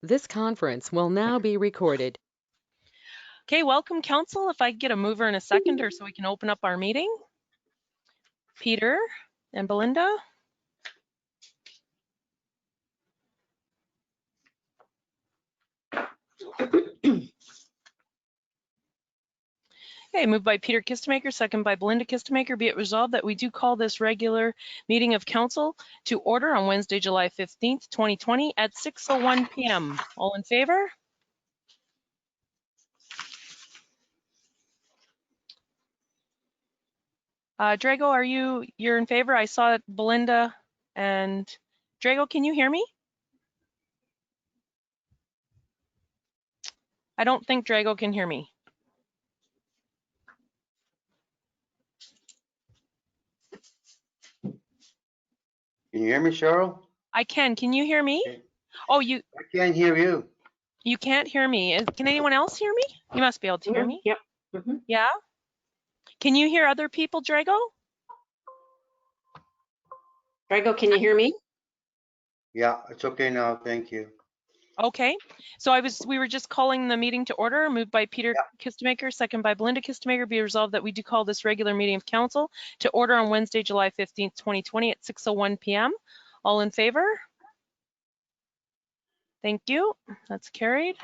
This conference will now be recorded. Okay, welcome council. If I could get a mover and a seconder so we can open up our meeting. Peter and Belinda. Okay, moved by Peter Kistemaker, second by Belinda Kistemaker. Be it resolved that we do call this regular meeting of council to order on Wednesday, July 15th, 2020 at 6:01 p.m. All in favor? Drago, you're in favor? I saw Belinda and Drago, can you hear me? I don't think Drago can hear me. Can you hear me, Cheryl? I can. Can you hear me? Oh, I can't hear you. You can't hear me. Can anyone else hear me? You must be able to hear me. Yep. Yeah? Can you hear other people, Drago? Drago, can you hear me? Yeah, it's okay now. Thank you. Okay. So we were just calling the meeting to order, moved by Peter Kistemaker, second by Belinda Kistemaker. Be resolved that we do call this regular meeting of council to order on Wednesday, July 15th, 2020 at 6:01 p.m. All in favor? Thank you. That's carried.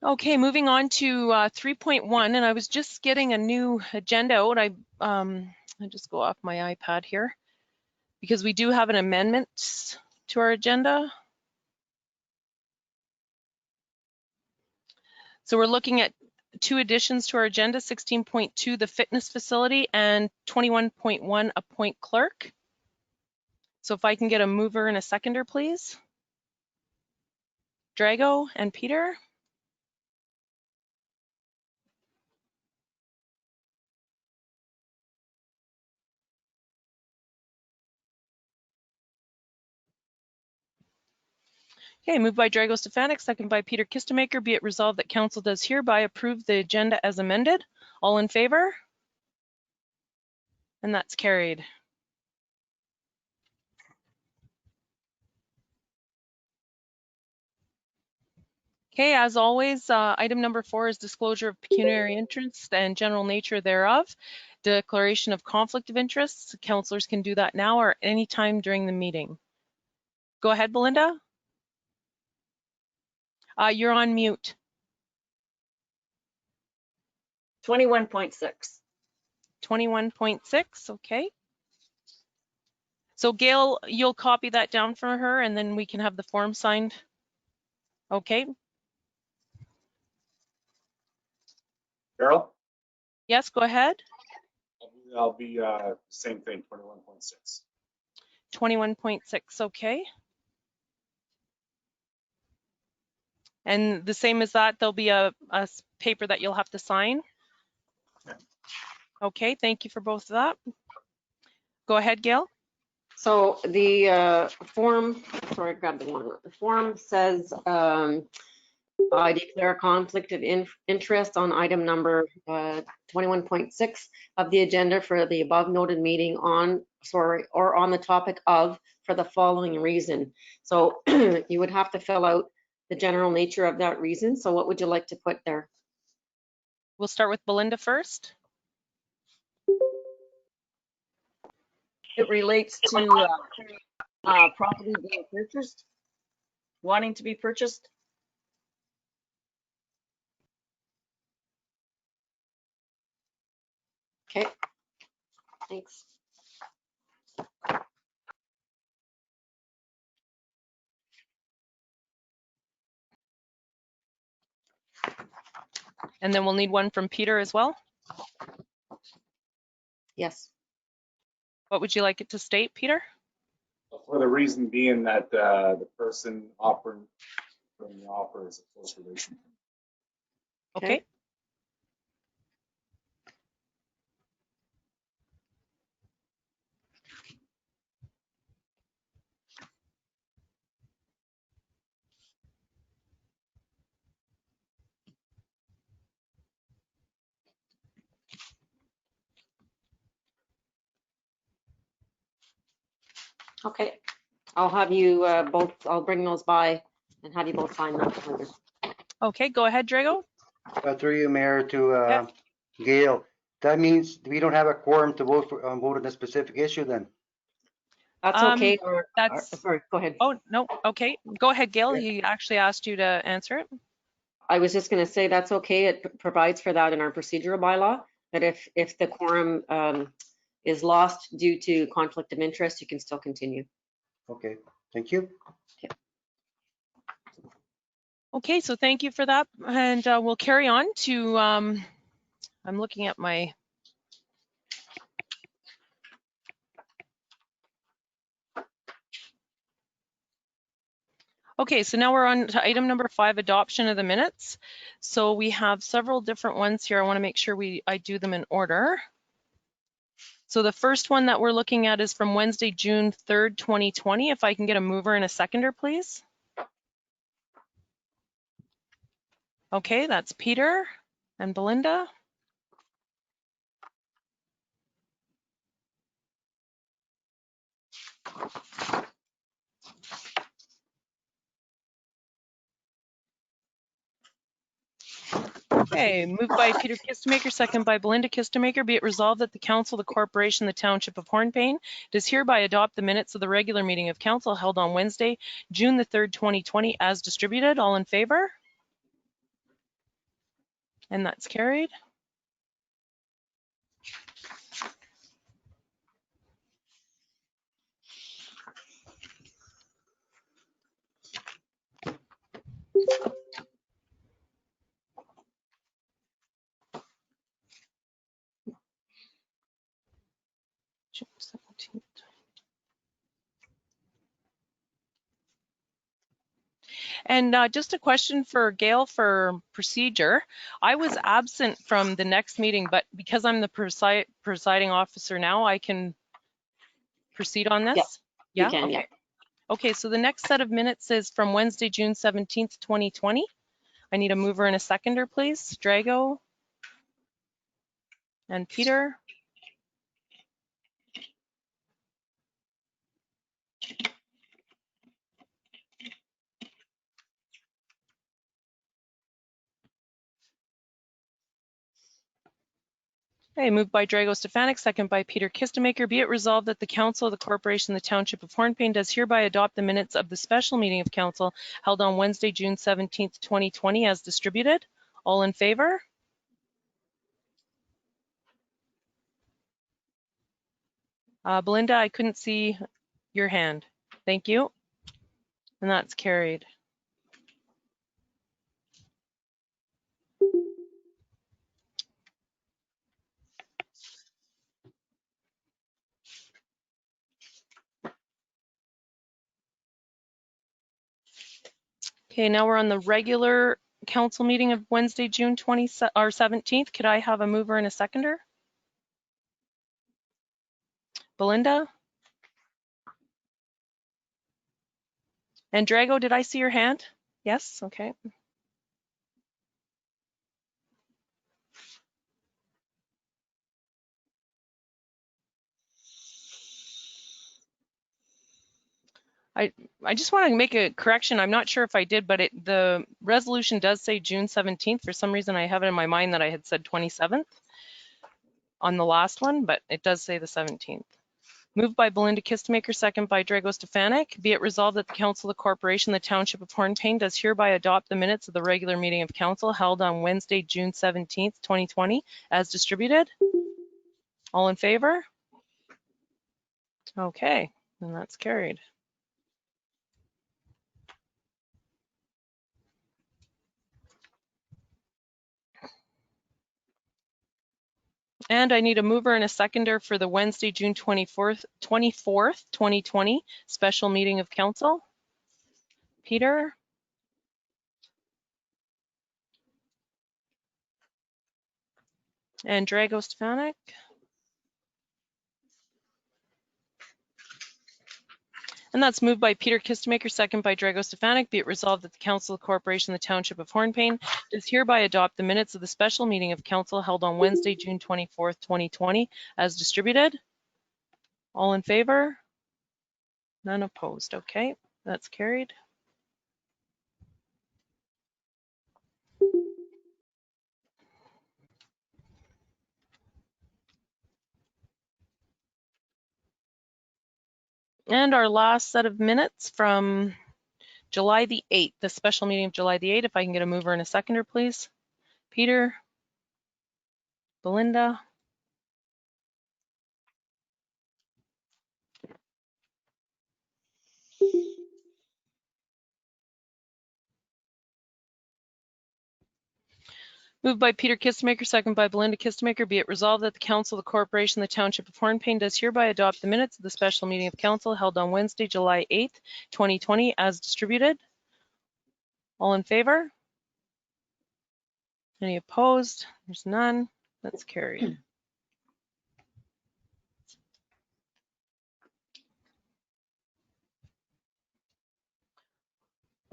Okay, moving on to 3.1, and I was just getting a new agenda out. I just go off my iPad here because we do have an amendment to our agenda. So we're looking at two additions to our agenda, 16.2, the fitness facility, and 21.1, appoint clerk. So if I can get a mover and a seconder, please. Drago and Peter. Okay, moved by Drago Stefanik, second by Peter Kistemaker. Be it resolved that council does hereby approve the agenda as amended. All in favor? And that's carried. Okay, as always, item number 4 is disclosure of pecuniary interests and general nature thereof. Declaration of conflict of interests. Councillors can do that now or any time during the meeting. Go ahead, Belinda. You're on mute. 21.6. 21.6, okay. So Gail, you'll copy that down for her and then we can have the form signed. Okay. Cheryl? Yes, go ahead. I'll be same thing, 21.6. 21.6, okay. And the same as that, there'll be a paper that you'll have to sign. Yeah. Okay, thank you for both of that. Go ahead, Gail. So the form, sorry, I grabbed the one. The form says I declare a conflict of interest on item number 21.6 of the agenda for the above noted meeting on, or on the topic of, for the following reason. So you would have to fill out the general nature of that reason. So what would you like to put there? We'll start with Belinda first. It relates to property being purchased, wanting to be purchased. Okay, thanks. And then we'll need one from Peter as well. Yes. What would you like it to state, Peter? For the reason being that the person offering from the offer is a close relation. Okay. Okay, I'll have you both, I'll bring those by and have you both sign them later. Okay, go ahead, Drago. Through you, Mayor, to Gail. That means we don't have a quorum to vote on a specific issue then. That's okay, or, sorry, go ahead. Oh, no, okay. Go ahead, Gail. He actually asked you to answer it. I was just gonna say that's okay. It provides for that in our procedural bylaw, that if the quorum is lost due to conflict of interest, you can still continue. Okay, thank you. Okay, so thank you for that. And we'll carry on to, I'm looking at my, okay, so now we're on to item number 5, adoption of the minutes. So we have several different ones here. I want to make sure I do them in order. So the first one that we're looking at is from Wednesday, June 3rd, 2020. If I can get a mover and a seconder, please. Okay, that's Peter and Belinda. Okay, moved by Peter Kistemaker, second by Belinda Kistemaker. Be it resolved that the council, the corporation, the township of Hornpain does hereby adopt the minutes of the regular meeting of council held on Wednesday, June the 3rd, 2020 as distributed. All in favor? And that's carried. June 17th. And just a question for Gail for procedure. I was absent from the next meeting, but because I'm the presiding officer now, I can proceed on this? Yeah, you can, okay. yeah. Okay, so the next set of minutes is from Wednesday, June 17th, 2020. I need a mover and a seconder, please. Drago and Peter. Okay, moved by Drago Stefanik, second by Peter Kistemaker. Be it resolved that the council of the corporation, the township of Hornpain does hereby adopt the minutes of the special meeting of council held on Wednesday, June 17th, 2020 as distributed. All in favor? Belinda, I couldn't see your hand. Thank you. And that's carried. Okay, now we're on the regular council meeting of Wednesday, June 17th. Could I have a mover and a seconder? Belinda? And Drago, did I see your hand? Yes, okay. I just want to make a correction. I'm not sure if I did, but the resolution does say June 17th. For some reason, I have it in my mind that I had said 27th on the last one, but it does say the 17th. Moved by Belinda Kistemaker, second by Drago Stefanik. Be it resolved that the council of the corporation, the township of Hornpain does hereby adopt the minutes of the regular meeting of council held on Wednesday, June 17th, 2020 as distributed. All in favor? Okay, and that's carried. And I need a mover and a seconder for the Wednesday, June 24th, 2020 special meeting of council. Peter? And Drago Stefanik? And that's moved by Peter Kistemaker, second by Drago Stefanik. Be it resolved that the council of the corporation, the township of Hornpain does hereby adopt the minutes of the special meeting of council held on Wednesday, June 24th, 2020 as distributed. All in favor? None opposed. Okay, that's carried. And our last set of minutes from July the 8th, the special meeting of July the 8th. If I can get a mover and a seconder, please. Peter, Belinda. Moved by Peter Kistemaker, second by Belinda Kistemaker. Be it resolved that the Council of the Corporation of the Township of Hornpain does hereby adopt the minutes of the special meeting of Council held on Wednesday, July 8th, 2020 as distributed. All in favor? Any opposed? There's none. That's carried.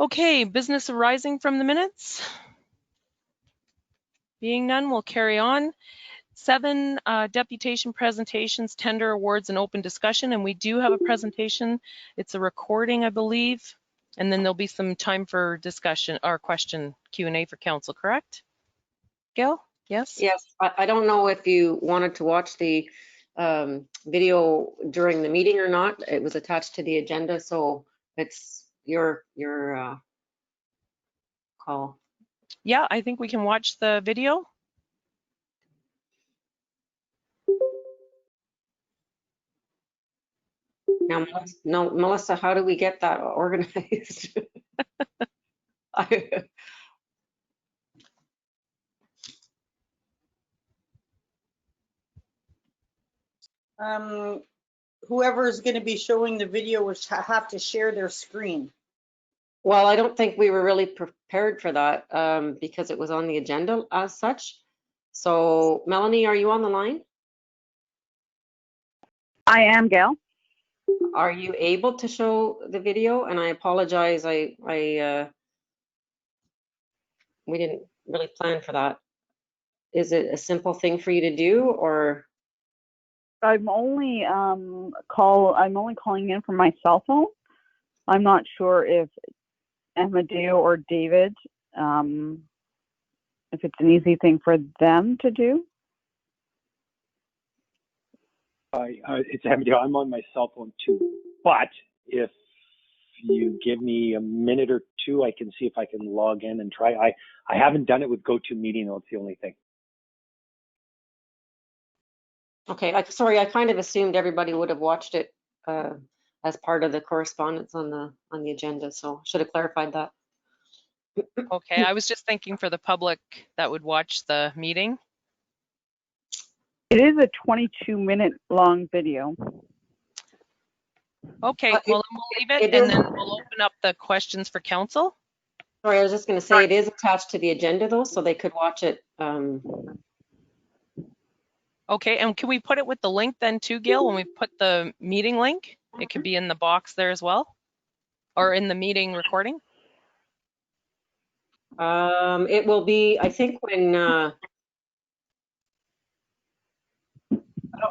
Okay, business arising from the minutes. Being none, we'll carry on. 7 deputation presentations, tender awards, and open discussion. And we do have a presentation. It's a recording, I believe. And then there'll be some time for discussion or question Q&A for council, correct? Gail? Yes? Yes, I don't know if you wanted to watch the video during the meeting or not. It was attached to the agenda, so it's your call. Yeah, I think we can watch the video. Now, no, Melissa, how do we get that organized? Whoever is going to be showing the video will have to share their screen. Well, I don't think we were really prepared for that because it was on the agenda as such. So, Melanie, are you on the line? I am, Gail. Are you able to show the video? And I apologize, we didn't really plan for that. Is it a simple thing for you to do, or? I'm only calling in from my cell phone. I'm not sure if Amadeo or David, if it's an easy thing for them to do. It's Amadeo. I'm on my cell phone too. But if you give me a minute or two, I can see if I can log in and try. I haven't done it with GoToMeeting, though. It's the only thing. Okay, sorry, I kind of assumed everybody would have watched it as part of the correspondence on the agenda, so should have clarified that. Okay, I was just thinking for the public that would watch the meeting. It is a 22-minute long video. Okay, well, then we'll leave it and then we'll open up the questions for council. Sorry, I was just going to say it is attached to the agenda though, so they could watch it. Okay, and can we put it with the link then too, Gail, when we put the meeting link? It could be in the box there as well, or in the meeting recording? It will be, I think, when, I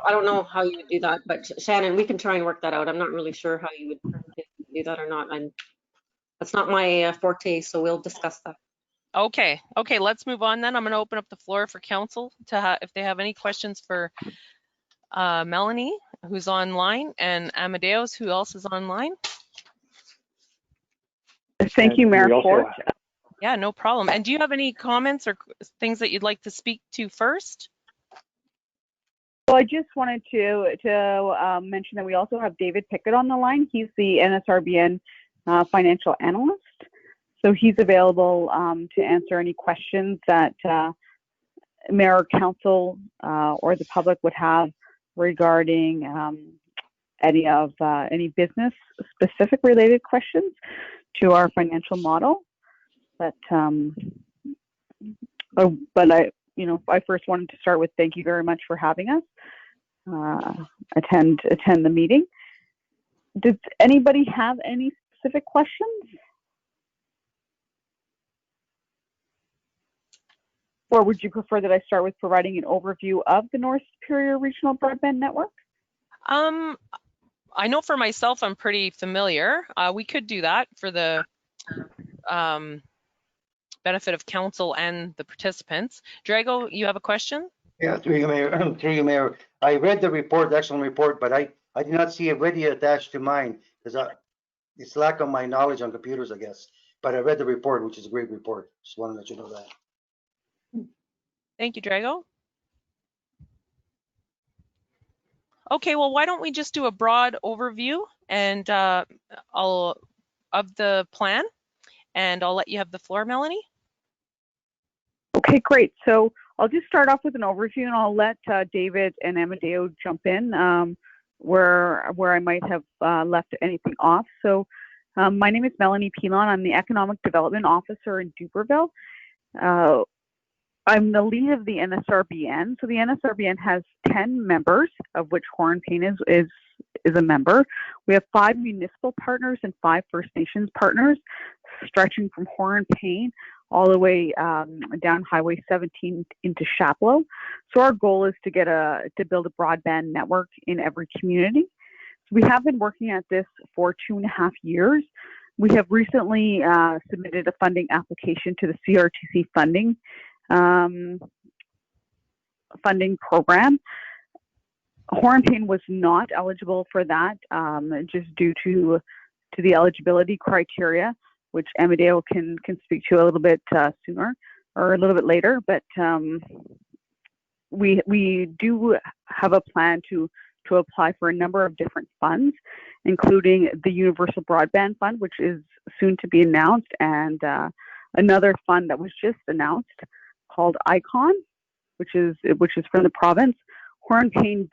don't know how you would do that, but Shannon, we can try and work that out. I'm not really sure how you would do that or not. That's not my forte, so we'll discuss that. Okay, let's move on then. I'm going to open up the floor for council to if they have any questions for Melanie, who's online, and Amadeus, who else is online. Thank you, Mayor Ford. Yeah, no problem. And do you have any comments or things that you'd like to speak to first? Well, I just wanted to mention that we also have David Pickett on the line. He's the NSRBN financial analyst. So he's available to answer any questions that Mayor, Council, or the public would have regarding any business specific related questions to our financial model. But I first wanted to start with thank you very much for having us attend the meeting. Does anybody have any specific questions? Or would you prefer that I start with providing an overview of the North Superior Regional Broadband Network? I know for myself, I'm pretty familiar. We could do that for the benefit of council and the participants. Drago, you have a question? Yeah, through you, Mayor. Through you, Mayor. I read the report, the excellent report, but I did not see a video attached to mine because it's lack of my knowledge on computers, I guess. But I read the report, which is a great report. Just want to let you know that. Thank you, Drago. Okay, well, why don't we just do a broad overview and of the plan, and I'll let you have the floor, Melanie. Okay, great. So I'll just start off with an overview, and I'll let David and Amadeo jump in where I might have left anything off. So my name is Melanie Pilon. I'm the Economic Development Officer in Dubreuilville. I'm the lead of the NSRBN. So the NSRBN has 10 members, of which Hornpain is a member. We have 5 municipal partners and 5 First Nations partners, stretching from Hornpain all the way down Highway 17 into Chapleau. So our goal is to build a broadband network in every community. So we have been working at this for 2.5 years. We have recently submitted a funding application to the CRTC funding program. Hornpain was not eligible for that just due to the eligibility criteria, which Amadeo can speak to a little bit sooner or a little bit later. But we do have a plan to apply for a number of different funds, including the Universal Broadband Fund, which is soon to be announced, and another fund that was just announced called ICON, which is from the province. Hornpain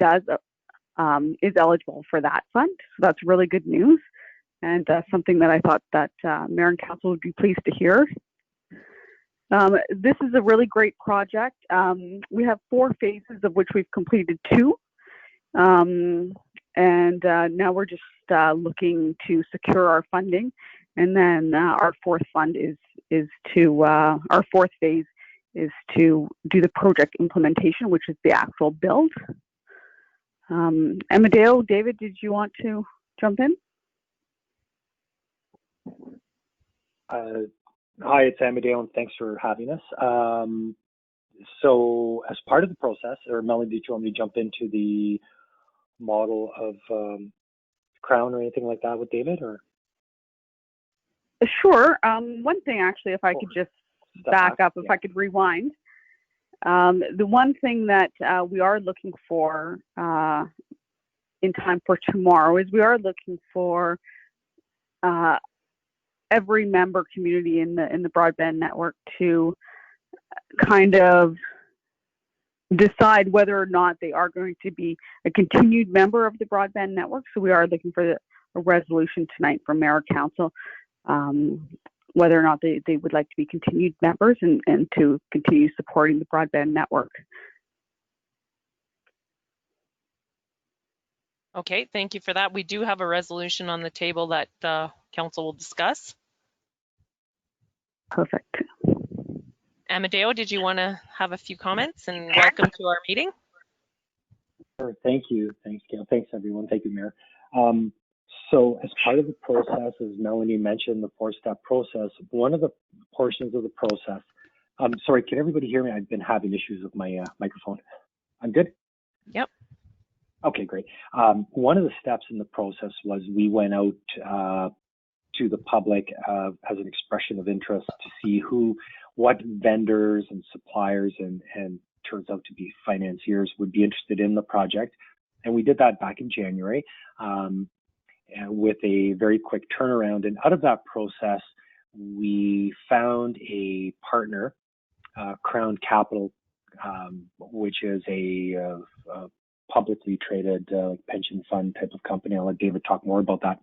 is eligible for that fund, so that's really good news, and something that I thought that Mayor and Council would be pleased to hear. This is a really great project. We have 4 phases, of which we've completed 2, and now we're just looking to secure our funding, and then our 4th phase is to do the project implementation, which is the actual build. Amadeo, David, did you want to jump in? Hi, it's Amadeo, and thanks for having us. So as part of the process, or Melanie, did you want me to jump into the model of Crown or anything like that with David? Or Sure. One thing, actually, if I could just back up, if I could rewind. The one thing that we are looking for in time for tomorrow is we are looking for every member community in the broadband network to kind of decide whether or not they are going to be a continued member of the broadband network. So we are looking for a resolution tonight from Mayor Council, whether or not they would like to be continued members and to continue supporting the broadband network. Okay, thank you for that. We do have a resolution on the table that council will discuss. Perfect. Amadeo, did you want to have a few comments? And welcome to our meeting. Sure, thank you. Thanks, Gail. Thanks, everyone. Thank you, Mayor. So as part of the process, as Melanie mentioned, the 4-step process, one of the portions of the process, sorry, can everybody hear me? I've been having issues with my microphone. I'm good? Yep. Okay, great. One of the steps in the process was we went out to the public as an expression of interest to see what vendors and suppliers and turns out to be financiers would be interested in the project. And we did that back in January with a very quick turnaround. And out of that process, we found a partner, Crown Capital, which is a publicly traded pension fund type of company. I'll let David talk more about that.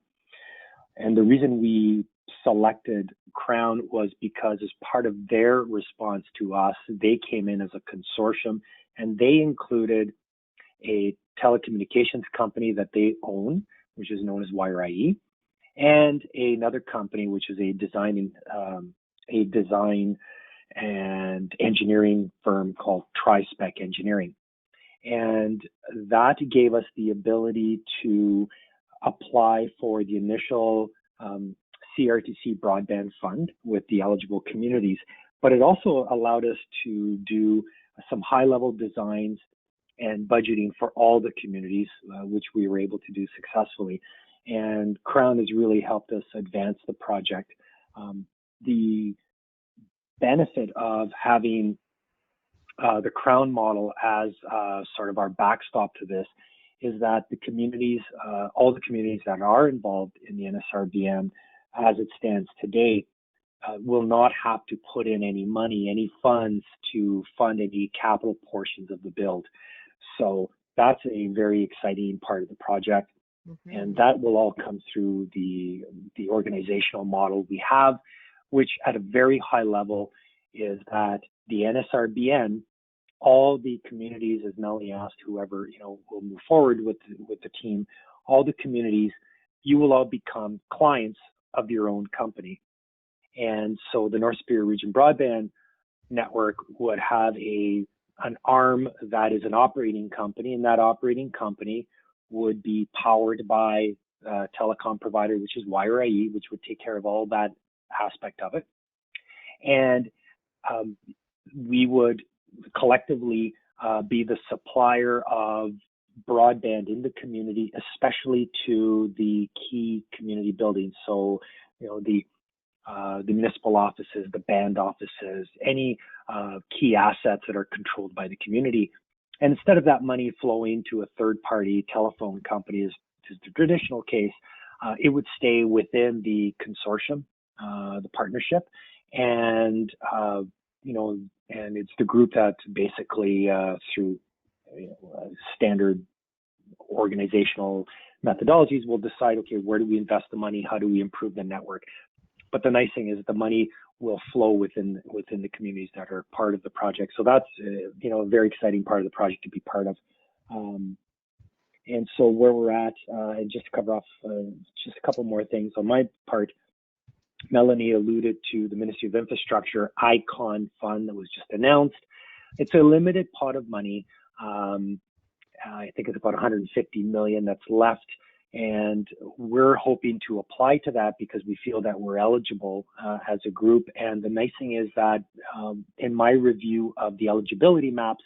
And the reason we selected Crown was because as part of their response to us, they came in as a consortium and they included a telecommunications company that they own, which is known as WireIE, and another company, which is a design and engineering firm called Tri-Spec Engineering. And that gave us the ability to apply for the initial CRTC broadband fund with the eligible communities, but it also allowed us to do some high-level designs and budgeting for all the communities, which we were able to do successfully. And Crown has really helped us advance the project. The benefit of having the Crown model as sort of our backstop to this is that the communities, all the communities that are involved in the NSRBM as it stands today, will not have to put in any money, any funds to fund any capital portions of the build. So that's a very exciting part of the project. And that will all come through the organizational model we have, which at a very high level is that the NSRBN, all the communities, as Melanie asked, whoever will move forward with the team, all the communities, you will all become clients of your own company. And so the North Superior Region Broadband Network would have an arm that is an operating company, and that operating company would be powered by a telecom provider, which is WireIE, which would take care of all that aspect of it. And we would collectively be the supplier of broadband in the community, especially to the key community buildings. So, the municipal offices, the band offices, any key assets that are controlled by the community. And instead of that money flowing to a third-party telephone company, as is the traditional case, it would stay within the consortium, the partnership, and and it's the group that basically through standard organizational methodologies will decide, okay, where do we invest the money? How do we improve the network? But the nice thing is the money will flow within the communities that are part of the project. So that's a very exciting part of the project to be part of. And so where we're at, and just to cover off just a couple more things on my part, Melanie alluded to the Ministry of Infrastructure ICON fund that was just announced. It's a limited pot of money. I think it's about 150 million that's left. And we're hoping to apply to that because we feel that we're eligible as a group. And the nice thing is that in my review of the eligibility maps,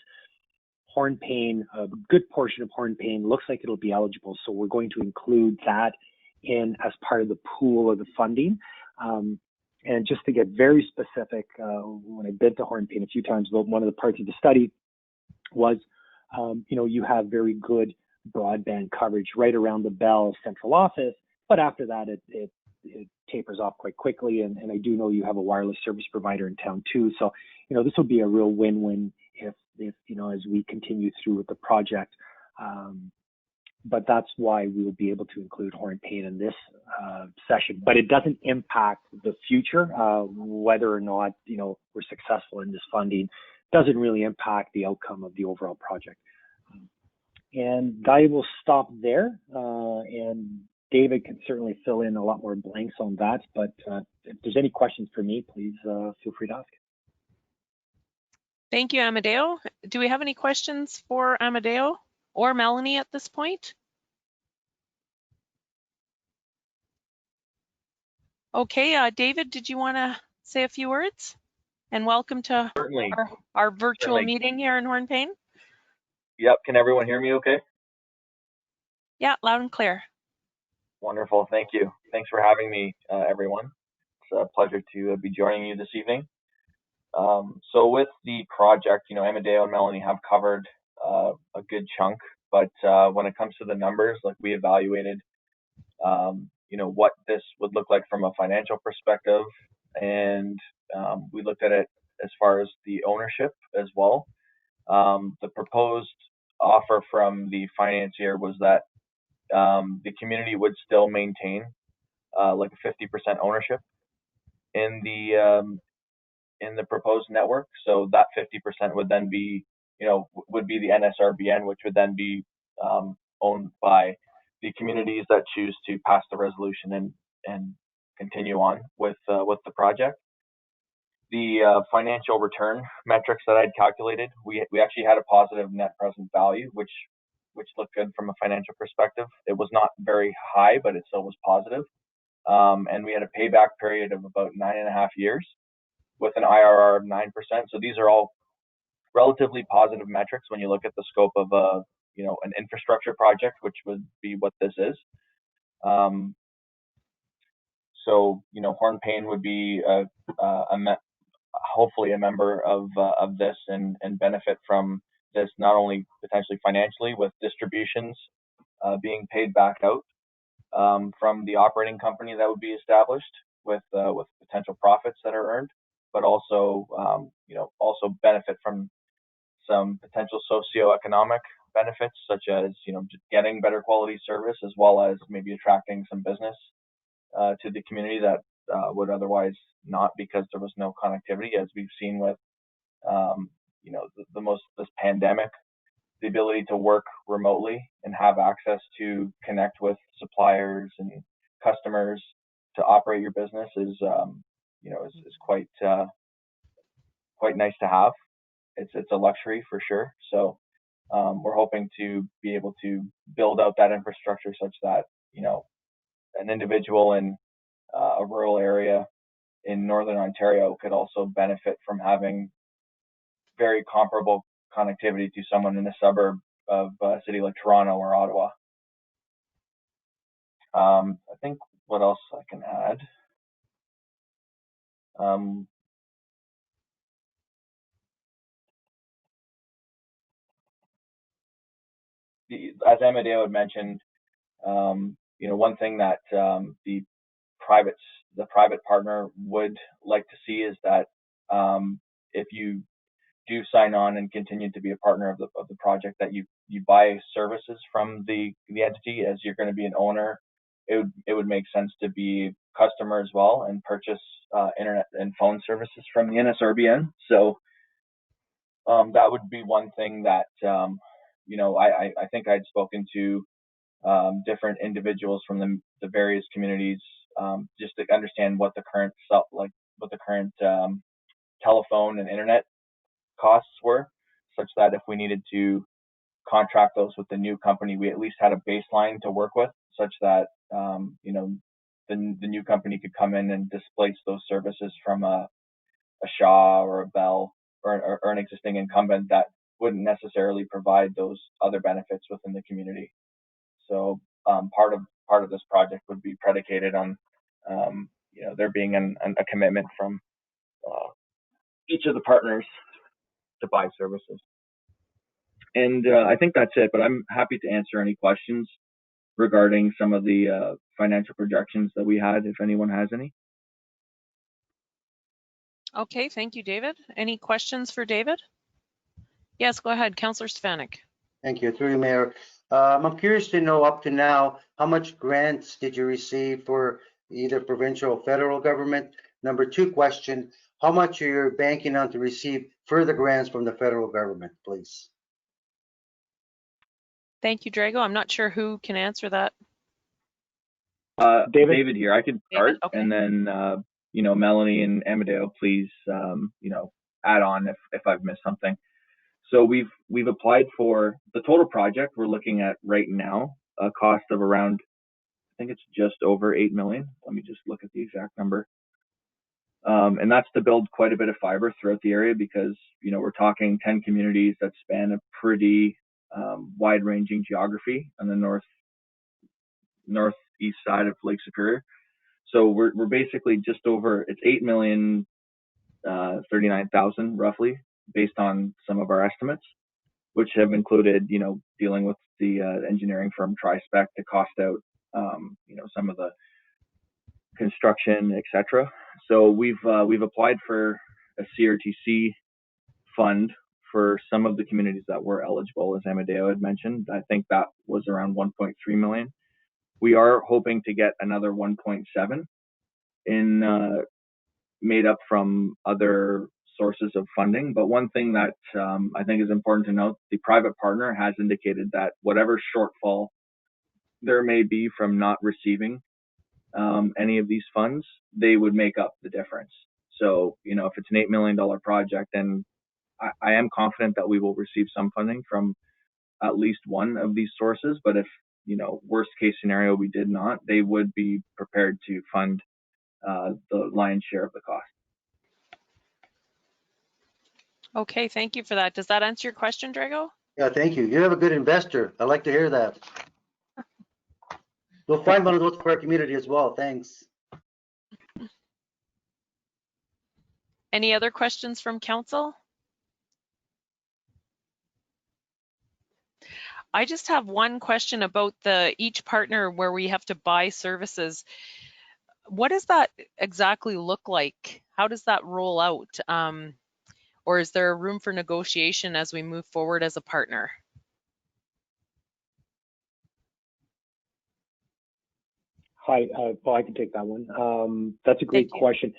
Hornepayne, a good portion of Hornepayne looks like it'll be eligible. So we're going to include that in as part of the pool of the funding. And just to get very specific, when I've been to Hornepayne a few times, one of the parts of the study was, you have very good broadband coverage right around the Bell central office, but after that it tapers off quite quickly. And I do know you have a wireless service provider in town too. So, this will be a real win-win if as we continue through with the project. But that's why we will be able to include Hornepayne in this session. But it doesn't impact the future, whether or not, we're successful in this funding. Doesn't really impact the outcome of the overall project. And I will stop there, and David can certainly fill in a lot more blanks on that, but if there's any questions for me, please feel free to ask. Thank you, Amadeo. Do we have any questions for Amadeo or Melanie at this point? Okay, David, did you want to say a few words? And welcome to our virtual meeting here in Hornepayne. Yep, can everyone hear me okay? Yeah, loud and clear. Wonderful, thank you. Thanks for having me, everyone. It's a pleasure to be joining you this evening. So with the project, Amadeo and Melanie have covered a good chunk, but when it comes to the numbers, like we evaluated, what this would look like from a financial perspective, and we looked at it as far as the ownership as well. The proposed offer from the financier was that the community would still maintain like a 50% ownership in the proposed network. So that 50% would then be, would be the NSRBN, which would then be owned by the communities that choose to pass the resolution and continue on with the project. The financial return metrics that I'd calculated, we actually had a positive net present value, which which looked good from a financial perspective. It was not very high, but it still was positive. And we had a payback period of about 9.5 years with an IRR of 9%. So these are all relatively positive metrics when you look at the scope of an infrastructure project, which would be what this is. So Hornpain would be hopefully a member of this and benefit from this, not only potentially financially with distributions being paid back out from the operating company that would be established with potential profits that are earned, but also also benefit from some potential socioeconomic benefits, such as just getting better quality service, as well as maybe attracting some business to the community that would otherwise not, because there was no connectivity, as we've seen with this pandemic. The ability to work remotely and have access to connect with suppliers and customers to operate your business is quite nice to have. It's a luxury for sure. So we're hoping to be able to build out that infrastructure such that an individual in a rural area in Northern Ontario could also benefit from having very comparable connectivity to someone in a suburb of a city like Toronto or Ottawa. I think what else I can add. As Amadeo had mentioned, one thing that the private partner would like to see is that if you do sign on and continue to be a partner of the project, that you buy services from the entity, as you're going to be an owner. It would make sense to be a customer as well and purchase internet and phone services from the NSRBN. So that would be one thing that I think I'd spoken to different individuals from the various communities just to understand what the current telephone and internet costs were, such that if we needed to contract those with the new company, we at least had a baseline to work with, such that the new company could come in and displace those services from a Shaw or a Bell or an existing incumbent that wouldn't necessarily provide those other benefits within the community. So part of this project would be predicated on there being a commitment from each of the partners to buy services. And I think that's it, but I'm happy to answer any questions regarding some of the financial projections that we had, if anyone has any. Okay, thank you, David. Any questions for David? Yes, go ahead, Councilor Stefanik. Thank you, through you, Mayor. I'm curious to know, up to now, how much grants did you receive for either provincial or federal government? Number two question, how much are you banking on to receive further grants from the federal government, please? Thank you, Drago. I'm not sure who can answer that. David here. I could start, David? Okay. And then Melanie and Amadeo, please add on if I've missed something. So we've applied for the total project. We're looking at right now a cost of around, I think it's just over 8 million. Let me just look at the exact number. And that's to build quite a bit of fiber throughout the area, because we're talking 10 communities that span a pretty wide-ranging geography on the northeast side of Lake Superior. So we're basically just over, it's 8,039,000 roughly, based on some of our estimates, which have included dealing with the engineering firm Tri-Spec to cost out some of the construction, etc. So we've applied for a CRTC fund for some of the communities that were eligible, as Amadeo had mentioned. I think that was around 1.3 million. We are hoping to get another 1.7 in made up from other sources of funding. But one thing that I think is important to note, the private partner has indicated that whatever shortfall there may be from not receiving any of these funds, they would make up the difference. So, if it's an $8 million project, then I am confident that we will receive some funding from at least one of these sources. But if, worst case scenario, we did not, they would be prepared to fund the lion's share of the cost. Okay, thank you for that. Does that answer your question, Drago? Yeah, thank you. You have a good investor. I like to hear that. We'll find one of those for our community as well. Thanks. Any other questions from council? I just have one question about each partner where we have to buy services. What does that exactly look like? How does that roll out? Or is there room for negotiation as we move forward as a partner? Hi, well, I can take that one. That's a great Thank you. question.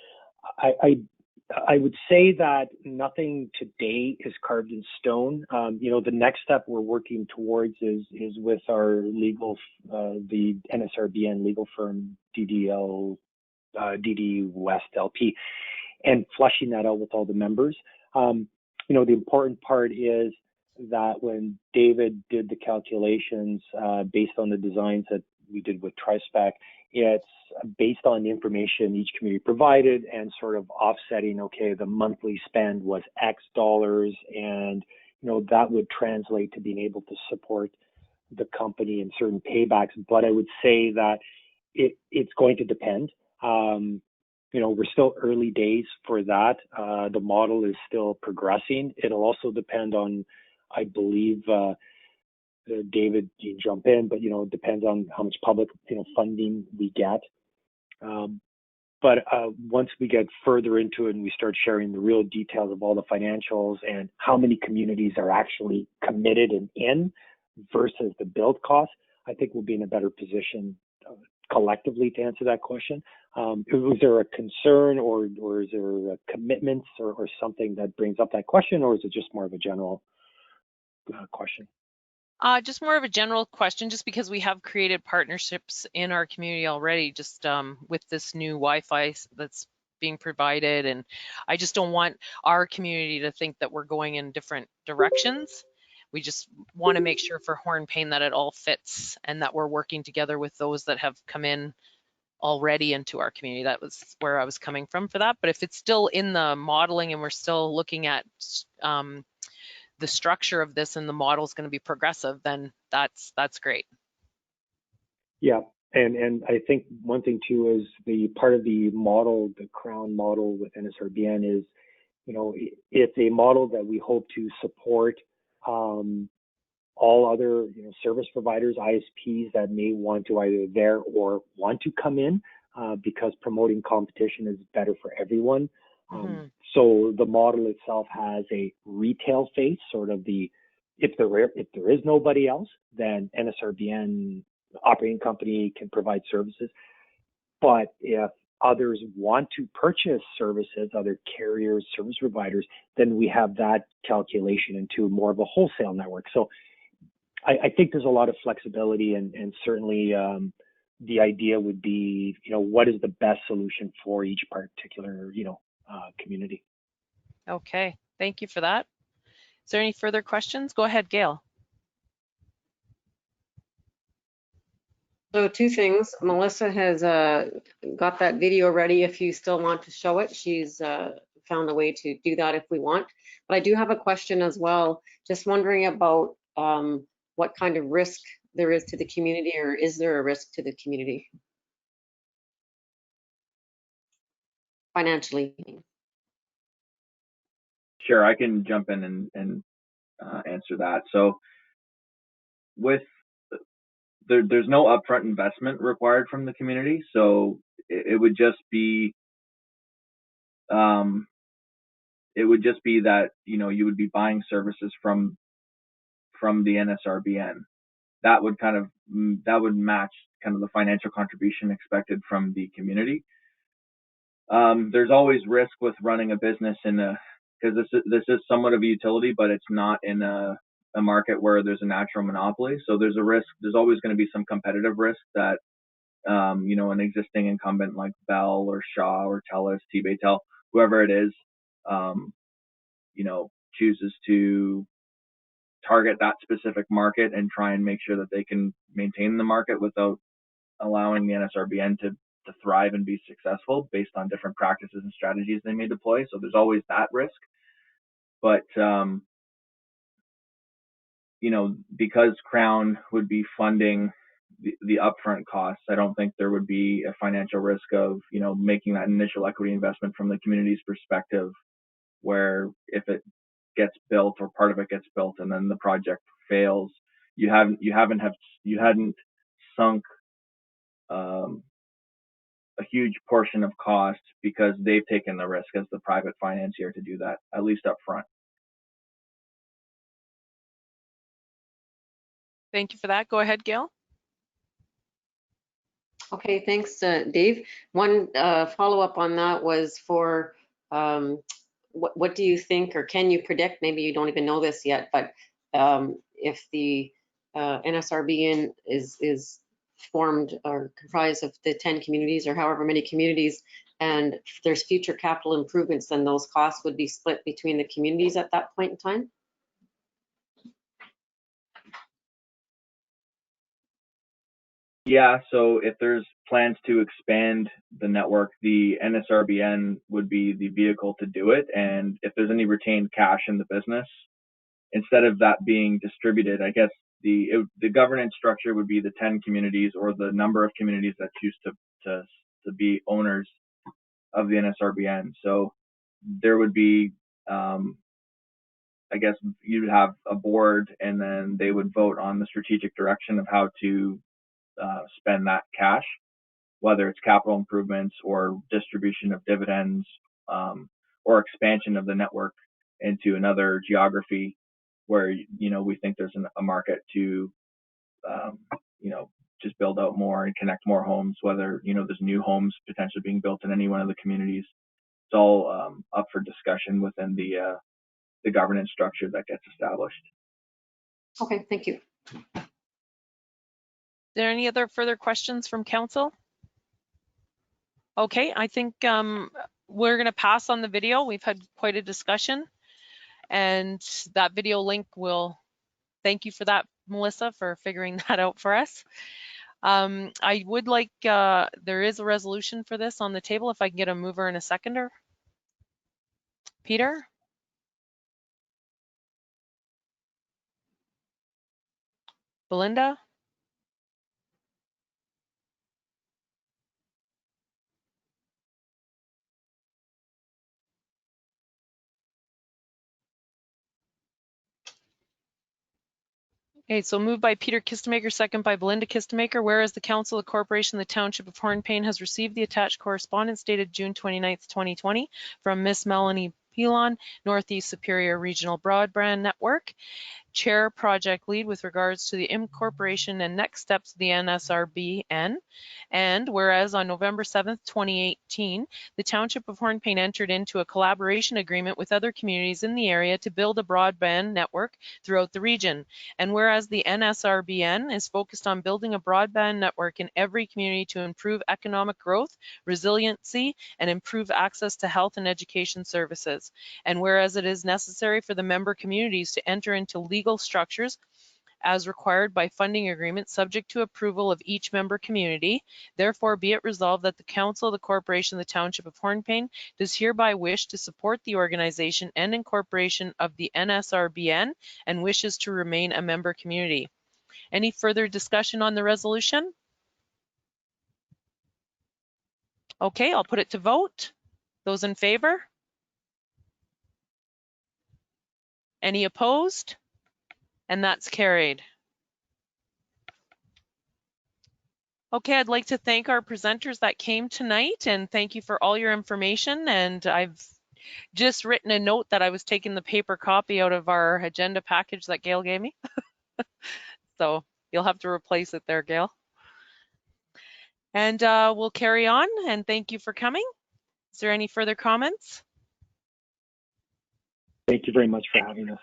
I would say that nothing today is carved in stone. The next step we're working towards is with our legal, the NSRBN legal firm, DD West LP, and fleshing that out with all the members. The important part is that when David did the calculations based on the designs that we did with TriSpec, it's based on the information each community provided and sort of offsetting, okay, the monthly spend was X dollars, and that would translate to being able to support the company in certain paybacks. But I would say that it's going to depend. We're still early days for that. The model is still progressing. It'll also depend on, I believe, David, you jump in, but it depends on how much public funding we get. But once we get further into it and we start sharing the real details of all the financials and how many communities are actually committed and in versus the build cost, I think we'll be in a better position collectively to answer that question. Was there a concern or is there commitments or something that brings up that question, or is it just more of a general question? Just more of a general question, just because we have created partnerships in our community already, just with this new Wi-Fi that's being provided. And I just don't want our community to think that we're going in different directions. We just want to make sure for Hornpain that it all fits and that we're working together with those that have come in already into our community. That was where I was coming from for that. But if it's still in the modeling and we're still looking at the structure of this and the model is going to be progressive, then that's great. Yeah, and I think one thing too is the part of the model, the Crown model with NSRBN is, it's a model that we hope to support all other service providers, ISPs that may want to either there or want to come in because promoting competition is better for everyone. So the model itself has a retail face, sort of if there is nobody else, then NSRBN operating company can provide services. But if others want to purchase services, other carriers, service providers, then we have that calculation into more of a wholesale network. So I think there's a lot of flexibility, and certainly the idea would be, what is the best solution for each particular, community. Okay, thank you for that. Is there any further questions? Go ahead, Gail. So two things. Melissa has got that video ready if you still want to show it. She's found a way to do that if we want. But I do have a question as well. Just wondering about what kind of risk there is to the community, or is there a risk to the community financially? Sure, I can jump in and answer that. So there's no upfront investment required from the community, so it would just be that you would be buying services from the NSRBN. That would match kind of the financial contribution expected from the community. There's always risk with running a business because this is somewhat of a utility, but it's not in a market where there's a natural monopoly. So there's a risk. There's always going to be some competitive risk that an existing incumbent like Bell or Shaw or TELUS, T-Baytel, whoever it is, chooses to target that specific market and try and make sure that they can maintain the market without allowing the NSRBN to thrive and be successful based on different practices and strategies they may deploy. So there's always that risk. But, you know, because Crown would be funding the upfront costs, I don't think there would be a financial risk of, you know, making that initial equity investment from the community's perspective, where if it gets built or part of it gets built and then the project fails, you hadn't sunk a huge portion of cost because they've taken the risk as the private financier to do that, at least up front. Thank you for that. Go ahead, Gail. Okay, thanks, Dave. One follow-up on that was for what do you think, or can you predict, maybe you don't even know this yet, but if the NSRBN is formed or comprised of the 10 communities or however many communities, and if there's future capital improvements, then those costs would be split between the communities at that point in time? Yeah, so if there's plans to expand the network, the NSRBN would be the vehicle to do it. And if there's any retained cash in the business, instead of that being distributed, I guess the governance structure would be the 10 communities or the number of communities that choose to be owners of the NSRBN. So there would be, I guess you'd have a board and then they would vote on the strategic direction of how to spend that cash, whether it's capital improvements or distribution of dividends, or expansion of the network into another geography where, you know, we think there's a market to, you know, just build out more and connect more homes, whether, you know, there's new homes potentially being built in any one of the communities. It's all up for discussion within the governance structure that gets established. Okay, thank you. Are there any other further questions from council? Okay, I think we're going to pass on the video. We've had quite a discussion, and that video link will, thank you for that, Melissa, for figuring that out for us. I would like, there is a resolution for this on the table, if I can get a mover and a seconder. Peter? Belinda? Okay, so moved by Peter Kistemaker, second by Belinda Kistemaker. Whereas the Council, the Corporation, the Township of Hornpain has received the attached correspondence dated June 29th, 2020 from Miss Melanie Pilon, Northeast Superior Regional Broadband Network, Chair Project Lead with regards to the incorporation and next steps of the NSRBN. And whereas on November 7th, 2018, the Township of Hornpain entered into a collaboration agreement with other communities in the area to build a broadband network throughout the region. And whereas the NSRBN is focused on building a broadband network in every community to improve economic growth, resiliency, and improve access to health and education services. And whereas it is necessary for the member communities to enter into legal structures as required by funding agreements subject to approval of each member community, therefore be it resolved that the Council, the Corporation, the Township of Hornpain does hereby wish to support the organization and incorporation of the NSRBN and wishes to remain a member community. Any further discussion on the resolution? Okay, I'll put it to vote. Those in favor? Any opposed? And that's carried. Okay, I'd like to thank our presenters that came tonight and thank you for all your information. And I've just written a note that I was taking the paper copy out of our agenda package that Gail gave me. So you'll have to replace it there, Gail. And we'll carry on, and thank you for coming. Is there any further comments? Thank you very much for having us.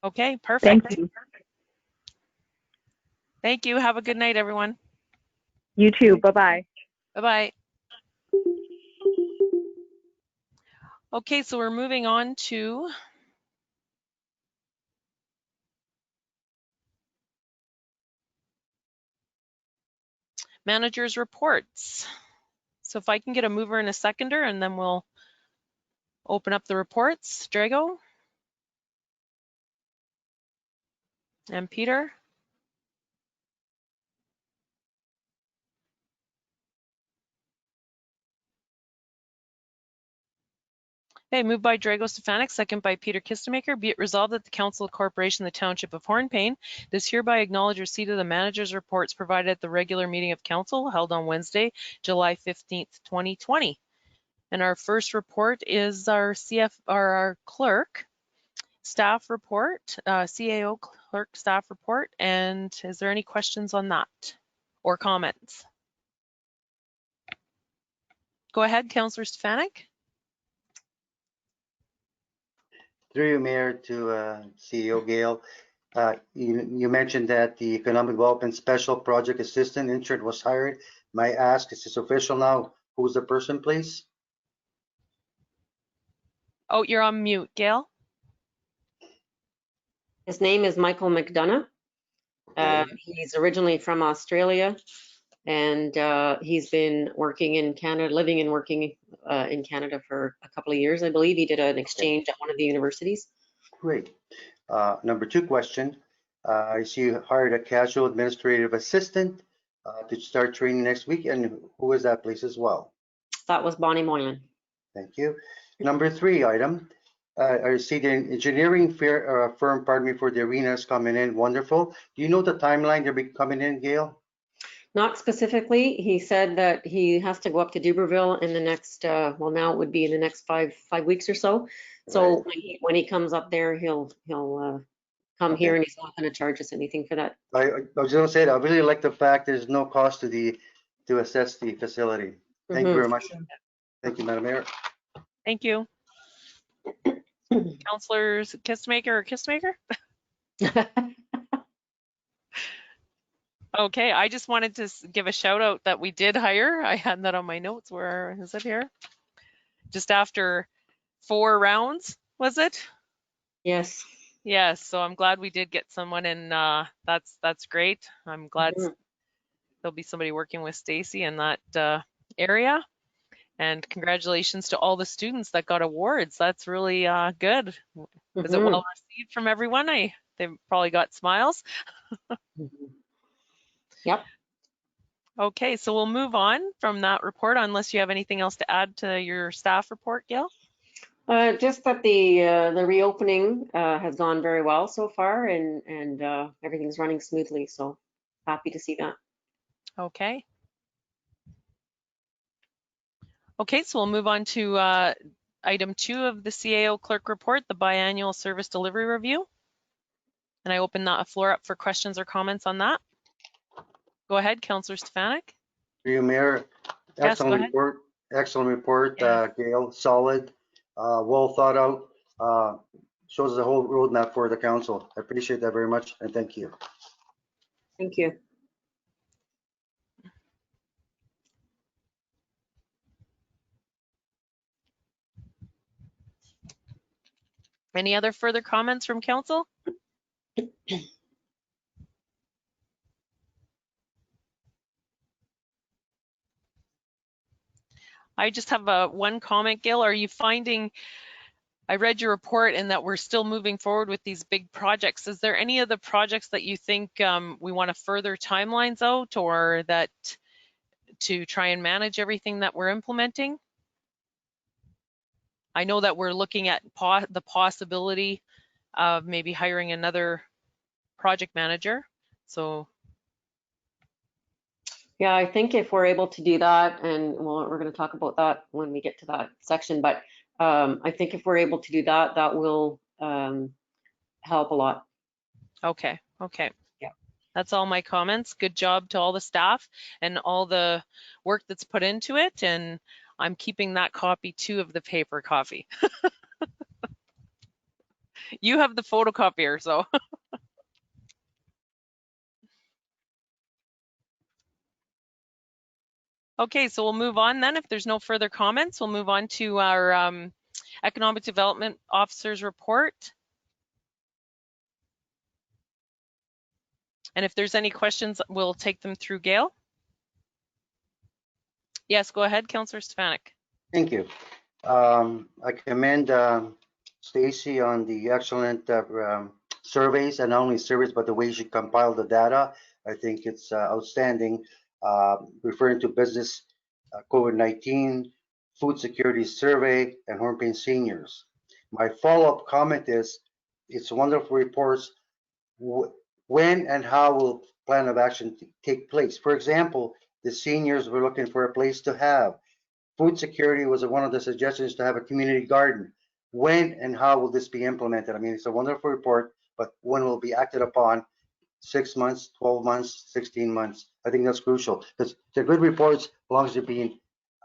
Okay, perfect. Thank you. Thank you. Have a good night, everyone. You too. Bye-bye. Bye-bye. Okay, so we're moving on to Managers reports. So if I can get a mover and a seconder, and then we'll open up the reports. Drago and Peter. Okay, moved by Drago Stefanik, second by Peter Kistemaker. Be it resolved that the Council of Corporation of the Township of Hornpain does hereby acknowledge receipt of the manager's reports provided at the regular meeting of council held on Wednesday, July 15th, 2020. And our first report is our our clerk staff report, CAO clerk staff report. And is there any questions on that or comments? Go ahead, Councilor Stefanik. Through you, Mayor, to CEO Gail. You mentioned that the Economic Development Special Project Assistant intern was hired. May I ask, is this official now? Who's the person, please? Oh, you're on mute, Gail. His name is Michael McDonough. He's originally from Australia, and he's been working in Canada, living and working in Canada for a couple of years, I believe. He did an exchange at one of the universities. Great. Number 2 question. I see you hired a casual administrative assistant to start training next week. And who is that, please, as well? That was Bonnie Moylan. Thank you. Number 3 item. I see the engineering firm, pardon me, for the arenas coming in. Wonderful. Do you know the timeline they'll be coming in, Gail? Not specifically. He said that he has to go up to Duberville in the next, well, now it would be in the next five weeks or so. So Right. when he comes up there, he'll come here, and he's not going to charge us anything for that. I was going to say that I really like the fact there's no cost to assess the facility. Thank you very much. Thank you, Madam Mayor. Thank you. Councilors Kistemaker or Kistemaker? Okay, I just wanted to give a shout out that we did hire. I had that on my notes. Where is it here? Just after 4 rounds, was it? Yes. Yes, so I'm glad we did get someone in. That's great. I'm glad there'll be somebody working with Stacy in that area. And congratulations to all the students that got awards. That's really good. Was it well received from everyone? They probably got smiles. Yep. Okay, so we'll move on from that report unless you have anything else to add to your staff report, Gail. Just that the reopening has gone very well so far, and everything's running smoothly. So happy to see that. Okay. Okay, so we'll move on to item 2 of the CAO clerk report, the biannual service delivery review. And I open that floor up for questions or comments on that. Go ahead, Councilor Stefanik. Through you, Mayor. Excellent report. Excellent report, Gail. Solid, well thought out. Shows the whole roadmap for the council. I appreciate that very much, and thank you. Thank you. Any other further comments from council? I just have one comment, Gail. Are you finding, I read your report and that we're still moving forward with these big projects. Is there any of the projects that you think we want to further timelines out, or that to try and manage everything that we're implementing? I know that we're looking at the possibility of maybe hiring another project manager. So yeah, I think if we're able to do that, and we're going to talk about that when we get to that section, but I think if we're able to do that, that will help a lot. Okay. Yeah. That's all my comments. Good job to all the staff and all the work that's put into it. And I'm keeping that copy too of the paper copy. You have the photocopier, so. Okay, so we'll move on then. If there's no further comments, we'll move on to our Economic Development Officer's report. And if there's any questions, we'll take them through Gail. Yes, go ahead, Councilor Stefanik. Thank you. I commend Stacy on the excellent surveys, and not only surveys, but the way she compiled the data. I think it's outstanding. Referring to business, COVID-19, food security survey, and Hornpain seniors. My follow-up comment is, it's wonderful reports. When and how will plan of action take place? For example, the seniors were looking for a place to have. Food security was one of the suggestions to have a community garden. When and how will this be implemented? I mean, it's a wonderful report, but when will it be acted upon? 6 months, 12 months, 16 months? I think that's crucial because they're good reports as long as they're being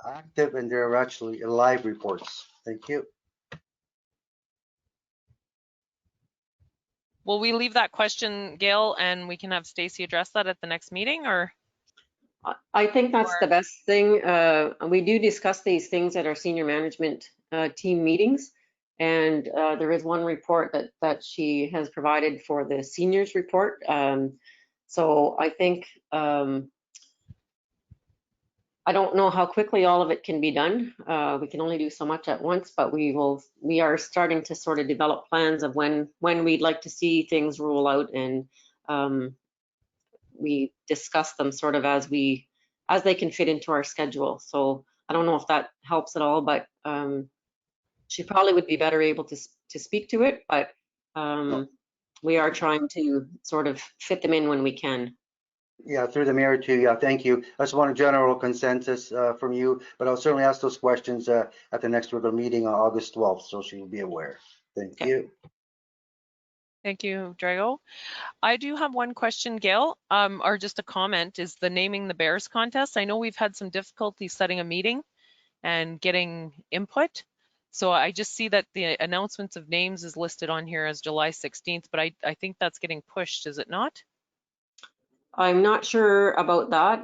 active and they're actually live reports. Thank you. Will we leave that question, Gail, and we can have Stacy address that at the next meeting, or? I think that's the best thing. We do discuss these things at our senior management team meetings. And there is one report that she has provided for the seniors report. So I think, I don't know how quickly all of it can be done. We can only do so much at once, but we are starting to sort of develop plans of when we'd like to see things roll out, and we discuss them sort of as they can fit into our schedule. So I don't know if that helps at all, but she probably would be better able to speak to it, but we are trying to sort of fit them in when we can. Yeah, through the mayor too. Yeah, thank you. I just want a general consensus from you, but I'll certainly ask those questions at the next regular meeting on August 12th, so she will be aware. Thank you. Thank you, Drago. I do have one question, Gail, or just a comment, is the Naming the Bears contest. I know we've had some difficulty setting a meeting and getting input. So I just see that the announcements of names is listed on here as July 16th, but I think that's getting pushed, is it not? I'm not sure about that.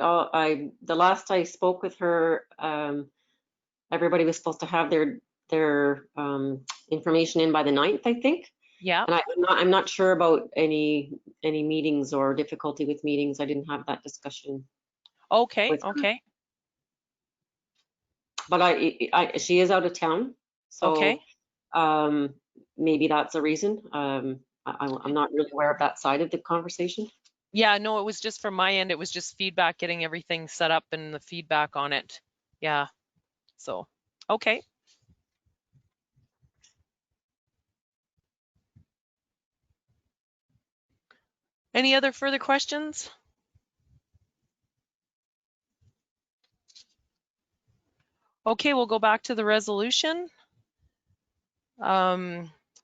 The last I spoke with her, everybody was supposed to have their information in by the 9th, I think. Yeah. And I'm not sure about any meetings or difficulty with meetings. I didn't have that discussion. Okay, okay. But she is out of town, so okay. Maybe that's a reason. I'm not really aware of that side of the conversation. Yeah, no, it was just from my end. It was just feedback, getting everything set up and the feedback on it. Yeah. So, okay. Any other further questions? Okay, we'll go back to the resolution.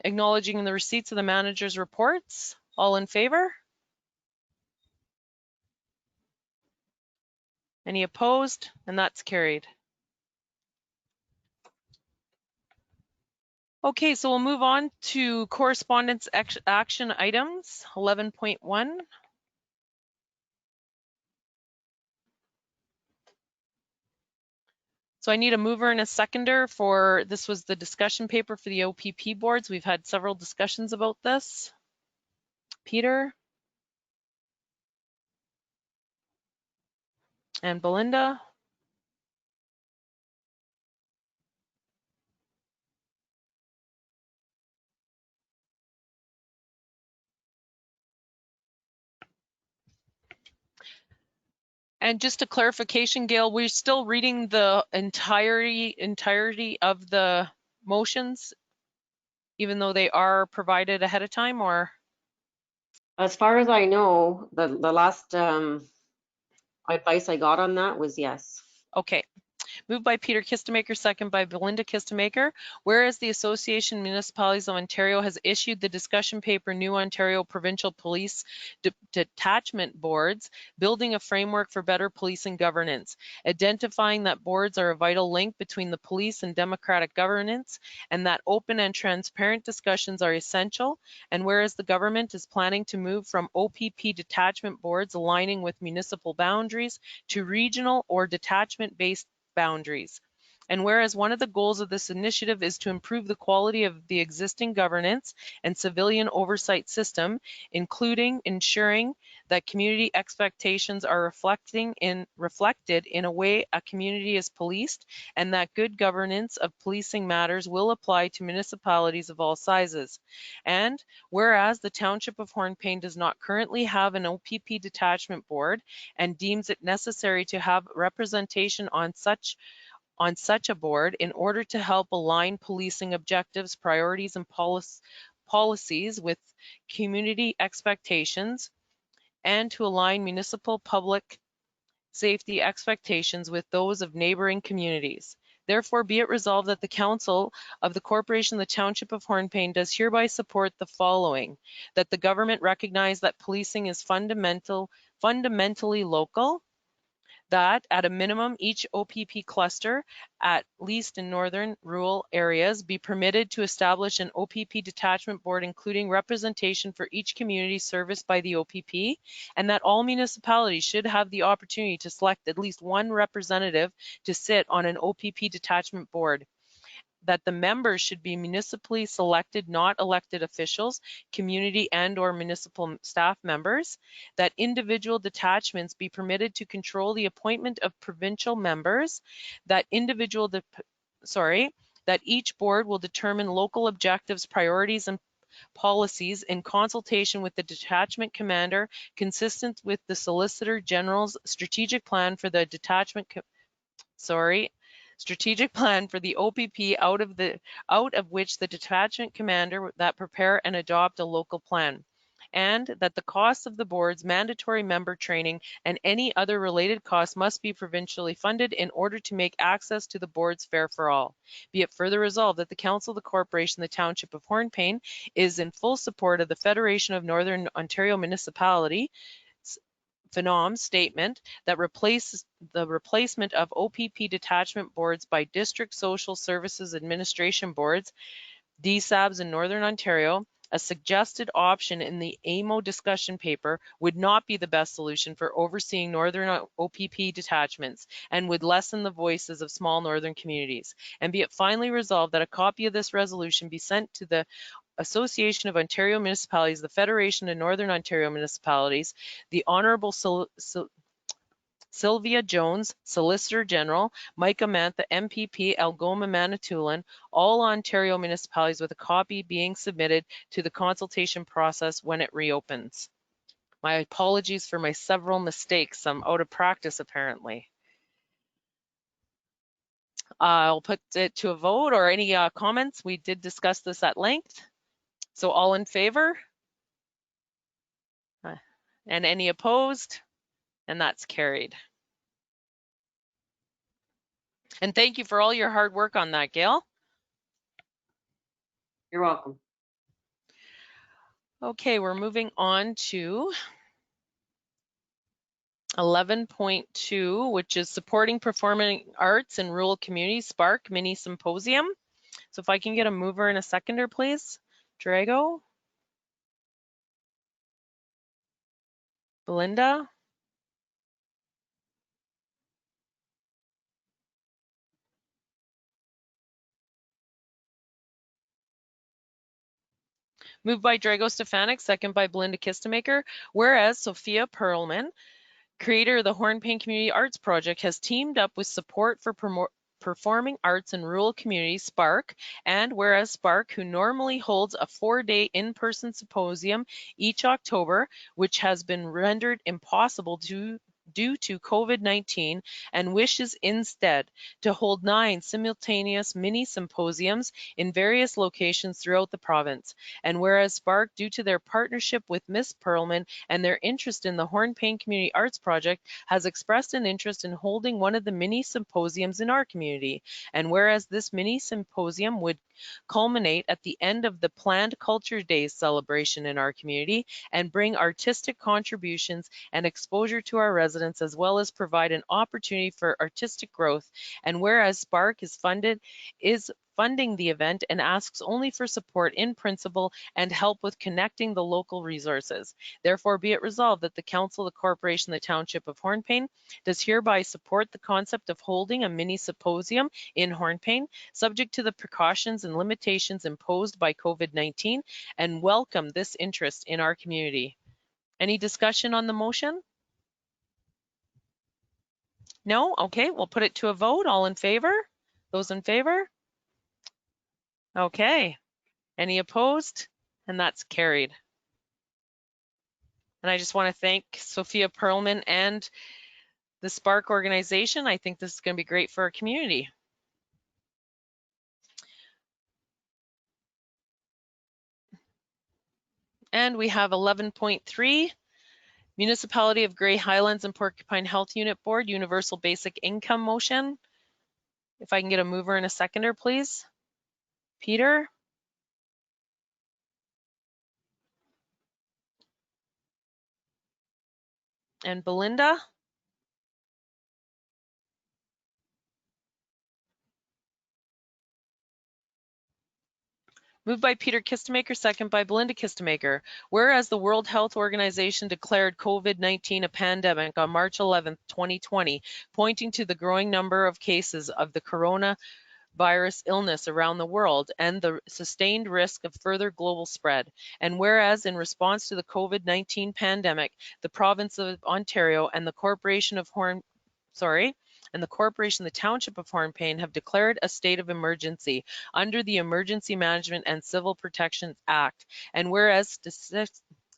Acknowledging the receipts of the manager's reports. All in favor? Any opposed? And that's carried. Okay, so we'll move on to correspondence action items, 11.1. So I need a mover and a seconder for, this was the discussion paper for the OPP boards. We've had several discussions about this. Peter and Belinda. And just a clarification, Gail, we're still reading the entirety of the motions, even though they are provided ahead of time, or? As far as I know, the last advice I got on that was yes. Okay. Moved by Peter Kistemaker, second by Belinda Kistemaker. Whereas the Association of Municipalities of Ontario has issued the discussion paper, New Ontario Provincial Police Detachment Boards, Building a Framework for Better Policing Governance, identifying that boards are a vital link between the police and democratic governance, and that open and transparent discussions are essential. And whereas the government is planning to move from OPP detachment boards aligning with municipal boundaries to regional or detachment-based boundaries. And whereas one of the goals of this initiative is to improve the quality of the existing governance and civilian oversight system, including ensuring that community expectations are reflected in a way a community is policed, and that good governance of policing matters will apply to municipalities of all sizes. And whereas the Township of Hornpain does not currently have an OPP detachment board and deems it necessary to have representation on such a board in order to help align policing objectives, priorities, and policies with community expectations, and to align municipal public safety expectations with those of neighboring communities. Therefore, be it resolved that the Council of the Corporation of the Township of Hornpain does hereby support the following: that the government recognize that policing is fundamentally local, that at a minimum each OPP cluster, at least in northern rural areas, be permitted to establish an OPP detachment board including representation for each community serviced by the OPP, and that all municipalities should have the opportunity to select at least one representative to sit on an OPP detachment board, that the members should be municipally selected, not elected officials, community and/or municipal staff members, that individual detachments be permitted to control the appointment of provincial members, that that each board will determine local objectives, priorities, and policies in consultation with the detachment commander, consistent with the Solicitor General's strategic plan for the strategic plan for the OPP, out of which the detachment commander that prepare and adopt a local plan, and that the costs of the board's mandatory member training and any other related costs must be provincially funded in order to make access to the boards fair for all. Be it further resolved that the Council of the Corporation, the Township of Hornpain, is in full support of the Federation of Northern Ontario Municipality FNOM statement that the replacement of OPP detachment boards by District Social Services Administration boards, DSABs in Northern Ontario, a suggested option in the AMO discussion paper, would not be the best solution for overseeing Northern OPP detachments and would lessen the voices of small northern communities. And be it finally resolved that a copy of this resolution be sent to the Association of Ontario Municipalities, the Federation of Northern Ontario Municipalities, the Honourable Sylvia Jones, Solicitor General, Micah Mantha, MPP, Algoma Manitoulin, all Ontario municipalities, with a copy being submitted to the consultation process when it reopens. My apologies for my several mistakes. I'm out of practice apparently. I'll put it to a vote, or any comments. We did discuss this at length. So all in favor? And any opposed? And that's carried. And thank you for all your hard work on that, Gail. You're welcome. Okay, we're moving on to 11.2, which is supporting performing arts in rural communities, Spark mini symposium. So if I can get a mover and a seconder, please. Drago. Belinda. Moved by Drago Stefanik, second by Belinda Kistemaker. Whereas Sophia Perlman, creator of the Hornpain Community Arts Project, has teamed up with Support for Performing Arts in Rural Communities, Spark, and whereas Spark, who normally holds a 4-day in-person symposium each October, which has been rendered impossible due to COVID-19, and wishes instead to hold 9 simultaneous mini symposiums in various locations throughout the province. And whereas Spark, due to their partnership with Miss Perlman and their interest in the Hornpain Community Arts Project, has expressed an interest in holding one of the mini symposiums in our community. And whereas this mini symposium would culminate at the end of the planned Culture Days celebration in our community and bring artistic contributions and exposure to our residents, as well as provide an opportunity for artistic growth. And whereas Spark is funding the event and asks only for support in principle and help with connecting the local resources. Therefore, be it resolved that the Council, the Corporation, the Township of Hornpain does hereby support the concept of holding a mini symposium in Hornpain, subject to the precautions and limitations imposed by COVID-19, and welcome this interest in our community. Any discussion on the motion? No? Okay, we'll put it to a vote. All in favor? Those in favor? Okay. Any opposed? And that's carried. And I just want to thank Sophia Perlman and the Spark organization. I think this is going to be great for our community. And we have 11.3, Municipality of Grey Highlands and Porcupine Health Unit Board, Universal Basic Income motion. If I can get a mover and a seconder, please. Peter? And Belinda? Moved by Peter Kistemaker, second by Belinda Kistemaker. Whereas the World Health Organization declared COVID-19 a pandemic on March 11, 2020, pointing to the growing number of cases of the coronavirus illness around the world and the sustained risk of further global spread. And whereas in response to the COVID-19 pandemic, the province of Ontario and the Corporation of the Township of Hornpain have declared a state of emergency under the Emergency Management and Civil Protections Act. And whereas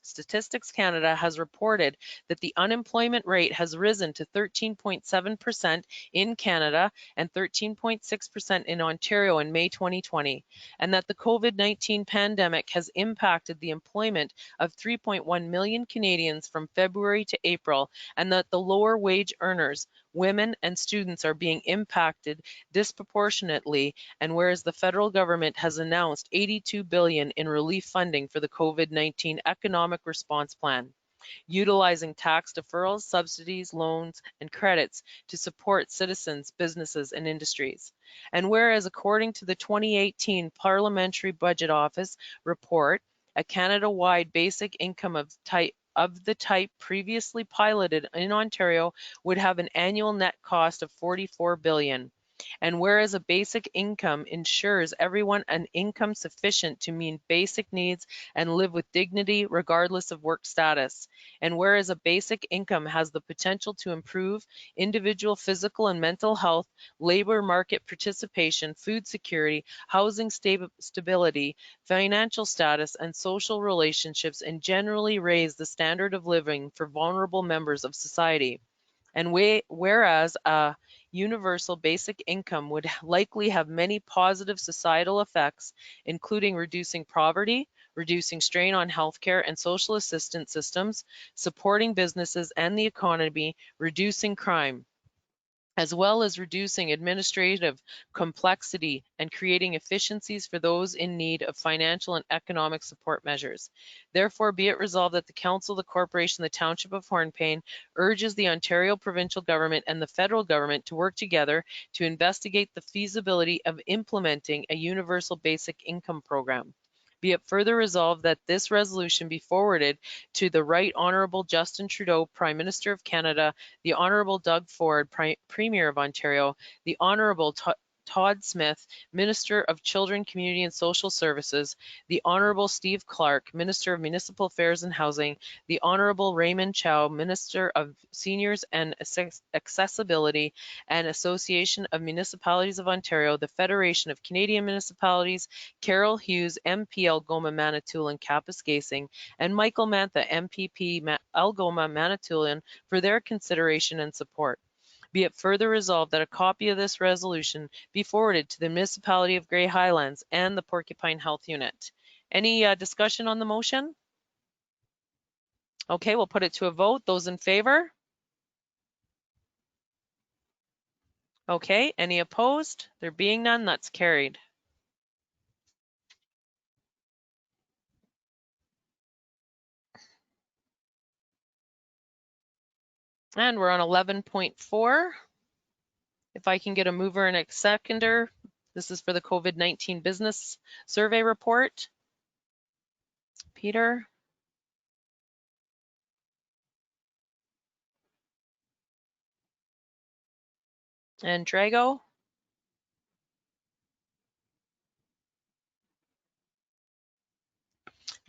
Statistics Canada has reported that the unemployment rate has risen to 13.7% in Canada and 13.6% in Ontario in May 2020, and that the COVID-19 pandemic has impacted the employment of 3.1 million Canadians from February to April, and that the lower wage earners, women and students, are being impacted disproportionately, and whereas the federal government has announced $82 billion in relief funding for the COVID-19 economic response plan, utilizing tax deferrals, subsidies, loans, and credits to support citizens, businesses, and industries. And whereas according to the 2018 Parliamentary Budget Office report, a Canada-wide basic income of the type previously piloted in Ontario would have an annual net cost of $44 billion. And whereas a basic income ensures everyone an income sufficient to meet basic needs and live with dignity regardless of work status. And whereas a basic income has the potential to improve individual physical and mental health, labor market participation, food security, housing stability, financial status, and social relationships, and generally raise the standard of living for vulnerable members of society. And whereas a universal basic income would likely have many positive societal effects, including reducing poverty, reducing strain on healthcare and social assistance systems, supporting businesses and the economy, reducing crime, as well as reducing administrative complexity and creating efficiencies for those in need of financial and economic support measures. Therefore, be it resolved that the Council, the Corporation, the Township of Hornpain urges the Ontario provincial government and the federal government to work together to investigate the feasibility of implementing a universal basic income program. Be it further resolved that this resolution be forwarded to the Right Honourable Justin Trudeau, Prime Minister of Canada, the Honourable Doug Ford, Premier of Ontario, the Honourable Todd Smith, Minister of Children, Community and Social Services, the Honourable Steve Clark, Minister of Municipal Affairs and Housing, the Honourable Raymond Chow, Minister of Seniors and Accessibility, and Association of Municipalities of Ontario, the Federation of Canadian Municipalities, Carol Hughes, MP Algoma Manitoulin Kapuskasing, and Michael Mantha, MPP Algoma Manitoulin, for their consideration and support. Be it further resolved that a copy of this resolution be forwarded to the Municipality of Grey Highlands and the Porcupine Health Unit. Any discussion on the motion? Okay, we'll put it to a vote. Those in favor? Okay, any opposed? There being none, that's carried. And we're on 11.4. If I can get a mover and a seconder This is for the COVID-19 business survey report. Peter? And Drago?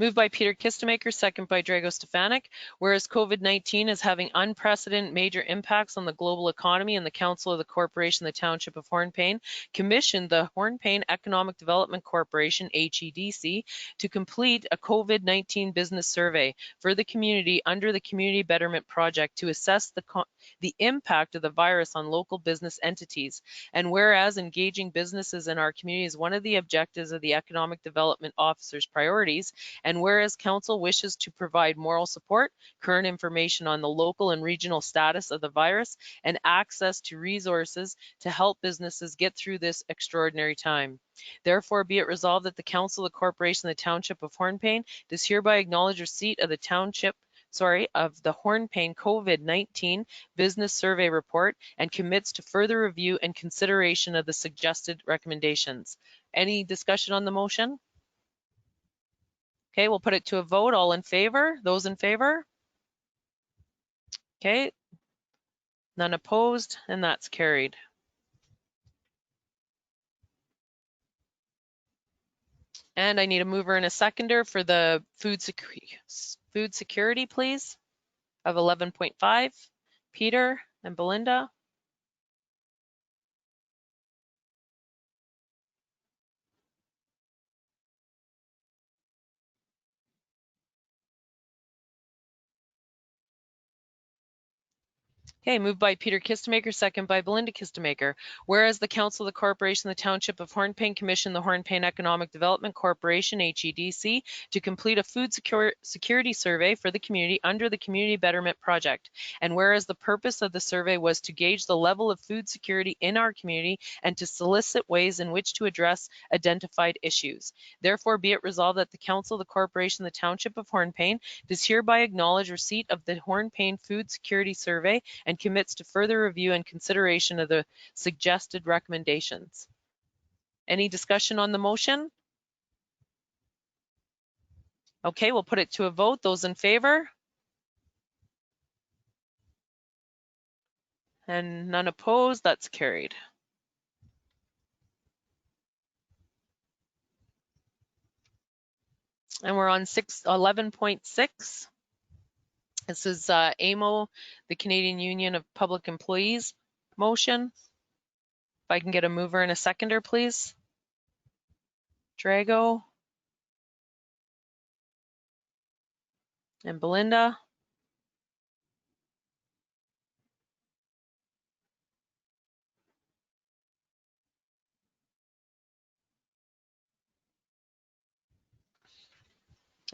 Moved by Peter Kistemaker, second by Drago Stefanik. Whereas COVID-19 is having unprecedented major impacts on the global economy, and the Council of the Corporation, the Township of Hornepayne, commissioned the Hornepayne Economic Development Corporation, HEDC, to complete a COVID-19 business survey for the community under the Community Betterment Project to assess the impact of the virus on local business entities. And whereas engaging businesses in our community is one of the objectives of the Economic Development Officer's priorities, and whereas Council wishes to provide moral support, current information on the local and regional status of the virus, and access to resources to help businesses get through this extraordinary time. Therefore, be it resolved that the Council of the Corporation of the Township of Hornepayne does hereby acknowledge receipt of the Hornepayne COVID-19 business survey report and commits to further review and consideration of the suggested recommendations. Any discussion on the motion? Okay, we'll put it to a vote. All in favor? Those in favor? Okay, none opposed, and that's carried. And I need a mover and a seconder for the food security, please, of 11.5. Peter and Belinda. Okay, moved by Peter Kistemaker, second by Belinda Kistemaker. Whereas the Council of the Corporation of the Township of Hornepayne commissioned the Hornepayne Economic Development Corporation, HEDC, to complete a food security survey for the community under the Community Betterment Project. And whereas the purpose of the survey was to gauge the level of food security in our community and to solicit ways in which to address identified issues. Therefore, be it resolved that the Council of the Corporation of the Township of Hornepayne does hereby acknowledge receipt of the Hornepayne Food Security Survey and commits to further review and consideration of the suggested recommendations. Any discussion on the motion? Okay, we'll put it to a vote. Those in favor? And none opposed, that's carried. And we're on 11.6. This is AMO, the Canadian Union of Public Employees motion. If I can get a mover and a seconder, please. Drago. And Belinda.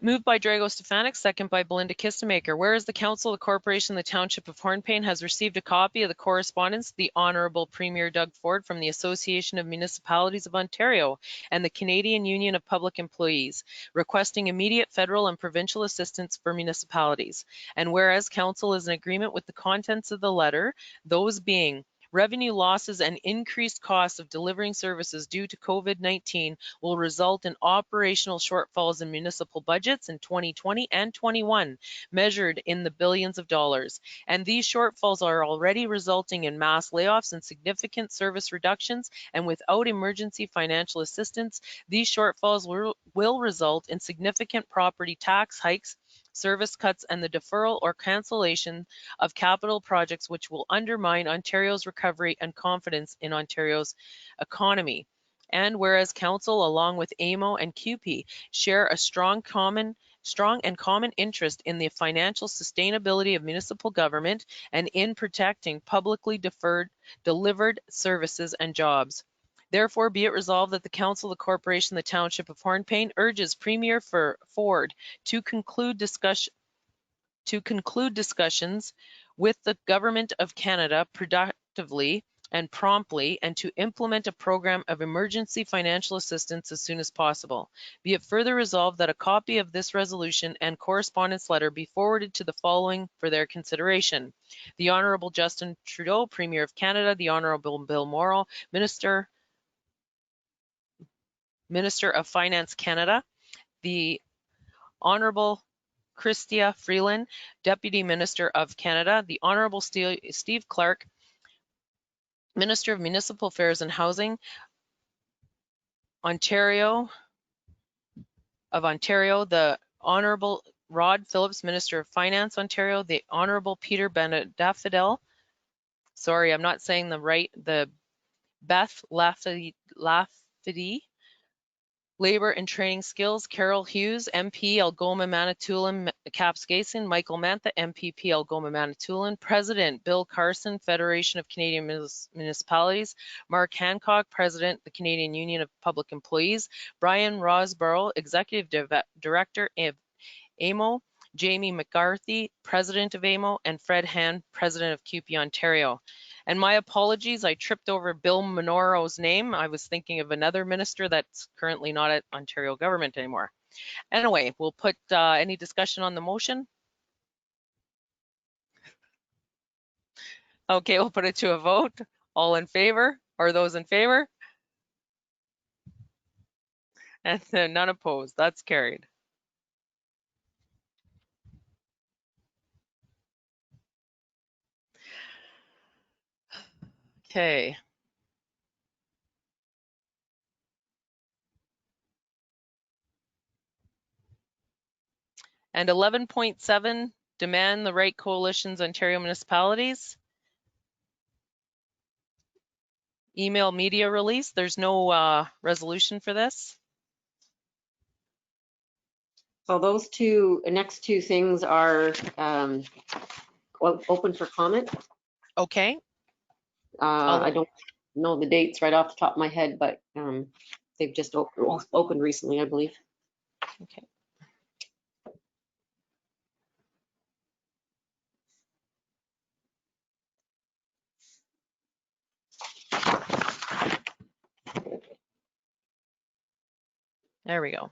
Moved by Drago Stefanik, second by Belinda Kistemaker. Whereas the Council of the Corporation of the Township of Hornepayne has received a copy of the correspondence of the Honourable Premier Doug Ford from the Association of Municipalities of Ontario and the Canadian Union of Public Employees, requesting immediate federal and provincial assistance for municipalities. And whereas Council is in agreement with the contents of the letter, those being revenue losses and increased costs of delivering services due to COVID-19 will result in operational shortfalls in municipal budgets in 2020 and 21, measured in the billions of dollars. And these shortfalls are already resulting in mass layoffs and significant service reductions, and without emergency financial assistance, these shortfalls will result in significant property tax hikes, service cuts, and the deferral or cancellation of capital projects, which will undermine Ontario's recovery and confidence in Ontario's economy. And whereas Council, along with AMO and QP, share a strong and common interest in the financial sustainability of municipal government and in protecting publicly delivered services and jobs. Therefore, be it resolved that the Council of the Corporation of the Township of Hornepayne urges Premier Ford to conclude discussions with the Government of Canada productively and promptly, and to implement a program of emergency financial assistance as soon as possible. Be it further resolved that a copy of this resolution and correspondence letter be forwarded to the following for their consideration: the Honourable Justin Trudeau, Premier of Canada, the Honourable Bill Morrow, Minister Minister of Finance Canada, the Honorable Chrystia Freeland, Deputy Minister of Canada, the Honorable Steve Clark, Minister of Municipal Affairs and Housing, Ontario, the Honorable Rod Phillips, Minister of Finance, Ontario, the Honorable Peter Benedafidel, sorry, I'm not saying the Beth Lafferty, Labor and Training Skills, Carol Hughes, MP, Algoma Manitoulin Kapuskasing, Michael Mantha, MPP, Algoma Manitoulin, President Bill Carson, Federation of Canadian Municipalities, Mark Hancock, President, the Canadian Union of Public Employees, Brian Rosborough, Executive Director of AMO, Jamie McCarthy, President of AMO, and Fred Hand, President of CUPE Ontario. And my apologies, I tripped over Bill Monoro's name. I was thinking of another minister that's currently not at Ontario government anymore. Anyway, we'll put any discussion on the motion. Okay, we'll put it to a vote. All in favor, or those in favor? And none opposed, that's carried. Okay. And 11.7, demand the right coalitions, Ontario municipalities. Email media release, there's no resolution for this. So those next two things are open for comment. Okay. I don't know the dates right off the top of my head, but they've just opened recently, I believe. Okay. There we go.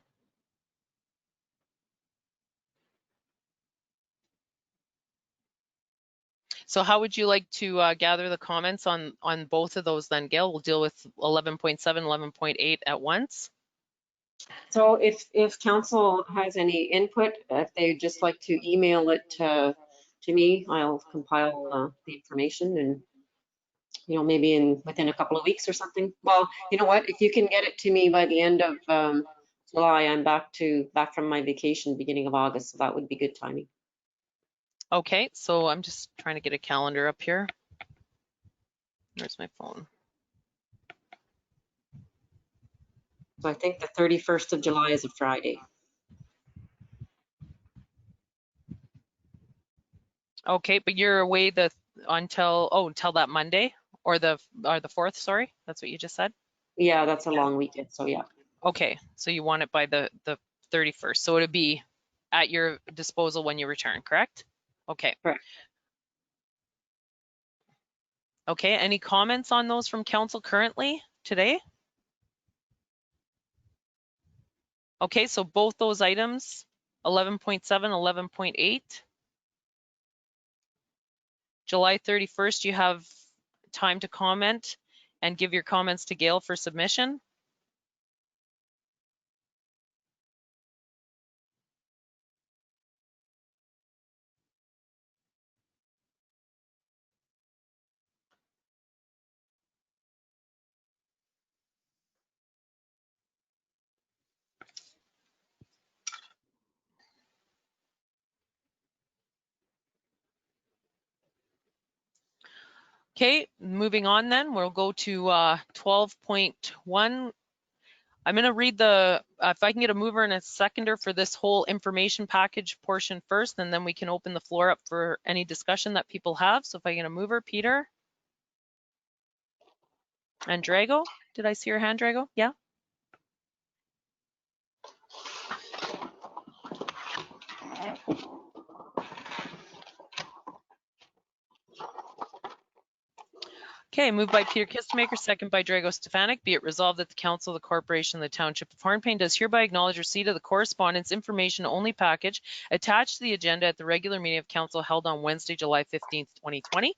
So how would you like to gather the comments on both of those then, Gail? We'll deal with 11.7, 11.8 at once. So if council has any input, if they'd just like to email it to me, I'll compile the information and, you know, maybe within a couple of weeks or something. Well, you know what, if you can get it to me by the end of July, I'm back from my vacation beginning of August, so that would be good timing. Okay, so I'm just trying to get a calendar up here. Where's my phone? So I think the 31st of July is a Friday. Okay, but you're away until that Monday or the 4th, sorry, that's what you just said? Yeah, that's a long weekend, so yeah. Okay, so you want it by the 31st, so it'll be at your disposal when you return, correct? Okay. Correct. Okay, any comments on those from council currently today? Okay, so both those items, 11.7, 11.8. July 31st, you have time to comment and give your comments to Gail for submission. Okay, moving on then, we'll go to 12.1. I'm going to read if I can get a mover and a seconder for this whole information package portion first, and then we can open the floor up for any discussion that people have. So if I get a mover, Peter. And Drago, did I see your hand, Drago? Yeah. Okay, moved by Peter Kistemaker, second by Drago Stefanik. Be it resolved that the Council of the Corporation of the Township of Hornpain does hereby acknowledge receipt of the correspondence information only package attached to the agenda at the regular meeting of Council held on Wednesday, July 15th, 2020.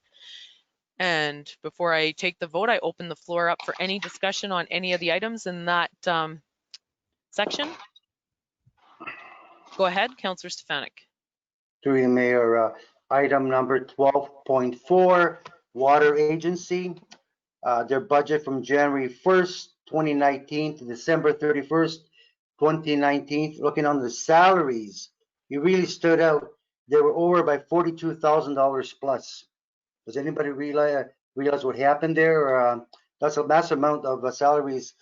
And before I take the vote, I open the floor up for any discussion on any of the items in that section. Go ahead, Councilor Stefanik. Through the mayor, item number 12.4, Water Agency. Their budget from January 1st, 2019 to December 31st, 2019. Looking on the salaries, you really stood out. They were over by $42,000 plus. Does anybody realize what happened there? That's a massive amount of salaries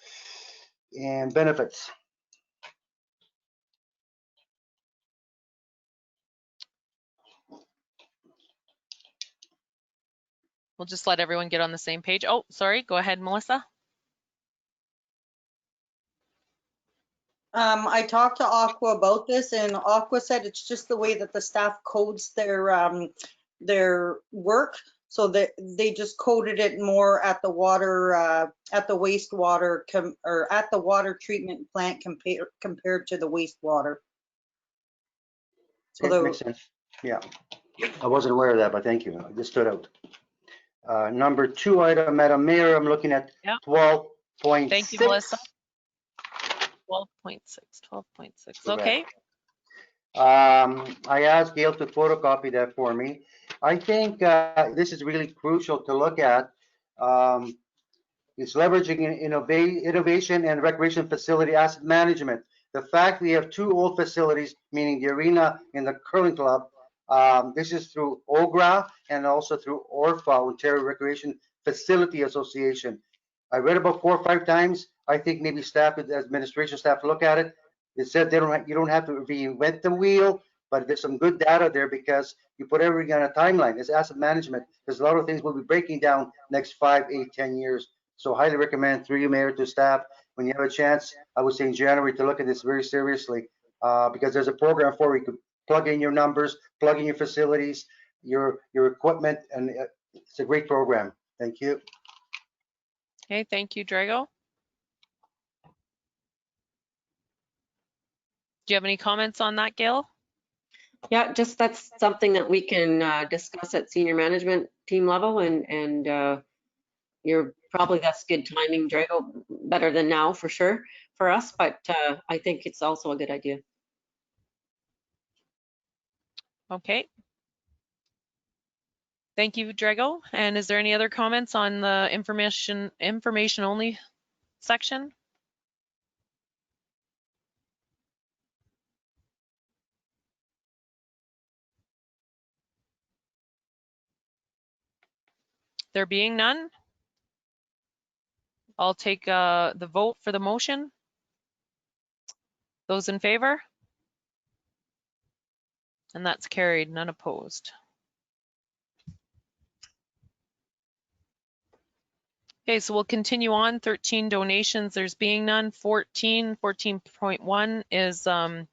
and benefits. We'll just let everyone get on the same page. Oh, sorry. Go ahead, Melissa. I talked to Aqua about this, and Aqua said it's just the way that the staff codes their work, so that they just coded it more at the water, at the wastewater, or at the water treatment plant compared to the wastewater. So It makes sense. Yeah, I wasn't aware of that, but thank you. It just stood out. Number 2 item, Madam Mayor, I'm looking at 12.6. Thank you, Melissa. 12.6, 12.6. Okay. I asked Gail to photocopy that for me. I think this is really crucial to look at. It's leveraging innovation and recreation facility asset management. The fact we have 2 old facilities, meaning the arena and the curling club, this is through OGRA and also through ORFA, Ontario Recreation Facility Association. I read about 4 or 5 times. I think maybe staff, administration staff, look at it. It said you don't have to reinvent the wheel, but there's some good data there because you put everything on a timeline. It's asset management. There's a lot of things we'll be breaking down next 5, 8, 10 years. So highly recommend through you, Mayor, to staff, when you have a chance, I would say in January, to look at this very seriously because there's a program for you could plug in your numbers, plug in your facilities, your equipment, and it's a great program. Thank you. Okay, thank you, Drago. Do you have any comments on that, Gail? Yeah, just that's something that we can discuss at senior management team level, and that's good timing, Drago, better than now for sure for us, but I think it's also a good idea. Okay. Thank you, Drago. And is there any other comments on the information only section? There being none, I'll take the vote for the motion. Those in favor? And that's carried, none opposed. Okay, so we'll continue on. 13 donations, there's being none. 14.1 is the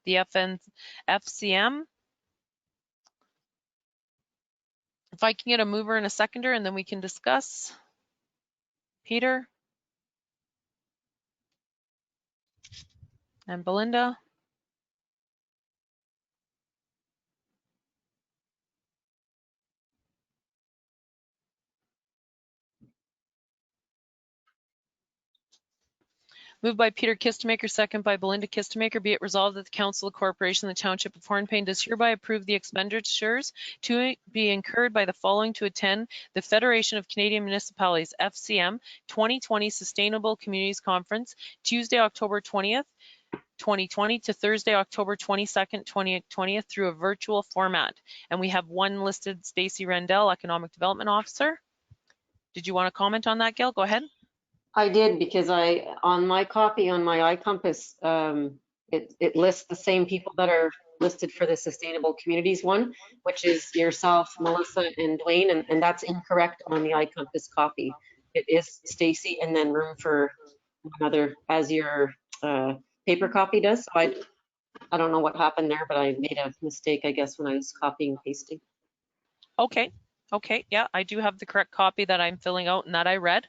FCM. If I can get a mover and a seconder, and then we can discuss. Peter and Belinda. Moved by Peter Kistemaker, second by Belinda Kistemaker. Be it resolved that the Council of Corporation of the Township of Hornpain does hereby approve the expenditures to be incurred by the following to attend the Federation of Canadian Municipalities, FCM, 2020 Sustainable Communities Conference, Tuesday, October 20th, 2020 to Thursday, October 22nd, 2020 through a virtual format. And we have one listed, Stacy Rendell, Economic Development Officer. Did you want to comment on that, Gail? Go ahead. I did, because on my copy on my iCompass, it lists the same people that are listed for the Sustainable Communities one, which is yourself, Melissa, and Dwayne, and that's incorrect on the iCompass copy. It is Stacy and then room for another, as your paper copy does. So I don't know what happened there, but I made a mistake, I guess, when I was copying and pasting. Okay, yeah, I do have the correct copy that I'm filling out and that I read.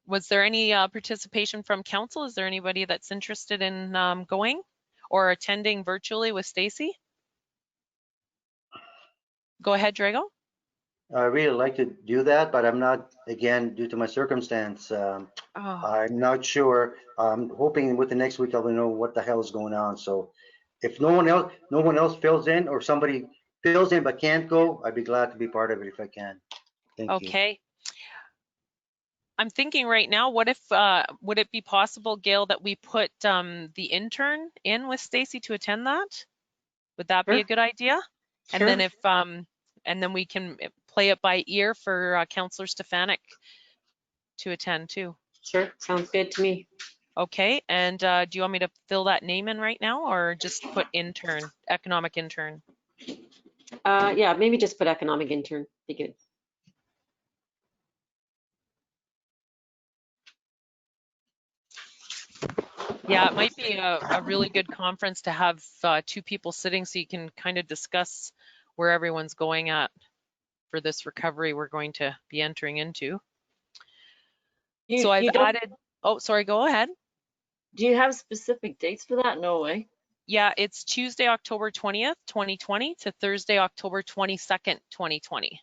Was there any participation from council? Is there anybody that's interested in going or attending virtually with Stacy? Go ahead, Drago. I really like to do that, but I'm not, again, due to my circumstance, Oh, I'm not sure. I'm hoping with the next week I'll know what the hell is going on. So if no one else fills in, or somebody fills in but can't go, I'd be glad to be part of it if I can. Thank you. okay. I'm thinking right now, what if, would it be possible, Gail, that we put the intern in with Stacy to attend that? Would that be Sure. a good idea? And Sure. then if, and then we can play it by ear for Councilor Stefanik to attend too. Sure. Sounds good to me. Okay, and do you want me to fill that name in right now or just put intern, economic intern? Yeah, maybe just put economic intern. Be good. Yeah, it might be a really good conference to have two people sitting so you can kind of discuss where everyone's going at for this recovery we're going to be entering into. So I've added, oh, sorry, go ahead. Do you have specific dates for that? No way. Yeah, it's Tuesday, October 20th, 2020 to Thursday, October 22nd, 2020.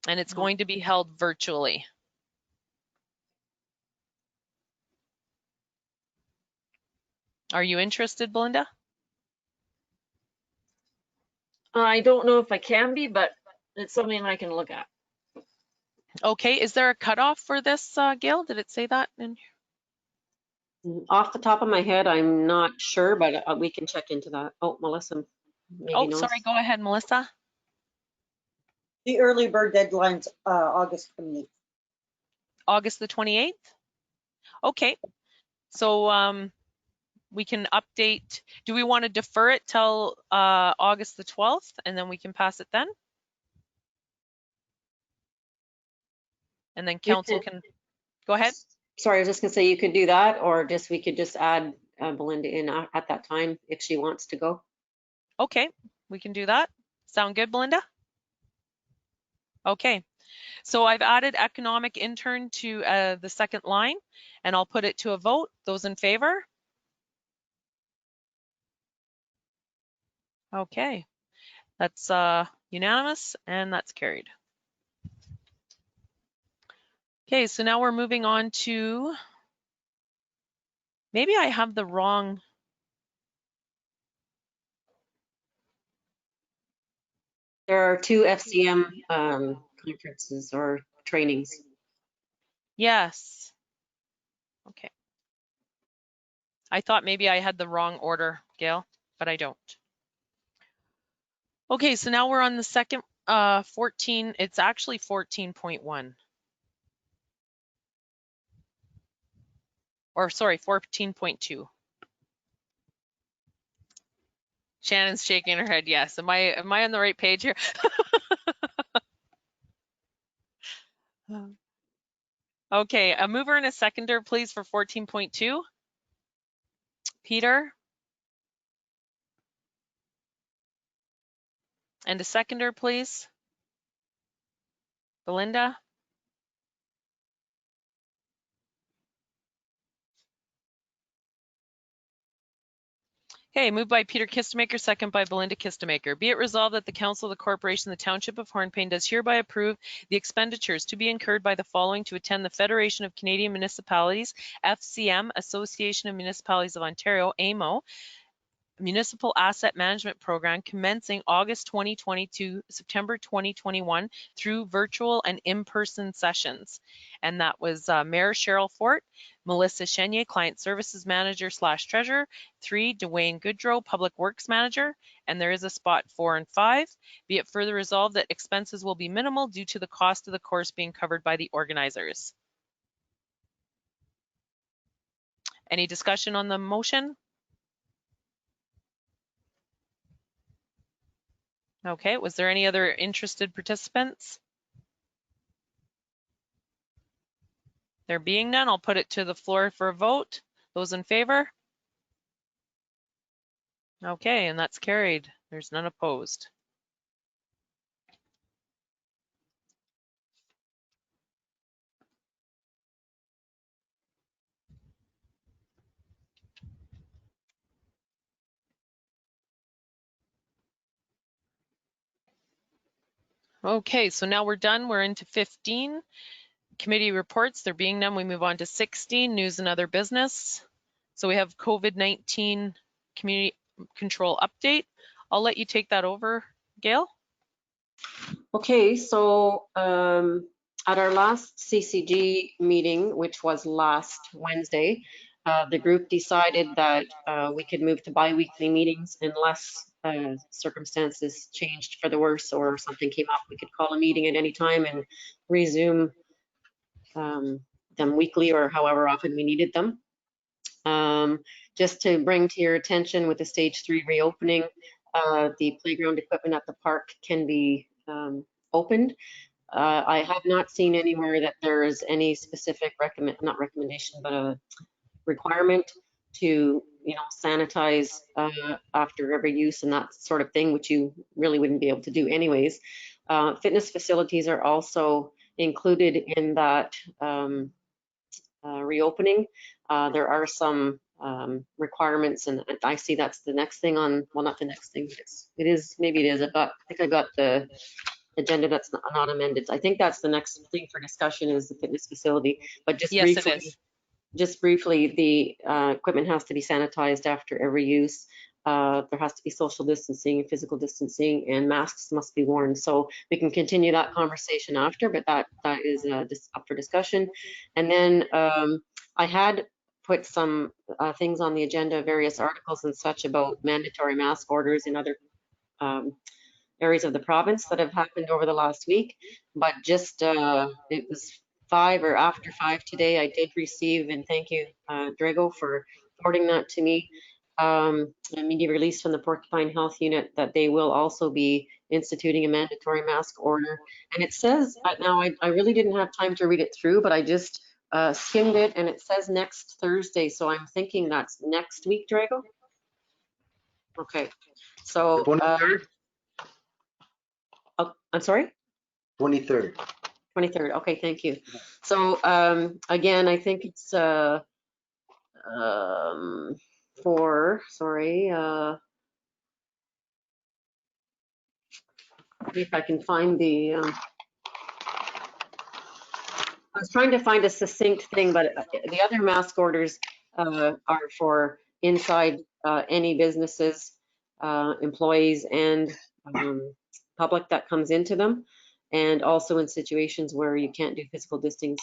And it's going to be held virtually. Are you interested, Belinda? I don't know if I can be, but it's something I can look at. Okay, is there a cutoff for this, Gail? Did it say that in here? Off the top of my head, I'm not sure, but we can check into that. Oh, Melissa maybe Oh, knows. sorry, go ahead, Melissa. The early bird deadline's August 28th. August the 28th? Okay, so we can update. Do we want to defer it till August the 12th and then we can pass it then? And then council can, go ahead. Sorry, I was just gonna say you could do that, or just we could just add Belinda in at that time if she wants to go. Okay, we can do that. Sound good, Belinda? Okay, so I've added economic intern to the second line and I'll put it to a vote. Those in favor? Okay, that's unanimous and that's carried. Okay, so now we're moving on to, maybe I have the wrong. There are two FCM conferences or trainings. Yes. Okay. I thought maybe I had the wrong order, Gail, but I don't. Okay, so now we're on the second 14, it's actually 14.1. Or sorry, 14.2. Shannon's shaking her head, yes. Am I on the right page here? Okay, a mover and a seconder, please, for 14.2. Peter. And a seconder, please. Belinda. Okay, moved by Peter Kistemaker, second by Belinda Kistemaker. Be it resolved that the Council of the Corporation of the Township of Hornpain does hereby approve the expenditures to be incurred by the following to attend the Federation of Canadian Municipalities, FCM, Association of Municipalities of Ontario, AMO, Municipal Asset Management Program commencing August 2020 to September 2021 through virtual and in-person sessions. And that was Mayor Cheryl Fort, Melissa Chenier, Client Services Manager / Treasurer, 3, Dwayne Goodrow, Public Works Manager, and there is a spot 4 and 5. Be it further resolved that expenses will be minimal due to the cost of the course being covered by the organizers. Any discussion on the motion? Okay, was there any other interested participants? There being none, I'll put it to the floor for a vote. Those in favor? Okay, and that's carried. There's none opposed. Okay, so now we're done. We're into 15. Committee reports, there being none, we move on to 16, news and other business. So we have COVID-19 community control update. I'll let you take that over, Gail. Okay, so at our last CCG meeting, which was last Wednesday, the group decided that we could move to bi-weekly meetings unless circumstances changed for the worse or something came up. We could call a meeting at any time and resume them weekly or however often we needed them. Just to bring to your attention, with the stage 3 reopening, the playground equipment at the park can be opened. I have not seen anywhere that there is any specific not recommendation, but a requirement to, sanitize after every use and that sort of thing, which you really wouldn't be able to do anyways. Fitness facilities are also included in that reopening. There are some requirements, and I see that's the next thing on, well, not the next thing, but maybe it is. I think I got the agenda that's not amended. I think that's the next thing for discussion is the fitness facility, but just Yes, briefly. it is. Just briefly, the equipment has to be sanitized after every use. There has to be social distancing and physical distancing, and masks must be worn. So we can continue that conversation after, but that is just up for discussion. And then I had put some things on the agenda, various articles and such about mandatory mask orders in other areas of the province that have happened over the last week. But just it was 5 or after 5 today, I did receive, and thank you, Drago, for forwarding that to me, a media release from the Porcupine Health Unit that they will also be instituting a mandatory mask order. And it says, now I really didn't have time to read it through, but I just skimmed it, and it says next Thursday. So I'm thinking that's next week, Drago? Okay, so. 23rd? I'm sorry? 23rd. 23rd. Okay, thank you. So again, I think it's if I can find the, I was trying to find a succinct thing, but the other mask orders are for inside any businesses, employees, and public that comes into them, and also in situations where you can't do physical distance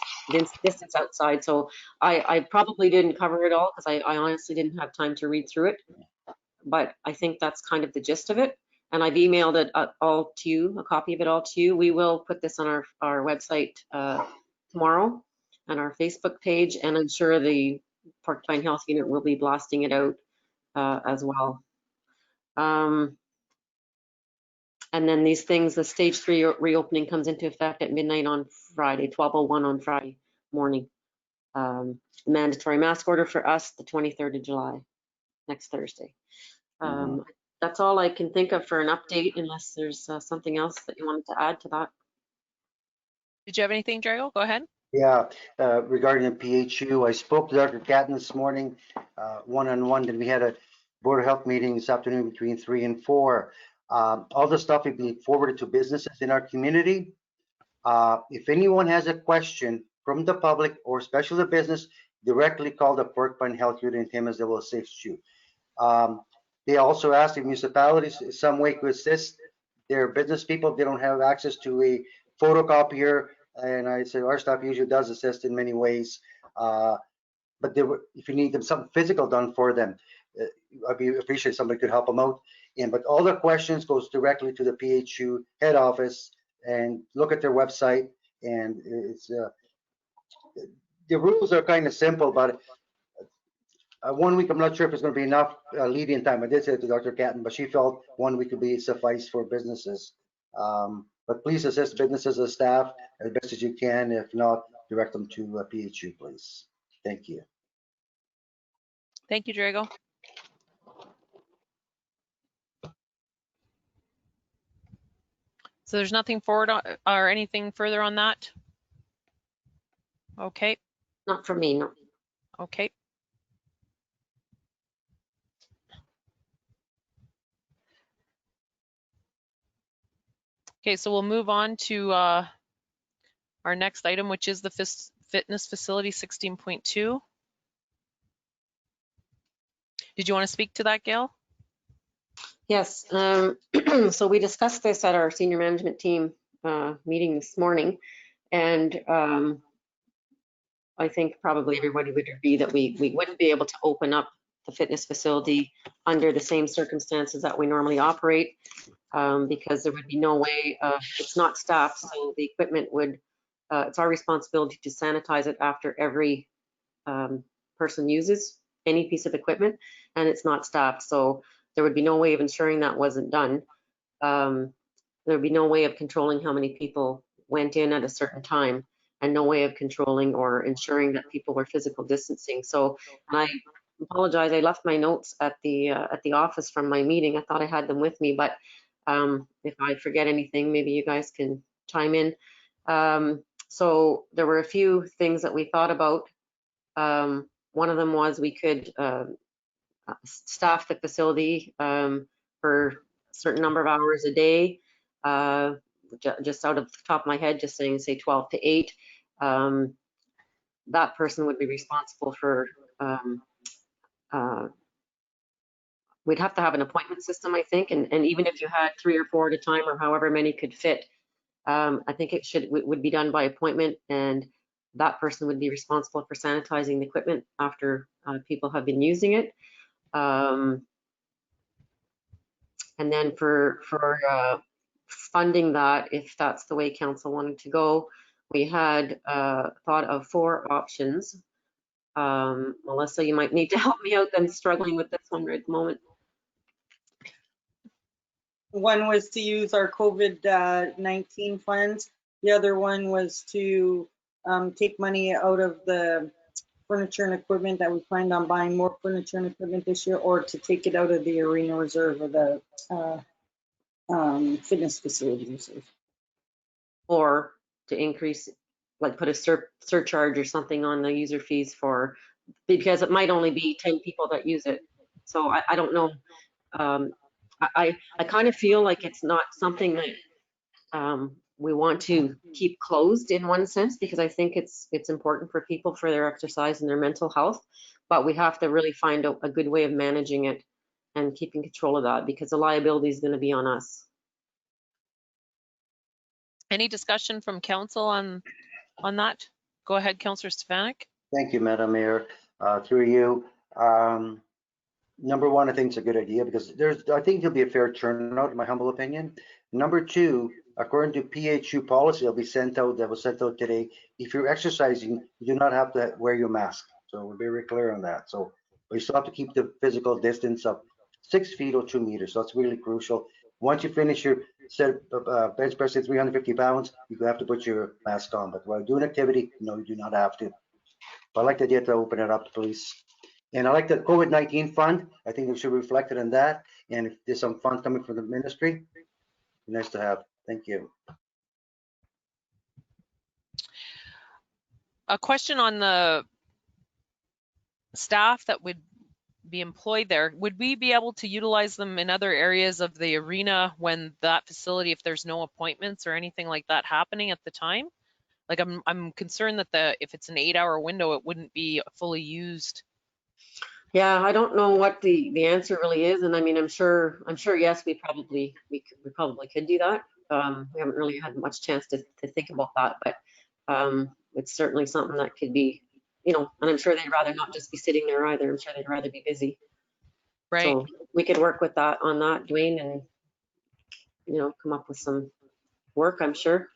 outside. So I probably didn't cover it all because I honestly didn't have time to read through it, but I think that's kind of the gist of it. And I've emailed it all to you, a copy of it all to you. We will put this on our website tomorrow and our Facebook page, and I'm sure the Porcupine Health Unit will be blasting it out as well. And then these things, the stage 3 reopening comes into effect at midnight on Friday, 12:01 on Friday morning. Mandatory mask order for us, the 23rd of July, next Thursday. That's all I can think of for an update, unless there's something else that you wanted to add to that. Did you have anything, Drago? Go ahead. Yeah, regarding the PHU, I spoke to Dr. Catton this morning, one-on-one, then we had a Board of Health meeting this afternoon between 3 and 4. All the stuff will be forwarded to businesses in our community. If anyone has a question from the public or especially the business, directly call the Porcupine Health Unit in Timmins, they will assist you. They also asked if municipalities in some way could assist their business people. They don't have access to a photocopier, and I said our staff usually does assist in many ways. But if you need them something physical done for them, I'd appreciate somebody could help them out. But all the questions goes directly to the PHU head office, and look at their website. And it's the rules are kind of simple, but 1 week, I'm not sure if it's going to be enough lead-in time. I did say it to Dr. Catton, but she felt 1 week could be suffice for businesses. But please assist businesses and staff as best as you can. If not, direct them to PHU, please. Thank you. Thank you, Drago. So there's nothing forward or anything further on that? Okay. Not for me, no. Okay. Okay, so we'll move on to our next item, which is the fitness facility 16.2. Did you want to speak to that, Gail? Yes, so we discussed this at our senior management team meeting this morning, and I think probably everybody would agree that we wouldn't be able to open up the fitness facility under the same circumstances that we normally operate, because there would be no way, it's not staffed, so the equipment would, it's our responsibility to sanitize it after every person uses any piece of equipment, and it's not staffed, so there would be no way of ensuring that wasn't done. There would be no way of controlling how many people went in at a certain time, and no way of controlling or ensuring that people were physical distancing. So, and I apologize, I left my notes at the office from my meeting. I thought I had them with me, but if I forget anything, maybe you guys can chime in. So there were a few things that we thought about. One of them was we could staff the facility for a certain number of hours a day. Just out of the top of my head, just saying, say 12 to 8. That person would be responsible for, we'd have to have an appointment system, I think, and even if you had 3 or 4 at a time or however many could fit, I think it would be done by appointment, and that person would be responsible for sanitizing the equipment after people have been using it. And then for funding that, if that's the way council wanted to go, we had thought of 4 options. Melissa, you might need to help me out. I'm struggling with this one right at the moment. One was to use our COVID-19 funds. The other one was to take money out of the furniture and equipment that we planned on buying more furniture and equipment this year, or to take it out of the arena reserve or the fitness facility reserve. Or to increase, like put a surcharge or something on the user fees for, because it might only be 10 people that use it. So I don't know. I kind of feel like it's not something that we want to keep closed in one sense, because I think it's important for people for their exercise and their mental health, but we have to really find a good way of managing it and keeping control of that, because the liability is going to be on us. Any discussion from council on that? Go ahead, Councilor Stefanik. Thank you, Madam Mayor. Through you. Number one, I think it's a good idea because I think there'll be a fair turnout, in my humble opinion. Number two, according to PHU policy, that was sent out today, if you're exercising, you do not have to wear your mask. So we're very clear on that. So we still have to keep the physical distance of 6 feet or 2 meters. So that's really crucial. Once you finish your bench press at 350 pounds, you have to put your mask on. But while doing activity, no, you do not have to. But I like the idea to open it up, please. And I like the COVID-19 fund. I think we should reflect it in that. And if there's some funds coming from the ministry, nice to have. Thank you. A question on the staff that would be employed there. Would we be able to utilize them in other areas of the arena when that facility, if there's no appointments or anything like that happening at the time? Like I'm concerned that if it's an 8-hour window, it wouldn't be fully used. Yeah, I don't know what the answer really is, and I mean, I'm sure yes, we probably could do that. We haven't really had much chance to think about that, but it's certainly something that could be, and I'm sure they'd rather not just be sitting there either. I'm sure they'd rather be busy. Right. So we could work with that on that, Dwayne, and come up with some work, I'm sure.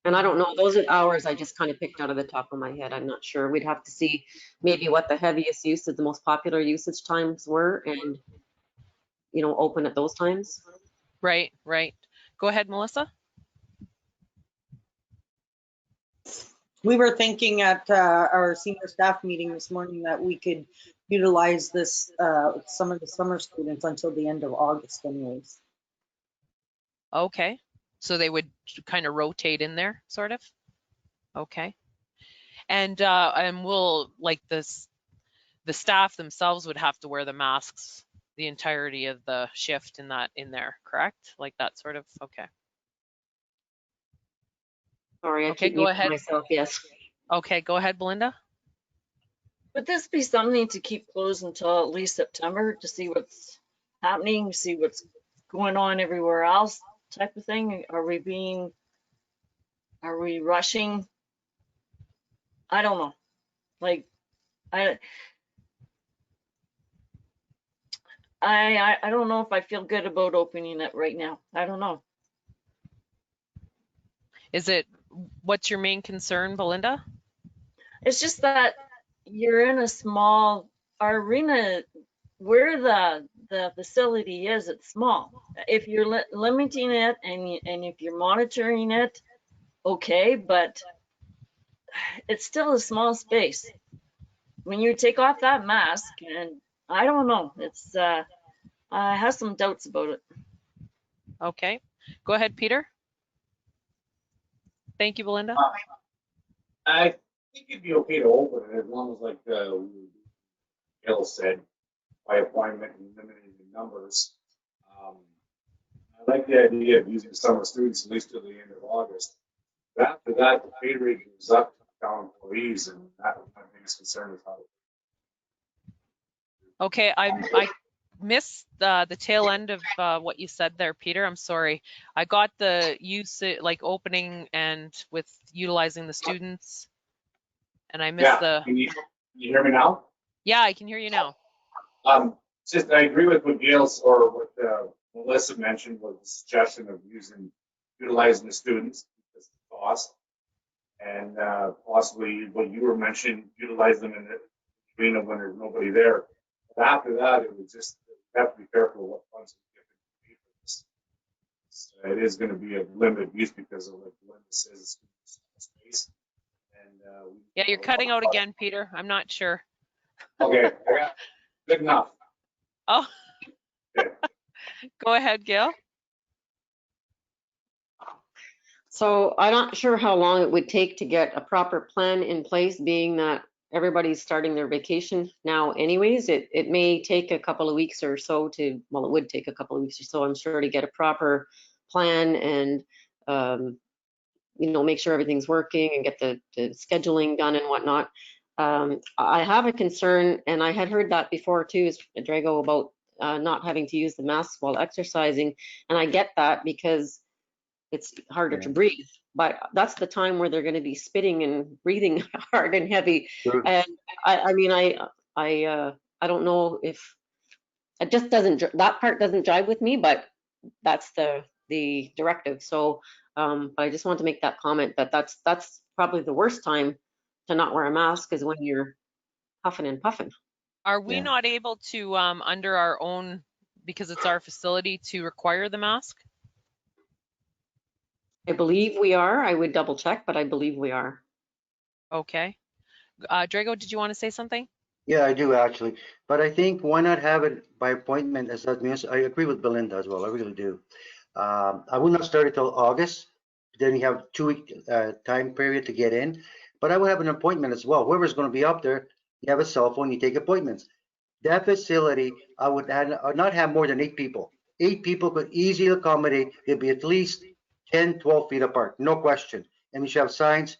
And I don't know, those are hours I just kind of picked out of the top of my head. I'm not sure. We'd have to see maybe what the heaviest usage, the most popular usage times were, and, open at those times. Right. Go ahead, Melissa. We were thinking at our senior staff meeting this morning that we could utilize this, some of the summer students until the end of August anyways. Okay. So they would kind of rotate in there, sort of? Okay. And we'll, like the staff themselves would have to wear the masks the entirety of the shift in there, correct? Like that sort of, okay. Sorry, I Okay, keep go muting ahead. myself, yes. Okay, go ahead, Belinda. Would this be something to keep closed until at least September to see what's happening, see what's going on everywhere else type of thing? Are we rushing? I don't know. Like, I don't know if I feel good about opening it right now. I don't know. What's your main concern, Belinda? It's just that you're in a small arena where the facility is, it's small. If you're limiting it and if you're monitoring it, okay, but it's still a small space. When you take off that mask, and I don't know, it's I have some doubts about it. Okay, go ahead, Peter. Thank you, Belinda. I think it'd be okay to open it as long as, like Gail said, by appointment and limiting the numbers. I like the idea of using summer students at least till the end of August. After that, the pay rate goes up to town employees, and that was my biggest concern with how. Okay, I missed the tail end of what you said there, Peter. I'm sorry. I got the use like opening and with utilizing the students, and I missed the. Can you hear me now? Yeah, I can hear you now. Just I agree with what Gail's or what Melissa mentioned was the suggestion of utilizing the students because of the cost, and possibly what you were mentioning, utilize them in the arena when there's nobody there. But after that, it would just have to be careful what funds we give for this. It is going to be a limited use because of like Belinda says, space. And yeah, you're cutting out again, Peter. I'm not sure. Okay, good enough. Oh, go ahead, Gail. So I'm not sure how long it would take to get a proper plan in place, being that everybody's starting their vacation now anyways. It may take a couple of weeks or so to, well, it would take a couple of weeks or so, I'm sure, to get a proper plan and, make sure everything's working and get the scheduling done and whatnot. I have a concern, and I had heard that before too, is Drago, about not having to use the mask while exercising. And I get that because it's harder to breathe, but that's the time where they're going to be spitting and breathing hard and heavy. Sure. And I don't know if it just doesn't, that part doesn't jive with me, but that's the directive. So, but I just want to make that comment that that's probably the worst time to not wear a mask is when you're huffing and puffing. Are we not able to, under our own, because it's our facility, to require the mask? I believe we are. I would double check, but I believe we are. Okay. Drago, did you want to say something? Yeah, I do actually, but I think why not have it by appointment as that means, I agree with Belinda as well, I really do. I will not start it till August, then you have 2-week time period to get in, but I will have an appointment as well. Whoever's going to be up there, you have a cell phone, you take appointments. That facility, I would not have more than 8 people. 8 people could easily accommodate, it'd be at least 10, 12 feet apart, no question. And you should have signs.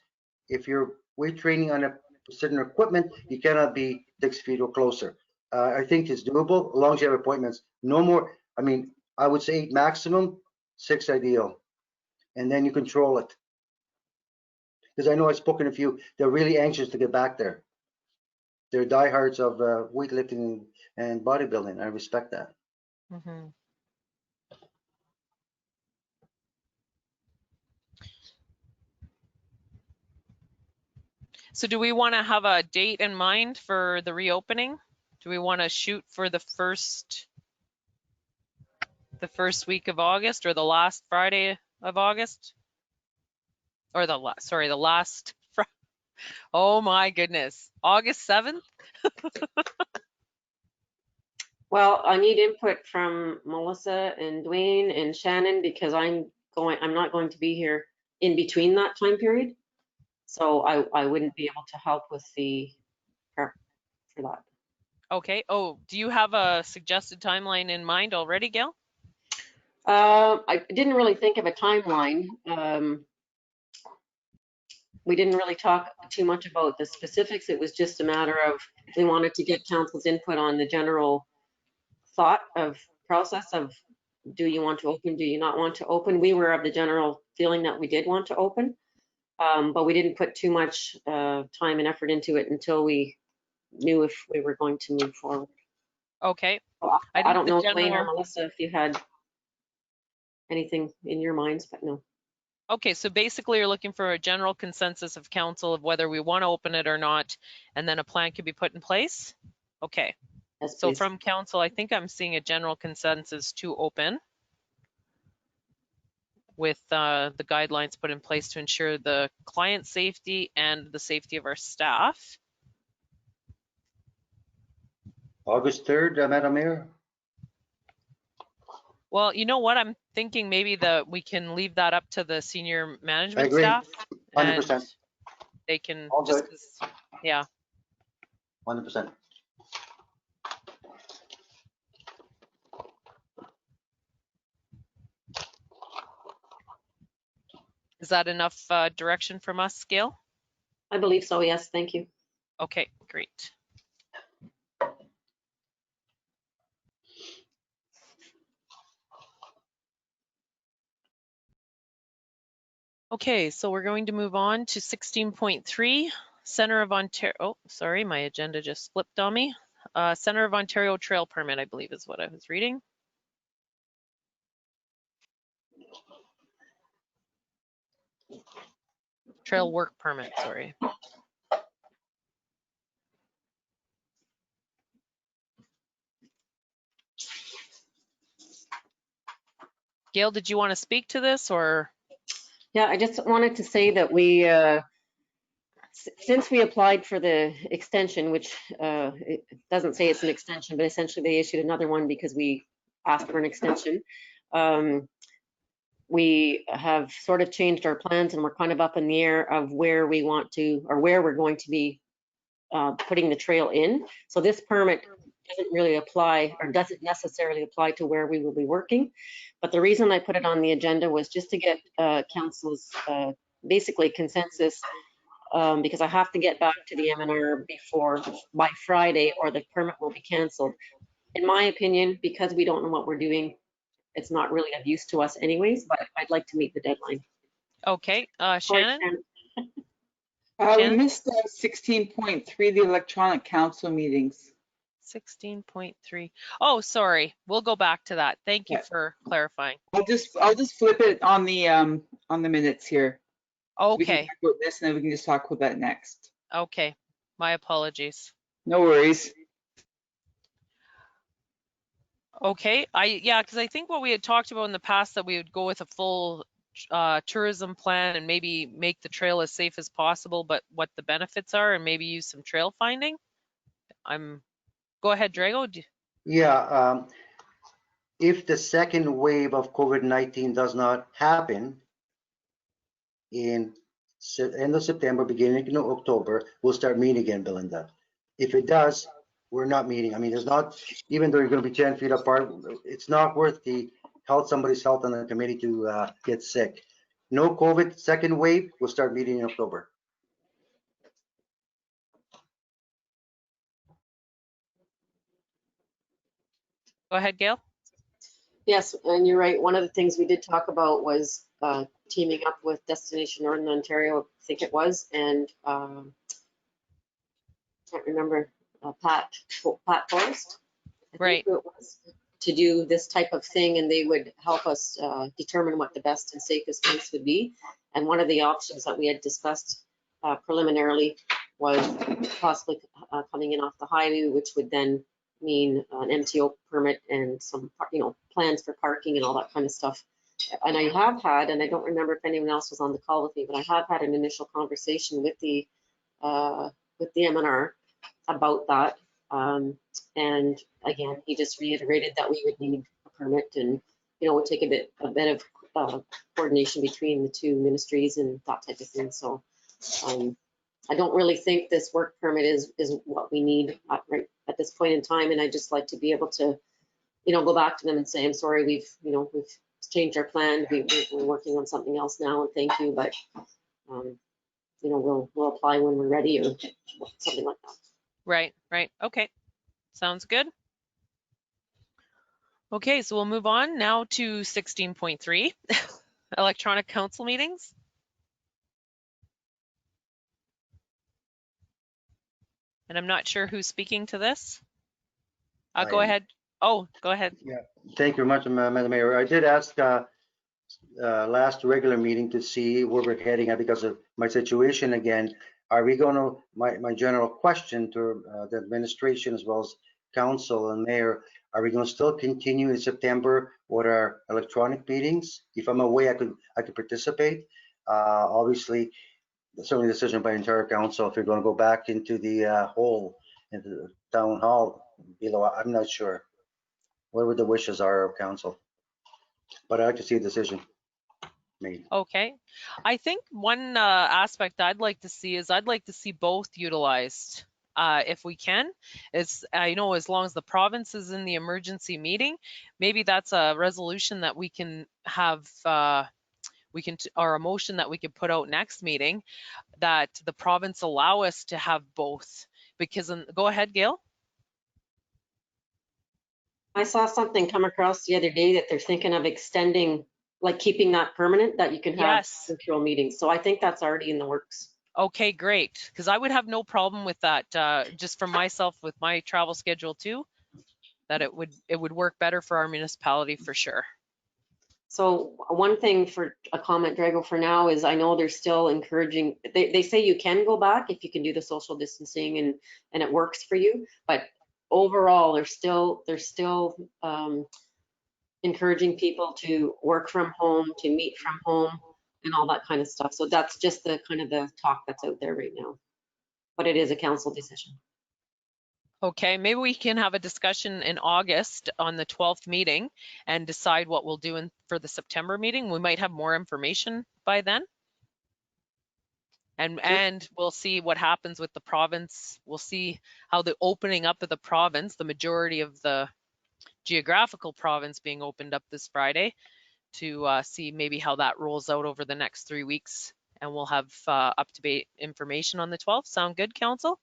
If you're weight training on a certain equipment, you cannot be 6 feet or closer. I think it's doable as long as you have appointments. No more, I mean, I would say 8 maximum, 6 ideal. And then you control it. Because I know I've spoken to a few, they're really anxious to get back there. They're diehards of weightlifting and bodybuilding. I respect that. Mm-hmm. So do we want to have a date in mind for the reopening? Do we want to shoot for the first week of August or the last Friday of August? Or the last oh my goodness, August 7th? Well, I need input from Melissa and Dwayne and Shannon because I'm not going to be here in between that time period. So I wouldn't be able to help with the prep for that. Okay. Oh, do you have a suggested timeline in mind already, Gail? I didn't really think of a timeline. We didn't really talk too much about the specifics. It was just a matter of we wanted to get council's input on the general thought of process of, do you want to open, do you not want to open? We were of the general feeling that we did want to open, but we didn't put too much time and effort into it until we knew if we were going to move forward. Okay. I don't know, Blaine or Melissa, if you had anything in your minds, but no. Okay, so basically you're looking for a general consensus of council of whether we want to open it or not, and then a plan could be put in place? Okay. Yes, So please. from council, I think I'm seeing a general consensus to open with the guidelines put in place to ensure the client safety and the safety of our staff. August 3rd, Madam Mayor? Well, you know what? I'm thinking maybe that we can leave that up to the senior I management agree, staff. 100%. And they can All just, good. yeah. 100%. Is that enough direction from us, Gail? I believe so, yes, thank you. Okay, great. Okay, so we're going to move on to 16.3, Center of Ontario. Oh, sorry, my agenda just flipped on me. Center of Ontario Trail Permit, I believe is what I was reading. Trail Work Permit, sorry. Gail, did you want to speak to this or? Yeah, I just wanted to say that we, since we applied for the extension, which it doesn't say it's an extension, but essentially they issued another one because we asked for an extension. We have sort of changed our plans and we're kind of up in the air of where we want to, or where we're going to be putting the trail in. So this permit doesn't really apply, or doesn't necessarily apply to where we will be working. But the reason I put it on the agenda was just to get council's basically consensus, because I have to get back to the MNR by Friday or the permit will be canceled. In my opinion, because we don't know what we're doing, it's not really of use to us anyways, but I'd like to meet the deadline. Okay, Shannon? We missed 16.3, the electronic council meetings. 16.3. Oh, sorry. We'll go back to that. Thank you for clarifying. I'll just flip it on the minutes here. So we can Okay. talk about this and then we can just talk about that next. Okay. My apologies. No worries. Okay. Yeah, because I think what we had talked about in the past that we would go with a full tourism plan and maybe make the trail as safe as possible, but what the benefits are and maybe use some trail finding. Go ahead, Drago. Yeah, if the second wave of COVID-19 does not happen in end of September, beginning of October, we'll start meeting again, Belinda. If it does, we're not meeting. I mean, there's not, even though you're going to be 10 feet apart, it's not worth the somebody's health on the committee to get sick. No COVID second wave, we'll start meeting in October. Go ahead, Gail. Yes, and you're right. One of the things we did talk about was teaming up with Destination Northern Ontario, I think it was, and can't remember, Pat Forrest, I right, think who it was, to do this type of thing, and they would help us determine what the best and safest place would be. And one of the options that we had discussed preliminarily was possibly coming in off the highway, which would then mean an MTO permit and some, plans for parking and all that kind of stuff. And I have had, and I don't remember if anyone else was on the call with me, but I have had an initial conversation with the MNR about that. And again, he just reiterated that we would need a permit, and it would take a bit of coordination between the two ministries and that type of thing. So I don't really think this work permit is what we need right at this point in time. And I'd just like to be able to, go back to them and say, I'm sorry, we've changed our plan. We're working on something else now, and thank you, but we'll apply when we're ready or something like that. Right. Okay. Sounds good. Okay, so we'll move on now to 16.3, electronic council meetings. And I'm not sure who's speaking to this. Go ahead. Oh, go ahead. Yeah, thank you very much, Madam Mayor. I did ask last regular meeting to see where we're heading at because of my situation again. Are we going to, my general question to the administration as well as council and mayor, are we going to still continue in September with our electronic meetings? If I'm away, I could participate. Obviously, certainly a decision by entire council if you're going to go back into the hole, into the town hall below. I'm not sure. Whatever the wishes are of council, but I'd like to see a decision made. Okay. I think one aspect I'd like to see is I'd like to see both utilized if we can. It's, I know as long as the province is in the emergency meeting, maybe that's a resolution that we can have, or a motion that we could put out next meeting that the province allow us to have both. Because, go ahead, Gail. I saw something come across the other day that they're thinking of extending, like keeping that permanent, that you can have Yes. virtual meetings. So I think that's already in the works. Okay, great. Because I would have no problem with that, just for myself with my travel schedule too, that it would work better for our municipality for sure. So one thing for a comment, Drago, for now is I know they're still encouraging, they say you can go back if you can do the social distancing and it works for you, but overall they're still encouraging people to work from home, to meet from home and all that kind of stuff. So that's just the kind of the talk that's out there right now, but it is a council decision. Okay, maybe we can have a discussion in August on the 12th meeting and decide what we'll do for the September meeting. We might have more information by then. And we'll see what happens with the province. We'll see how the opening up of the province, the majority of the geographical province being opened up this Friday, to see maybe how that rolls out over the next 3 weeks. And we'll have up-to-date information on the 12th. Sound good, Council?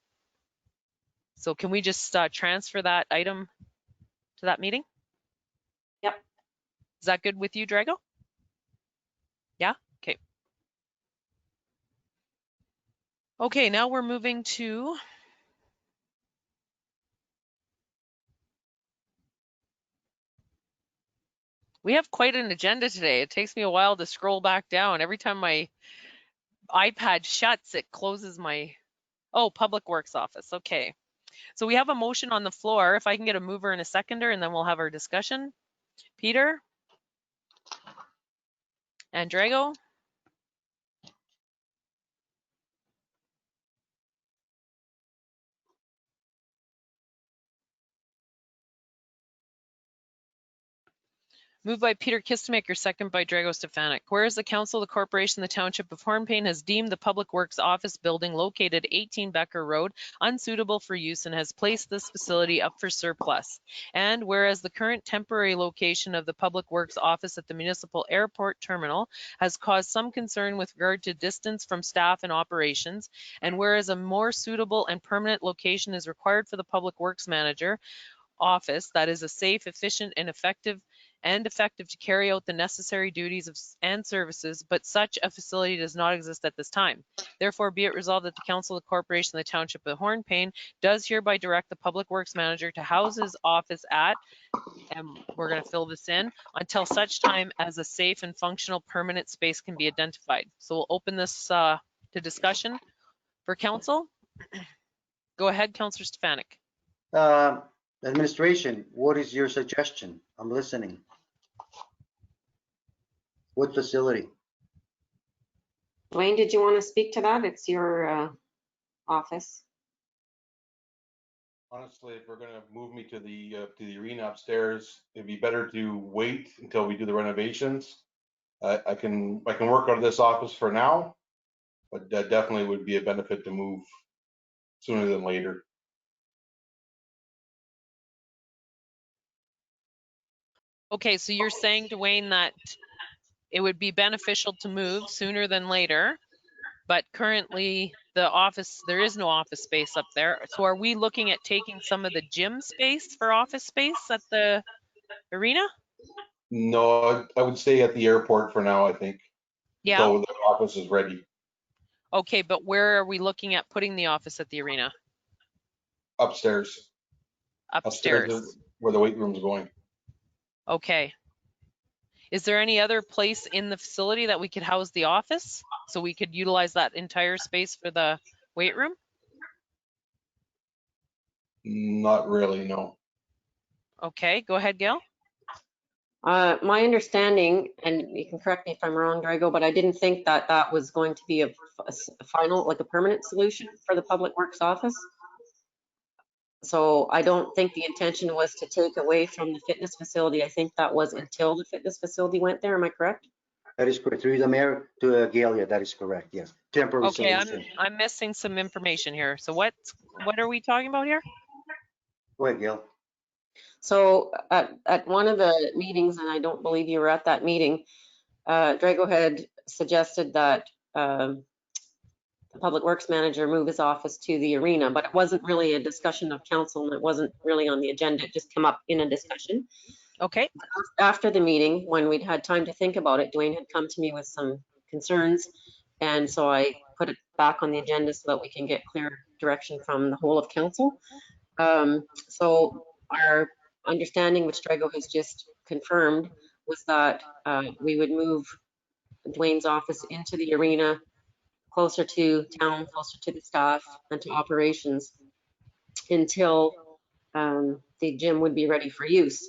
So can we just transfer that item to that meeting? Yep. Is that good with you, Drago? Yeah? Okay. Okay, now we're moving to we have quite an agenda today. It takes me a while to scroll back down. Every time my iPad shuts, it closes my, Public Works Office. Okay. So we have a motion on the floor. If I can get a mover and a seconder, and then we'll have our discussion. Peter? And Drago? Moved by Peter Kistemaker, second by Drago Stefanik. Whereas the Council of the Corporation of the Township of Hornpain has deemed the Public Works Office building located 18 Becker Road unsuitable for use and has placed this facility up for surplus. And whereas the current temporary location of the Public Works Office at the Municipal Airport Terminal has caused some concern with regard to distance from staff and operations, and whereas a more suitable and permanent location is required for the Public Works Manager office that is a safe, efficient, and effective to carry out the necessary duties and services, but such a facility does not exist at this time. Therefore, be it resolved that the Council of the Corporation of the Township of Hornpain does hereby direct the Public Works Manager to house his office at, and we're going to fill this in, until such time as a safe and functional permanent space can be identified. So we'll open this to discussion for Council. Go ahead, Councilor Stefanik. Administration, what is your suggestion? I'm listening. What facility? Dwayne, did you want to speak to that? It's your office. Honestly, if we're going to move me to the arena upstairs, it'd be better to wait until we do the renovations. I can work out of this office for now, but that definitely would be a benefit to move sooner than later. Okay, so you're saying, Dwayne, that it would be beneficial to move sooner than later, but currently the office, there is no office space up there. So are we looking at taking some of the gym space for office space at the arena? No, I would stay at the airport for now, I think, Yeah. until the office is ready. Okay, but where are we looking at putting the office at the arena? Upstairs. Upstairs. Is where the weight room's going. Okay. Is there any other place in the facility that we could house the office so we could utilize that entire space for the weight room? Not really, no. Okay, go ahead, Gail. My understanding, and you can correct me if I'm wrong, Drago, but I didn't think that that was going to be a final, like a permanent solution for the Public Works office. So I don't think the intention was to take away from the fitness facility. I think that was until the fitness facility went there. Am I correct? That is correct. Through the mayor to Gail, yeah, that is correct. Yes, temporary Okay, solution. I'm missing some information here. So what are we talking about here? Go ahead, Gail. So at one of the meetings, and I don't believe you were at that meeting, Drago had suggested that the Public Works manager move his office to the arena, but it wasn't really a discussion of council and it wasn't really on the agenda. It just came up in a discussion. Okay. After the meeting, when we'd had time to think about it, Dwayne had come to me with some concerns. And so I put it back on the agenda so that we can get clear direction from the whole of council. So our understanding, which Drago has just confirmed, was that we would move Dwayne's office into the arena, closer to town, closer to the staff and to operations until the gym would be ready for use.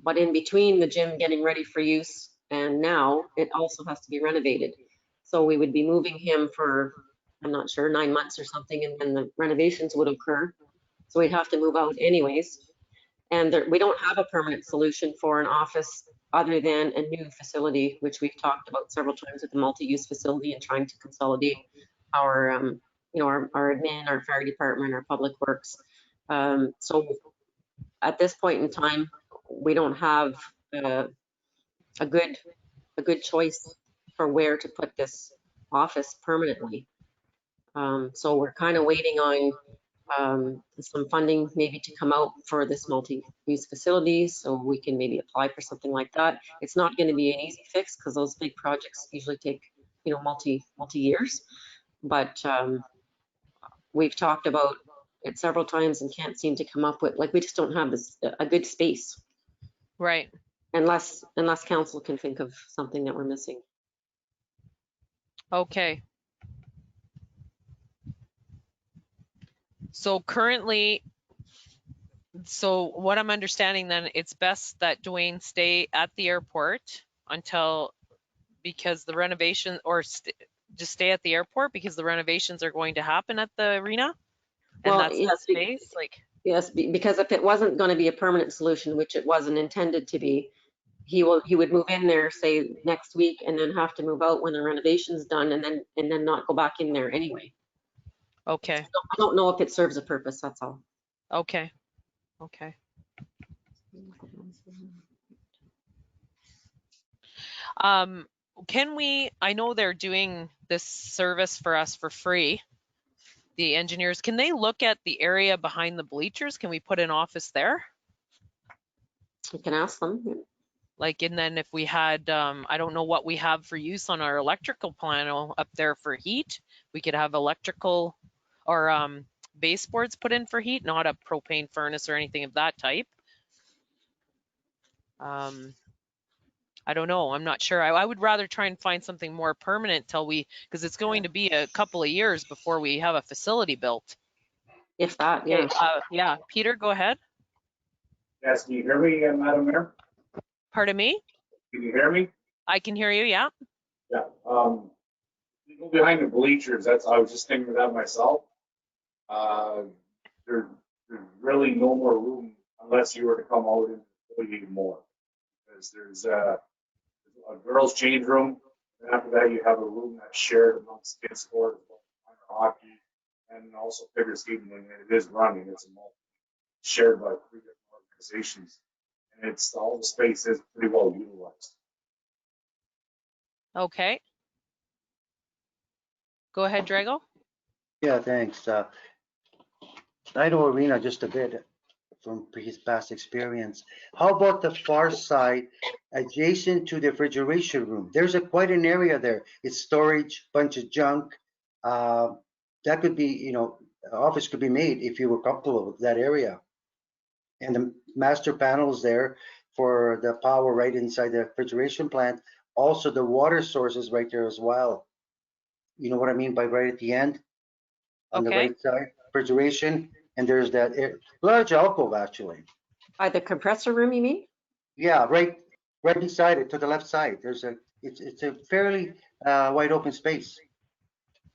But in between the gym getting ready for use and now, it also has to be renovated. So we would be moving him for, I'm not sure, 9 months or something, and then the renovations would occur. So we'd have to move out anyways. And we don't have a permanent solution for an office other than a new facility, which we've talked about several times with the multi-use facility and trying to consolidate our, our admin, our fire department, our public works. So at this point in time, we don't have a good choice for where to put this office permanently. So we're kind of waiting on some funding maybe to come out for this multi-use facility, so we can maybe apply for something like that. It's not going to be an easy fix because those big projects usually take, multi years. But we've talked about it several times and can't seem to come up with, like, we just don't have a good space. Right. Unless council can think of something that we're missing. Okay. So currently, so what I'm understanding then, it's best that Dwayne stay at the airport until, because the renovation, or just stay at the airport because the renovations are going to happen at the arena? And Well, that's the yes, space, like. Yes, because if it wasn't going to be a permanent solution, which it wasn't intended to be, he would move in there, say, next week, and then have to move out when the renovation's done, and then not go back in there anyway. Okay. So I don't know if it serves a purpose, that's all. Okay. Okay. Can we, I know they're doing this service for us for free, the engineers, can they look at the area behind the bleachers? Can we put an office there? You can ask them. Like, and then if we had, I don't know what we have for use on our electrical panel up there for heat, we could have electrical or baseboards put in for heat, not a propane furnace or anything of that type. I don't know. I'm not sure. I would rather try and find something more permanent till because it's going to be a couple of years before we have a facility built. If that, yeah. Okay, yeah. Peter, go ahead. Yes, can you hear me, Madam Mayor? Pardon me? Can you hear me? I can hear you, yeah. Yeah. You go behind the bleachers, I was just thinking of that myself. There's really no more room unless you were to come out and put even more. Because there's a girls' change room, And after that, you have a room that's shared amongst skid sport, minor hockey, and also figure skating, and it is running. It's shared by 3 different organizations, and it's all the space is pretty well utilized. Okay. Go ahead, Drago. Yeah, thanks. I know Arena just a bit from his past experience. How about the far side adjacent to the refrigeration room? There's quite an area there. It's storage, bunch of junk. That could be, you know, office could be made if you were comfortable with that area. And the master panels there for the power right inside the refrigeration plant. Also, the water source is right there as well. You know what I mean by right at the end? On the Okay. right side, refrigeration, and there's that large alcove actually. By the compressor room, you mean? Yeah, right beside it to the left side. There's it's a fairly wide open space.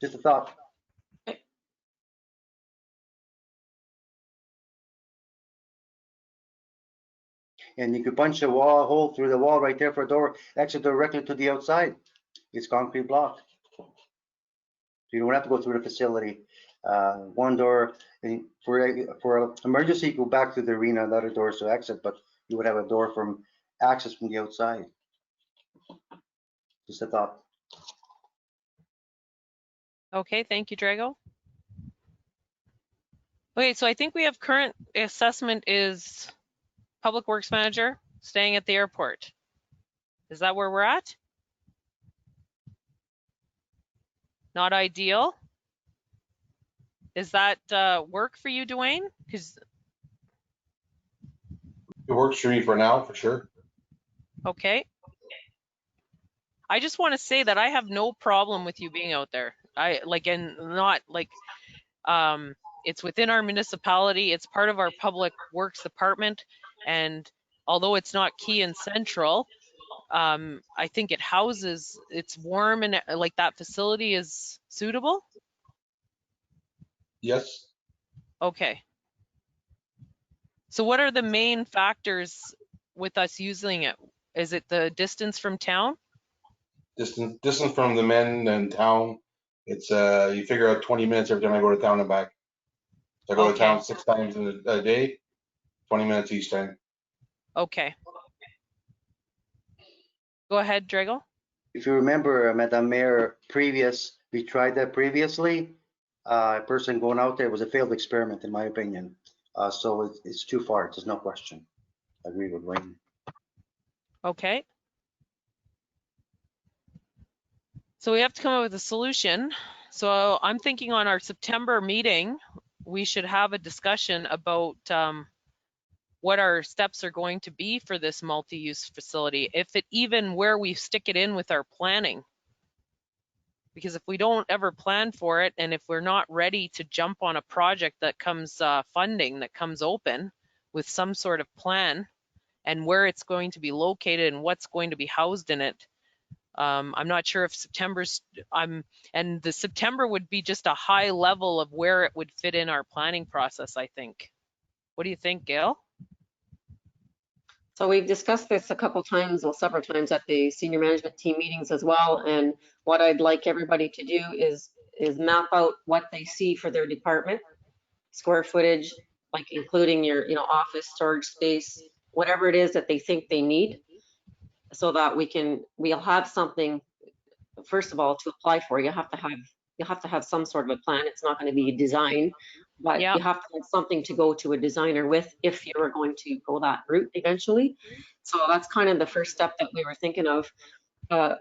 Just a thought. And you could punch a hole through the wall right there for a door, exit directly to the outside. It's concrete block. So you don't have to go through the facility. One door, and for emergency, go back to the arena, another door to exit, but you would have a door from access from the outside. Just a thought. Okay, thank you, Drago. Okay, so I think we have current assessment is Public Works Manager staying at the airport. Is that where we're at? Not ideal. Is that work for you, Dwayne? Because It works for me for now, for sure. okay. I just want to say that I have no problem with you being out there. I like, and not like, it's within our municipality. It's part of our public works department. And although it's not key and central, I think it houses, it's warm and like that facility is suitable. Yes. Okay. So what are the main factors with us using it? Is it the distance from town? Distance from the men and town. It's you figure out 20 minutes every time I go to town and back. So I go to Okay. town 6 times in a day, 20 minutes each time. Okay. Go ahead, Drago. If you remember, Madam Mayor, we tried that previously. A person going out there was a failed experiment, in my opinion. So it's too far. There's no question. I agree with Wayne. Okay. So we have to come up with a solution. So I'm thinking on our September meeting, we should have a discussion about what our steps are going to be for this multi-use facility, if it even where we stick it in with our planning. Because if we don't ever plan for it, and if we're not ready to jump on a project that comes funding, that comes open with some sort of plan and where it's going to be located and what's going to be housed in it, I'm not sure if and the September would be just a high level of where it would fit in our planning process, I think. What do you think, Gail? So we've discussed this a couple times, well, several times at the senior management team meetings as well. And what I'd like everybody to do is map out what they see for their department, square footage, like including your, office, storage space, whatever it is that they think they need, so that we'll have something, first of all, to apply for. You have to have some sort of a plan. It's not going to be design, but Yeah. you have to have something to go to a designer with if you're going to go that route eventually. So that's kind of the first step that we were thinking of. I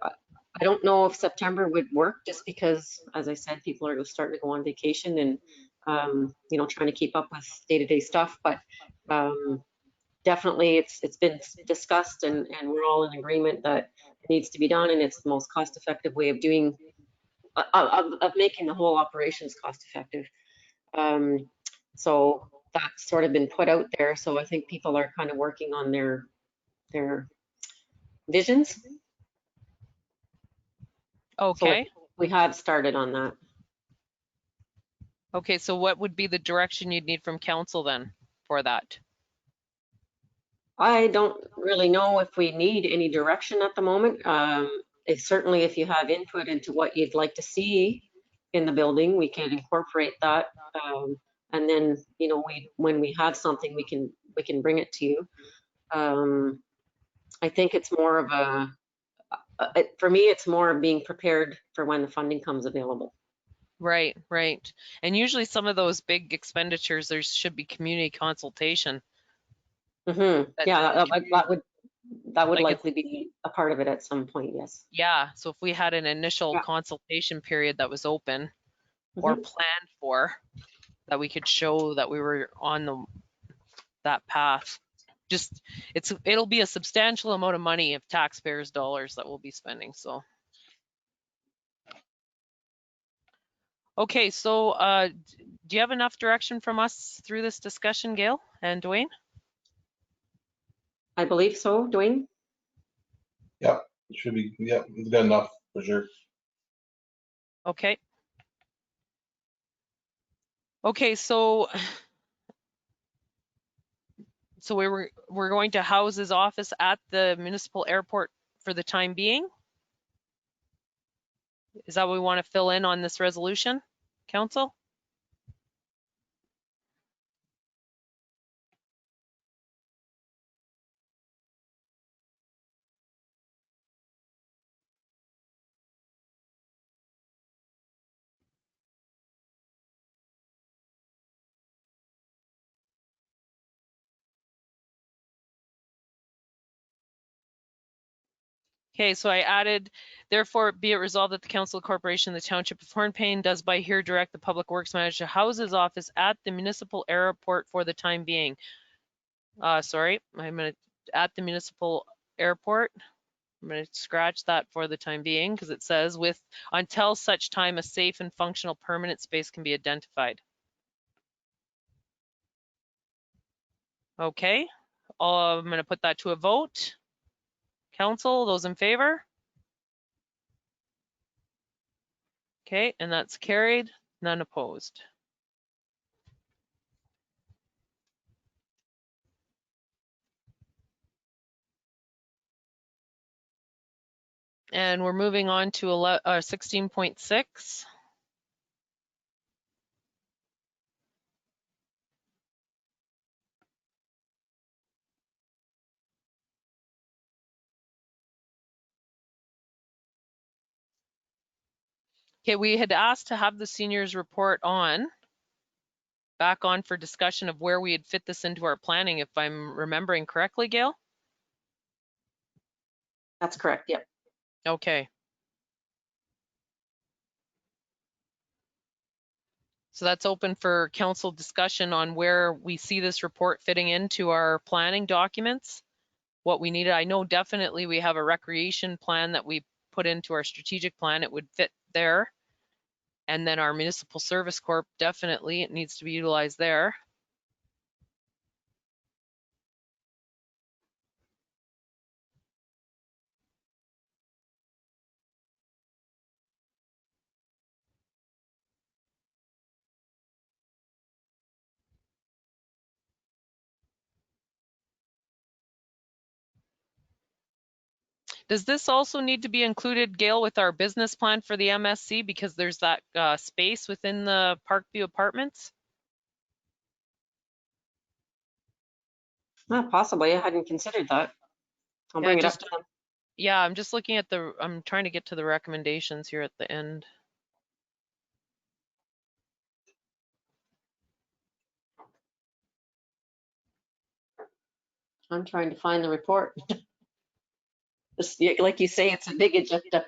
don't know if September would work, just because, as I said, people are starting to go on vacation and trying to keep up with day-to-day stuff. But definitely it's been discussed, and we're all in agreement that it needs to be done, and it's the most cost-effective way of doing of making the whole operations cost-effective. So that's sort of been put out there. So I think people are kind of working on their visions. Okay. So we have started on that. Okay, so what would be the direction you'd need from council then for that? I don't really know if we need any direction at the moment. Certainly if you have input into what you'd like to see in the building, we can incorporate that. And then, you know, when we have something, we can bring it to you. I think it's more of for me, it's more of being prepared for when the funding comes available. Right, right. And usually some of those big expenditures, there should be community consultation. Yeah, that would Like likely be a part of it at some point, yes. Yeah, so if we had an initial consultation period that was open or planned for, that we could show that we were on that path. Just, it'll be a substantial amount of money of taxpayers' dollars that we'll be spending, so. Okay, so do you have enough direction from us through this discussion, Gail and Dwayne? I believe so, Dwayne? Yep, it should be, yep, it's good enough for sure. Okay. Okay, so we're going to house his office at the municipal airport for the time being? Is that what we want to fill in on this resolution, council? Okay, so I added, therefore be it resolved that the Council of Corporation of the Township of Hornpain does by here direct the Public Works Manager to house his office at the municipal airport for the time being. Sorry, I'm gonna, at the municipal airport. I'm gonna scratch that for the time being because it says with, until such time a safe and functional permanent space can be identified. Okay, I'm gonna put that to a vote. Council, those in favor? Okay, and that's carried, none opposed. And we're moving on to 16.6. Okay, we had asked to have the seniors report back on for discussion of where we had fit this into our planning, if I'm remembering correctly, Gail? That's correct, yep. Okay. So that's open for council discussion on where we see this report fitting into our planning documents, what we needed. I know definitely we have a recreation plan that we put into our strategic plan. It would fit there. And then our municipal service corp, definitely it needs to be utilized there. Does this also need to be included, Gail, with our business plan for the MSC because there's that space within the Parkview Apartments? Possibly, I hadn't considered that. I'll bring it up to them. Yeah, I'm just looking at I'm trying to get to the recommendations here at the end. I'm trying to find the report. Like you say, it's a big agenda.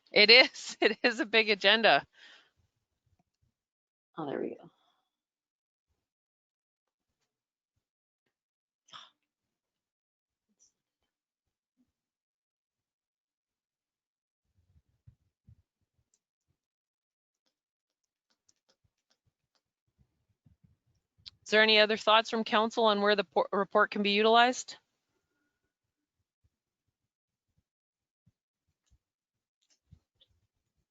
It is. It is a big agenda. Oh, there we go. Is there any other thoughts from council on where the report can be utilized?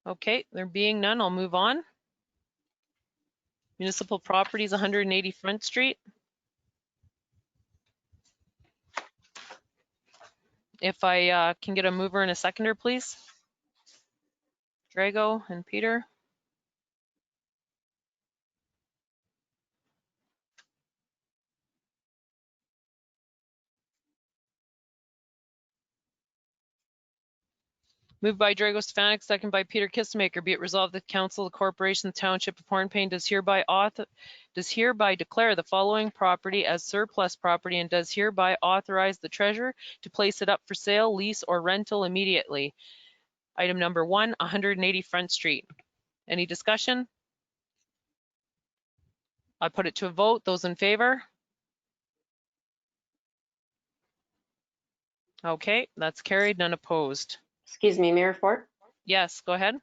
Okay, there being none, I'll move on. Municipal properties, 180 Front Street. If I can get a mover and a seconder, please. Drago and Peter. Moved by Drago Stefanik, second by Peter Kistemaker. Be it resolved that the Council of the Corporation, the Township of Hornpain does hereby declare the following property as surplus property and does hereby authorize the treasurer to place it up for sale, lease, or rental immediately. Item number 1, 180 Front Street. Any discussion? I put it to a vote. Those in favor? Okay, that's carried. None opposed. Excuse me, Mayor Fort. Yes, go ahead.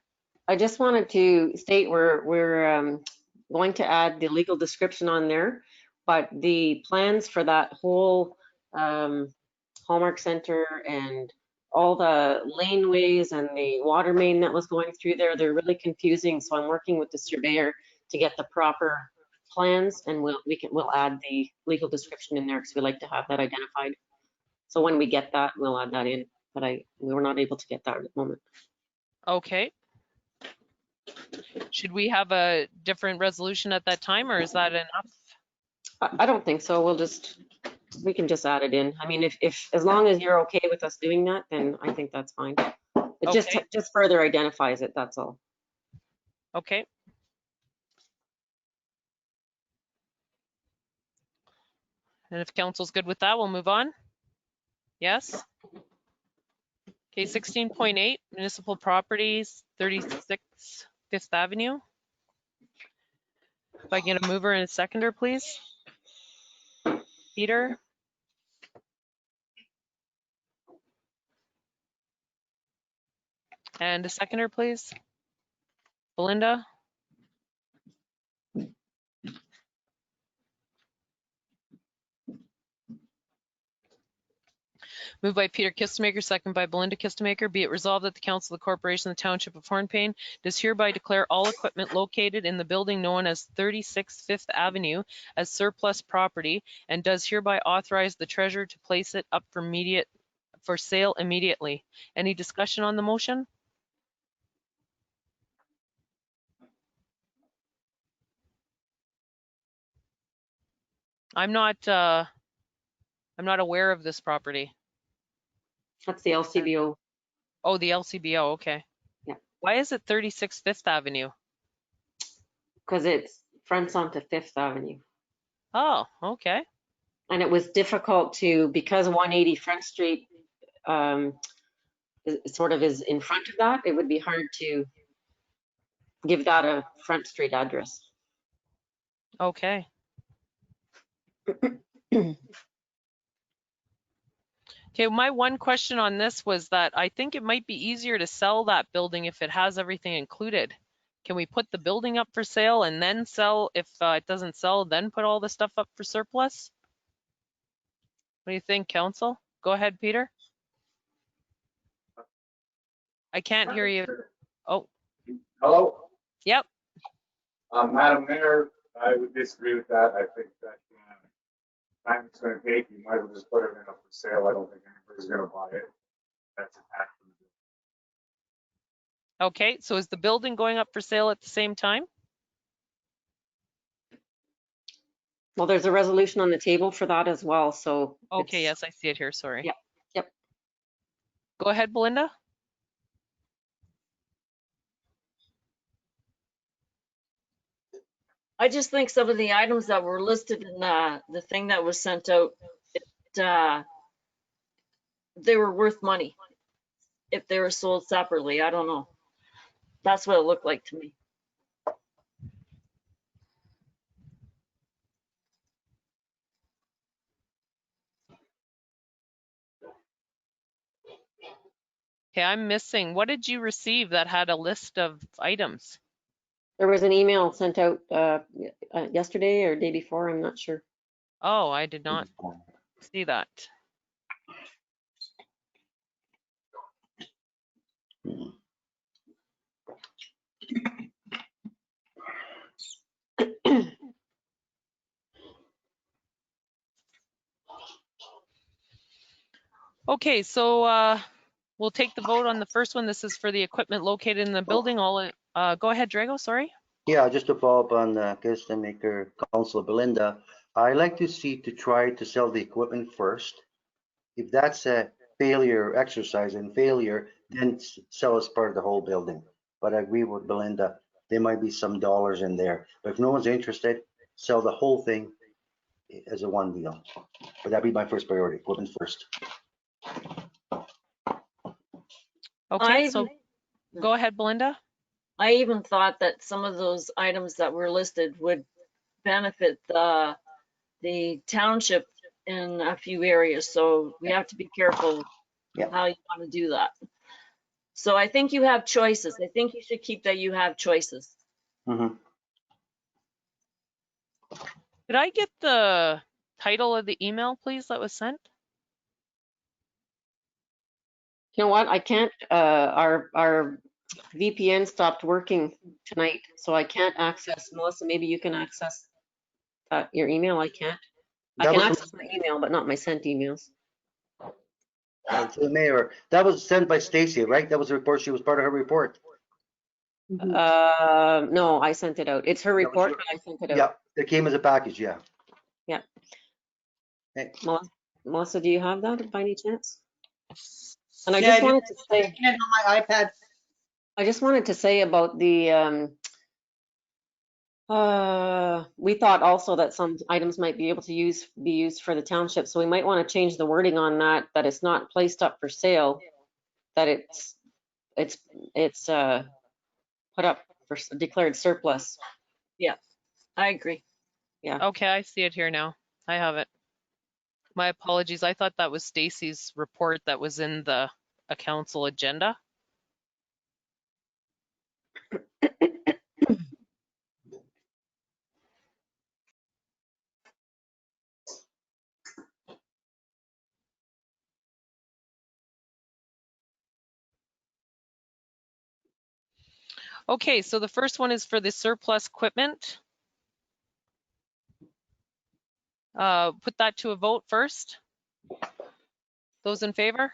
I just wanted to state we're going to add the legal description on there, but the plans for that whole Hallmark Center and all the laneways and the water main that was going through there, they're really confusing. So I'm working with the surveyor to get the proper plans, and we'll add the legal description in there because we like to have that identified. So when we get that, we'll add that in. But we were not able to get that at the moment. Okay. Should we have a different resolution at that time, or is that enough? I don't think so. We can just add it in. I mean, if as long as you're okay with us doing that, then I think that's fine. It just further identifies it, that's all. Okay. And if council's good with that, we'll move on. Yes? Okay, 16.8, municipal properties, 36 Fifth Avenue. If I can get a mover and a seconder, please. Peter? And a seconder, please. Belinda? Moved by Peter Kistemaker, second by Belinda Kistemaker. Be it resolved that the Council of the Corporation of the Township of Hornpain does hereby declare all equipment located in the building known as 36 Fifth Avenue as surplus property and does hereby authorize the treasurer to place it up for sale immediately. Any discussion on the motion? I'm not aware of this property. That's the LCBO. Oh, the LCBO, okay. Yeah. Why is it 36 Fifth Avenue? Because it's fronts onto Fifth Avenue. Oh, okay. And it was difficult because 180 Front Street sort of is in front of that, it would be hard to give that a Front Street address. Okay. Okay, my one question on this was that I think it might be easier to sell that building if it has everything included. Can we put the building up for sale and then sell, if it doesn't sell, then put all the stuff up for surplus? What do you think, council? Go ahead, Peter. I can't hear you. Oh. Hello? Yep. Madam Mayor, I would disagree with that. I think that time it's going to take, you might as well just put it in up for sale. I don't think anybody's going to buy it. That's an act. Okay, so is the building going up for sale at the same time? Well, there's a resolution on the table for that as well, so. Okay, yes, I see it here, sorry. Yep, yep. Go ahead, Belinda. I just think some of the items that were listed in the thing that was sent out, they were worth money if they were sold separately. I don't know. That's what it looked like to me. Okay, I'm missing. What did you receive that had a list of items? There was an email sent out yesterday or day before, I'm not sure. Oh, I did not see that. Okay, so we'll take the vote on the first one. This is for the equipment located in the building. All, go ahead, Drago, sorry. Yeah, just to follow up on Kistemaker, Councilor Belinda, I like to see to try to sell the equipment first. If that's a failure exercise and failure, then sell as part of the whole building. But I agree with Belinda, there might be some dollars in there. But if no one's interested, sell the whole thing as a one deal. But that'd be my first priority, equipment first. Okay, so go ahead, Belinda. I even thought that some of those items that were listed would benefit the township in a few areas, so we have to be careful how you want to do that. So I think you have choices. I think you should keep that you have choices. Mm-hmm. Could I get the title of the email, please, that was sent? You know what? I can't, our VPN stopped working tonight, so I can't access. Melissa, maybe you can access your email. I can't. I can access my email, but not my sent emails. To the mayor, that was sent by Stacy, right? That was a report. She was part of her report. No, I sent it out. It's her report, but I sent it out. Yeah, it came as a package, yeah. Yeah. Hey. Melissa, do you have that by any chance? And I Yeah, just wanted to say, on my iPad. I just wanted to say about the, we thought also that some items might be able to be used for the township, so we might want to change the wording on that, that it's not placed up for sale, that it's put up for declared surplus. Yeah, I agree. Yeah. Okay, I see it here now. I have it. My apologies. I thought that was Stacy's report that was in the council agenda. Okay, so the first one is for the surplus equipment. Put that to a vote first. Those in favor?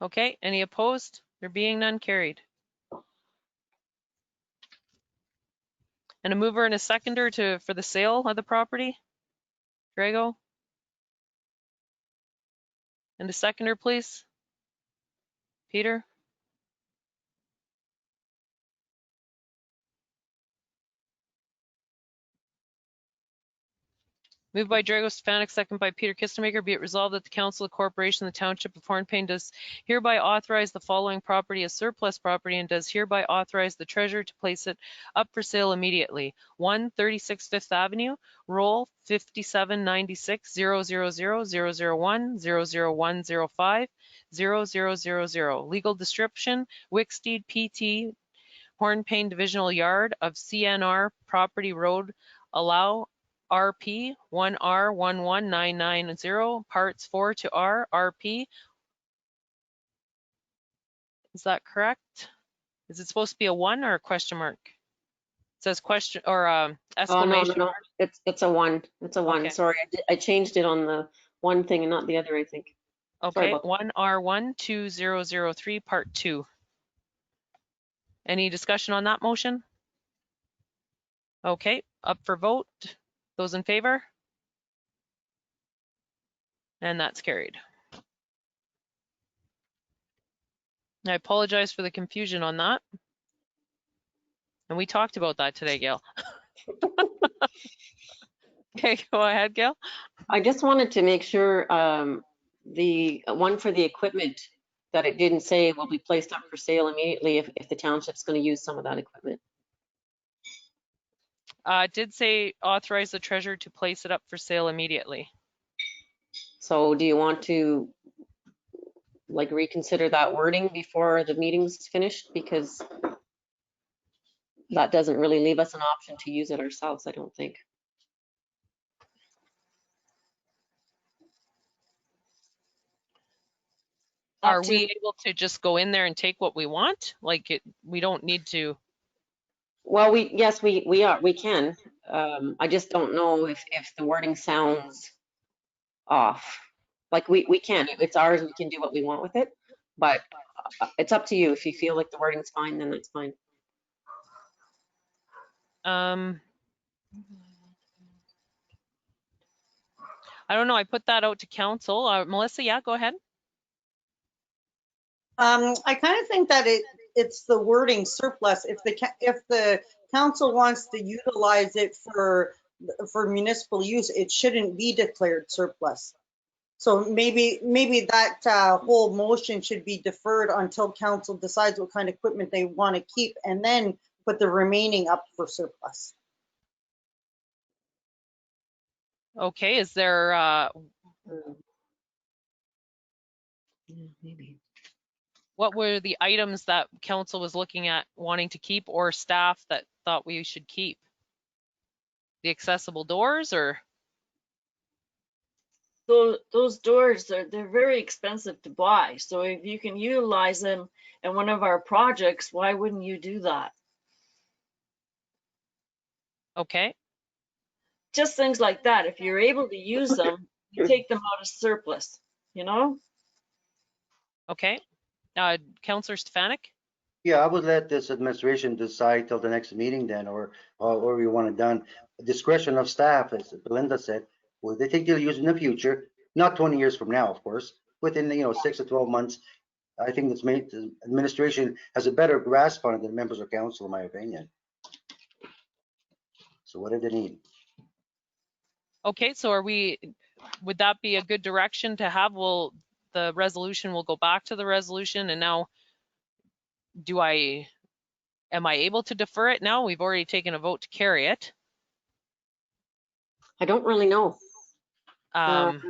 Okay, any opposed? There being none, carried. And a mover and a seconder for the sale of the property? Drago? And a seconder, please? Peter? Moved by Drago Stefanik, second by Peter Kistemaker. Be it resolved that the Council of Corporation of the Township of Hornpain does hereby authorize the following property as surplus property and does hereby authorize the treasurer to place it up for sale immediately. 136 Fifth Avenue, roll 5796 000 00105 0000. Legal description, Wicksteed PT, Hornpain Divisional Yard of CNR Property Road, allow RP 1R11990, parts 4 to R, RP. Is that correct? Is it supposed to be a 1 or a question mark? It says question or exclamation. No. It's a 1. It's a 1. Okay. Sorry, I changed it on the one thing and not the other, I think. Okay, 1R12003, part 2. Any discussion on that motion? Okay, up for vote. Those in favor? And that's carried. I apologize for the confusion on that. And we talked about that today, Gail. Okay, go ahead, Gail. I just wanted to make sure the one for the equipment, that it didn't say will be placed up for sale immediately if the township's going to use some of that equipment. It did say authorize the treasurer to place it up for sale immediately. So do you want to like reconsider that wording before the meeting's finished? Because that doesn't really leave us an option to use it ourselves, I don't think. Are we able to just go in there and take what we want? Like we don't need to. Well, yes, we are, we can. I just don't know if the wording sounds off. Like we can, it's ours, we can do what we want with it, but it's up to you. If you feel like the wording's fine, then that's fine. I don't know. I put that out to council. Melissa, yeah, go ahead. I kind of think that it's the wording surplus. If the council wants to utilize it for municipal use, it shouldn't be declared surplus. So maybe that whole motion should be deferred until council decides what kind of equipment they want to keep, and then put the remaining up for surplus. Okay, is there Maybe. what were the items that council was looking at wanting to keep, or staff that thought we should keep? The accessible doors, or? Those doors, they're very expensive to buy. So if you can utilize them in one of our projects, why wouldn't you do that? Okay. Just things like that. If you're able to use them, you take them out of surplus, you know? Okay. Councilor Stefanik? Yeah, I would let this administration decide till the next meeting then, or we want it done. Discretion of staff, as Belinda said, well, they think they'll use it in the future, not 20 years from now, of course, within 6 to 12 months. I think the administration has a better grasp on it than members of council, in my opinion. So what do they need? Okay, so would that be a good direction to have? The resolution will go back to the resolution, and now am I able to defer it now? We've already taken a vote to carry it. I don't really know. I'm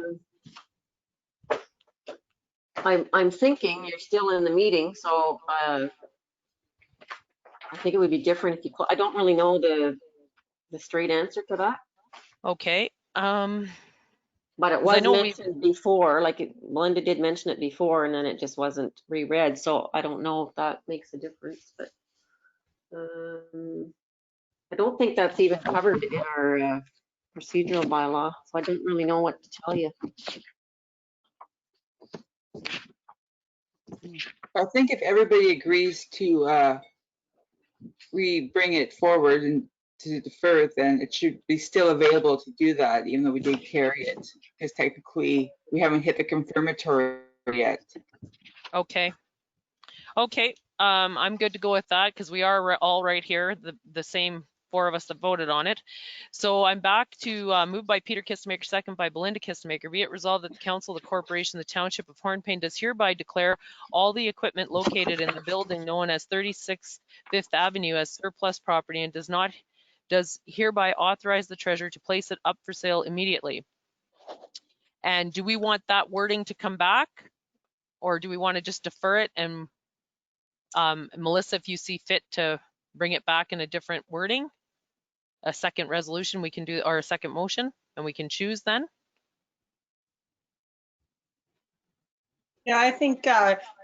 thinking you're still in the meeting, so I think it would be different if you. I don't really know the straight answer to that. Okay. But it was mentioned before, like Belinda did mention it before, and then it just wasn't reread. So I don't know if that makes a difference, but I don't think that's even covered in our procedural bylaw. So I don't really know what to tell you. I think if everybody agrees to bring it forward and to defer it, then it should be still available to do that, even though we did carry it, because technically we haven't hit the confirmatory yet. Okay. Okay. I'm good to go with that because we are all right here, the same 4 of us that voted on it. So I'm back to moved by Peter Kistemaker, second by Belinda Kistemaker. Be it resolved that the council, the corporation, the township of Hornpain does hereby declare all the equipment located in the building known as 36 Fifth Avenue as surplus property, and does hereby authorize the treasurer to place it up for sale immediately. And do we want that wording to come back, or do we want to just defer it? And Melissa, if you see fit to bring it back in a different wording, a second resolution we can do, or a second motion, and we can choose then. Yeah, I think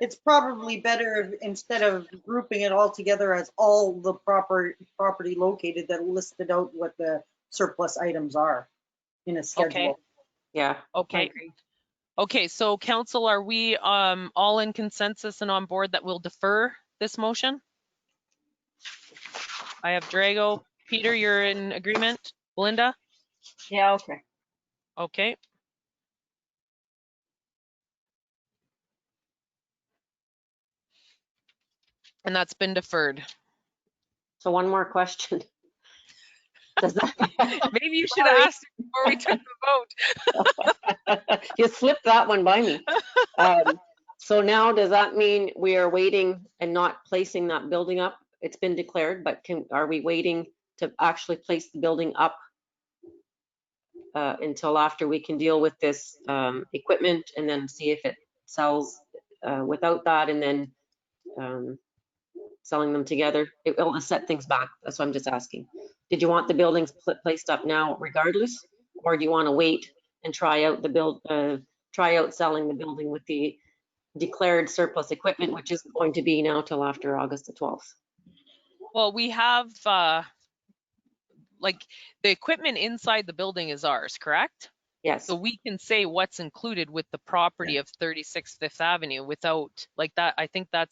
it's probably better instead of grouping it all together as all the property located, that listed out what the surplus items are in a schedule. Okay. Yeah. Okay. Okay, so council, are we all in consensus and on board that we'll defer this motion? I have Drago. Peter, you're in agreement? Belinda? Yeah, okay. Okay. And that's been deferred. So one more question. Does that... Maybe you should have asked before we took the vote. You slipped that one by me. So now does that mean we are waiting and not placing that building up? It's been declared, but are we waiting to actually place the building up until after we can deal with this equipment, and then see if it sells without that, and then selling them together? It will set things back. That's what I'm just asking. Did you want the buildings placed up now regardless, or do you want to wait and try out selling the building with the declared surplus equipment, which is going to be now till after August the 12th? Well, we have like the equipment inside the building is ours, correct? Yes. So we can say what's included with the property of 36 Fifth Avenue without like that. I think that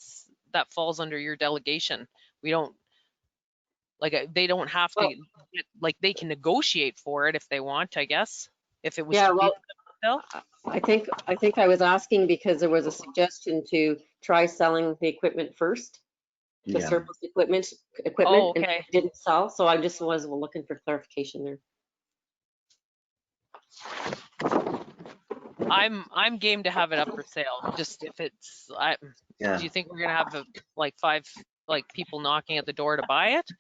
falls under your delegation. We don't like they don't have to like they can negotiate for it if they want, I guess. If it was Yeah, to be well, I think I was asking because there was a suggestion to try selling the equipment first, the Yeah. surplus equipment, Oh, and okay. it didn't sell. So I just was looking for clarification there. I'm game to have it up for sale. Just if it's, Yeah. do you think we're gonna have like 5 like people knocking at the door to buy it?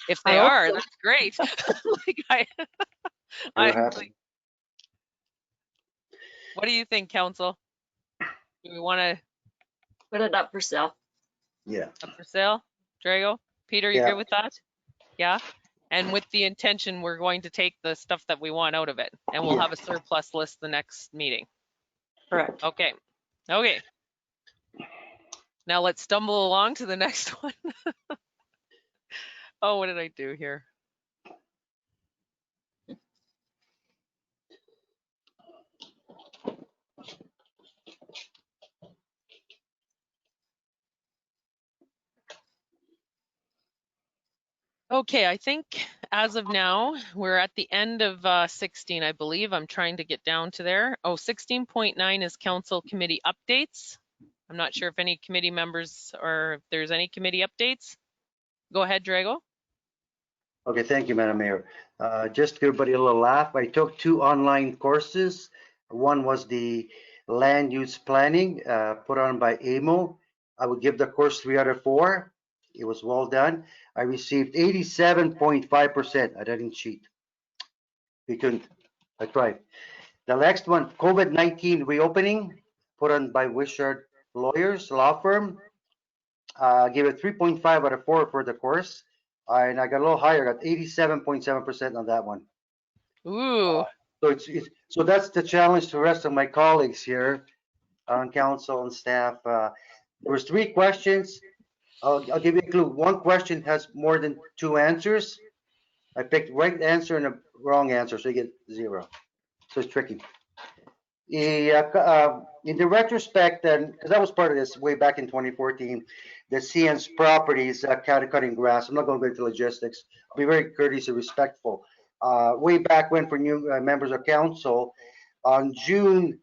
If I they hope are, so. that's great. Like Never happened. what do you think, Council? Do we want to Put it up for sale. Yeah. up for sale? Drago, Peter, you Yeah. good with that? Yeah. And with the intention, we're going to take the stuff that we want out of it, and we'll Yeah. have a surplus list the next meeting. Correct. Okay. Okay. Now let's stumble along to the next one. Oh, what did I do here? Okay, I think as of now, we're at the end of 16, I believe. I'm trying to get down to there. Oh, 16.9 is council committee updates. I'm not sure if any committee members or if there's any committee updates. Go ahead, Drago. Okay, thank you, Madam Mayor. Just to give everybody a little laugh, I took 2 online courses. One was the land use planning put on by AMO. I would give the course 3 out of 4. It was well done. I received 87.5%. I didn't cheat. We couldn't. I tried. The next one, COVID-19 reopening, put on by Wishart Lawyers Law Firm. Gave it 3.5 out of 4 for the course. And I got a little higher, got 87.7% on that one. Ooh. So that's the challenge to the rest of my colleagues here on council and staff. There was 3 questions. I'll give you a clue. 1 question has more than 2 answers. I picked right answer and a wrong answer, so you get 0. So it's tricky. In the retrospect, and because I was part of this way back in 2014, the CN's properties cutting grass. I'm not going to go into logistics. I'll be very courteous and respectful. Way back when, for new members of council, on June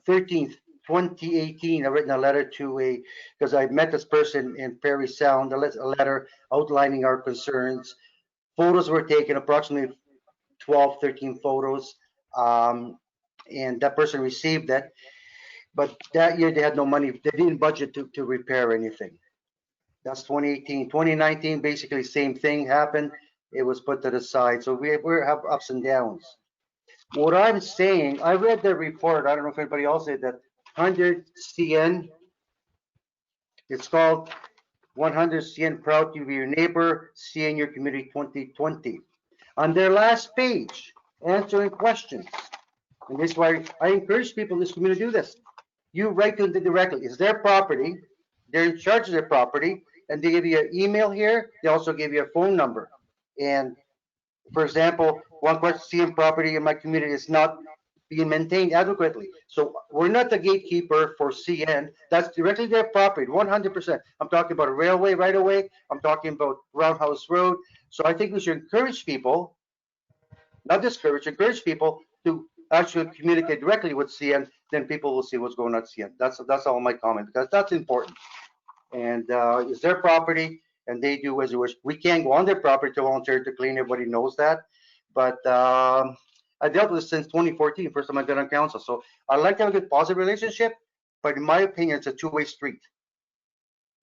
13th, 2018, I written a letter to because I met this person in Perry Sound, a letter outlining our concerns. Photos were taken, approximately 12, 13 photos. And that person received that. But that year they had no money. They didn't budget to repair anything. That's 2018. 2019, basically same thing happened. It was put to the side. So we have ups and downs. What I'm saying, I read the report. I don't know if anybody else did that. 100 CN. It's called 100 CN Proud to Be Your Neighbor, CN Your Community 2020. On their last page, answering questions. And this is why I encourage people in this community to do this. You write to them directly. It's their property. They're in charge of their property. And they give you an email here. They also give you a phone number. And for example, one question, CN property in my community is not being maintained adequately. So we're not the gatekeeper for CN. That's directly their property, 100%. I'm talking about a railway right away. I'm talking about Roundhouse Road. So I think we should encourage people, not discourage, encourage people to actually communicate directly with CN, then people will see what's going on at CN. That's all my comment, because that's important. And it's their property, and they do as they wish. We can't go on their property to volunteer to clean. Everybody knows that. But I dealt with this since 2014, first time I got on council. So I like to have a good positive relationship, but in my opinion, it's a 2-way street.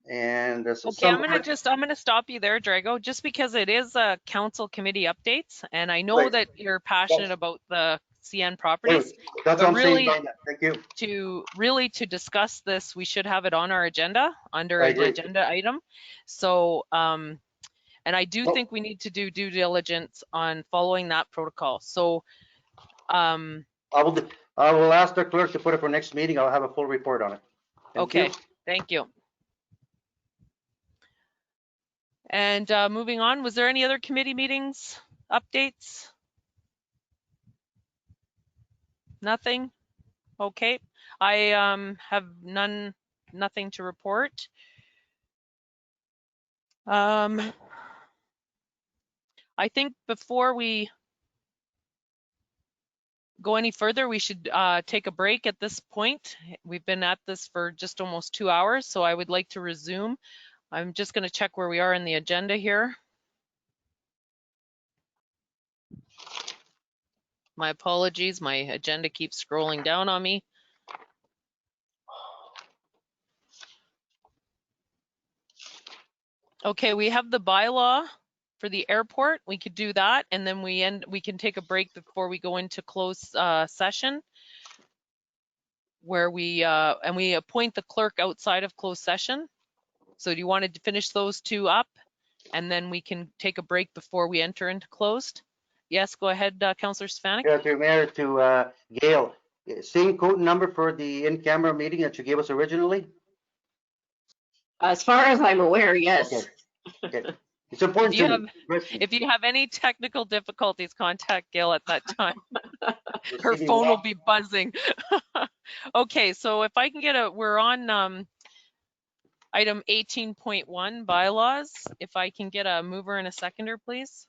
And okay, I'm gonna stop you there, Drago, just because it is a council committee updates, and I know that you're passionate about the CN properties. That's what I'm saying. Thank you. To discuss this, we should have it on our agenda under an agenda item. So, and I do think we need to do due diligence on following that protocol. So, I will ask the clerk to put it for next meeting. I'll have a full report on it. Thank you. And moving on, was there any other committee meetings updates? Nothing? Okay. I have nothing to report. I think before we go any further, we should take a break at this point. We've been at this for just almost 2 hours, so I would like to resume. I'm just going to check where we are in the agenda here. My apologies, my agenda keeps scrolling down on me. Okay, we have the bylaw for the airport. We could do that, and then we can take a break before we go into closed session, where we appoint the clerk outside of closed session. So do you want to finish those two up, and then we can take a break before we enter into closed? Yes, go ahead, Councilor Stefanik. Yeah, to Mayor, to Gail, same code number for the in-camera meeting that you gave us originally? As far as I'm aware, yes. Okay. Okay. It's important to me. If you have any technical difficulties, contact Gail at that time. Her Receiving phone will well. be buzzing. Okay, so if I can get we're on item 18.1 bylaws. If I can get a mover and a seconder, please.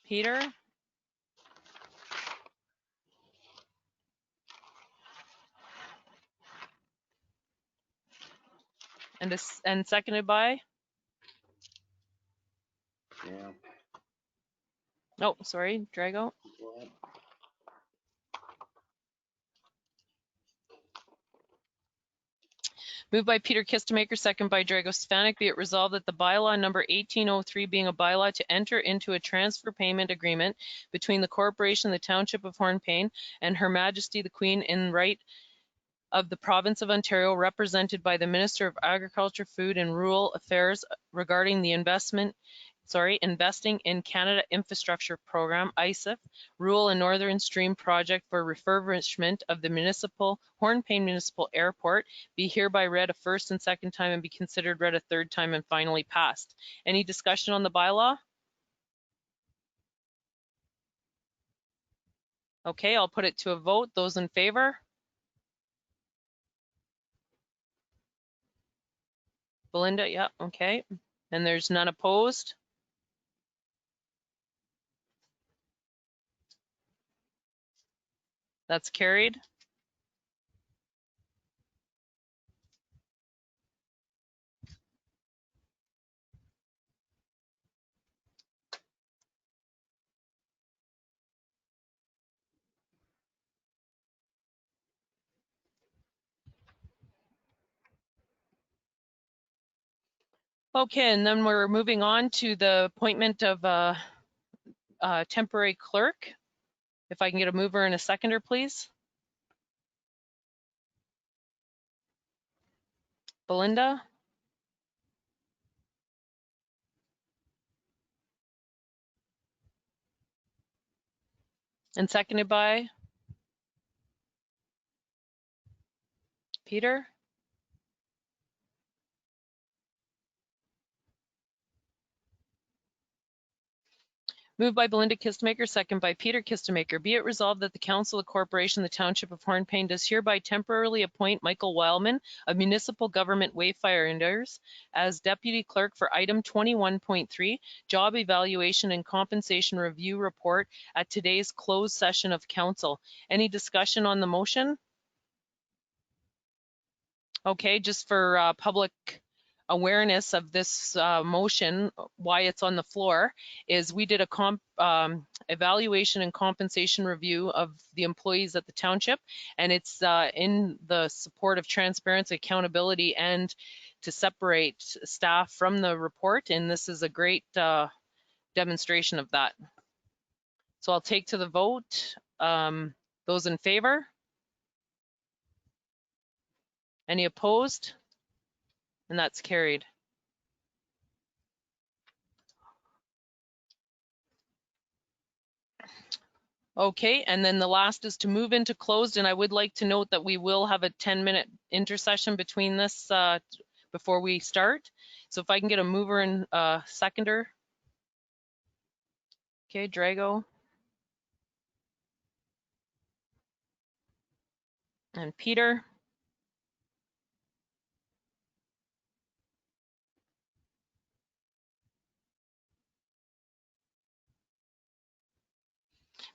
Peter. And seconded by? Yeah. Oh, sorry, Drago. Moved by Peter Kistemaker, second by Drago Stefanik. Be it resolved that the bylaw number 1803 being a bylaw to enter into a transfer payment agreement between the corporation, the Township of Hornpain, and Her Majesty the Queen in right of the Province of Ontario, represented by the Minister of Agriculture, Food and Rural Affairs, regarding the Investing in Canada Infrastructure Program, ISIF, Rural and Northern Stream Project for refurbishment of the Hornpain Municipal Airport, be hereby read a first and second time and be considered read a third time and finally passed. Any discussion on the bylaw? Okay, I'll put it to a vote. Those in favor? Belinda, yeah, okay. And there's none opposed? That's carried. Okay, and then we're moving on to the appointment of a temporary clerk. If I can get a mover and a seconder, please. Belinda? And seconded by? Peter? Moved by Belinda Kistemaker, second by Peter Kistemaker. Be it resolved that the Council of Corporation, the Township of Hornpain, does hereby temporarily appoint Michael Wildman of Municipal Government Wayfinders as Deputy Clerk for item 21.3, Job Evaluation and Compensation Review Report at today's closed session of Council. Any discussion on the motion? Okay, just for public awareness of this motion, why it's on the floor, is we did a evaluation and compensation review of the employees at the township, and it's in the support of transparency, accountability, and to separate staff from the report, and this is a great demonstration of that. So I'll take to the vote. Those in favor? Any opposed? And that's carried. Okay, and then the last is to move into closed, and I would like to note that we will have a 10-minute intercession between this before we start. So if I can get a mover and seconder. Okay, Drago. And Peter.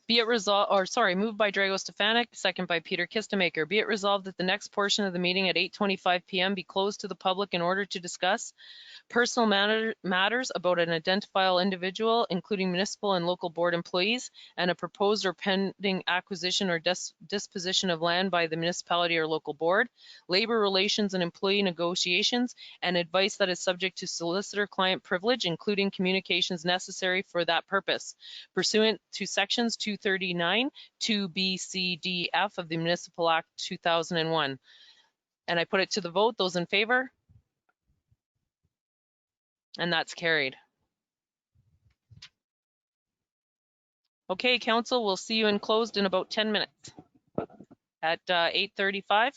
Be it resolved, or sorry, moved by Drago Stefanik, second by Peter Kistemaker. Be it resolved that the next portion of the meeting at 8:25 p.m. be closed to the public in order to discuss personal matters about an identifiable individual, including municipal and local board employees, and a proposed or pending acquisition or disposition of land by the municipality or local board, labor relations and employee negotiations, and advice that is subject to solicitor-client privilege, including communications necessary for that purpose, pursuant to sections 239, 2B, C, D, F of the Municipal Act 2001. And I put it to the vote. Those in favor? And that's carried. Okay, council, we'll see you in closed in about 10 minutes at 8:35.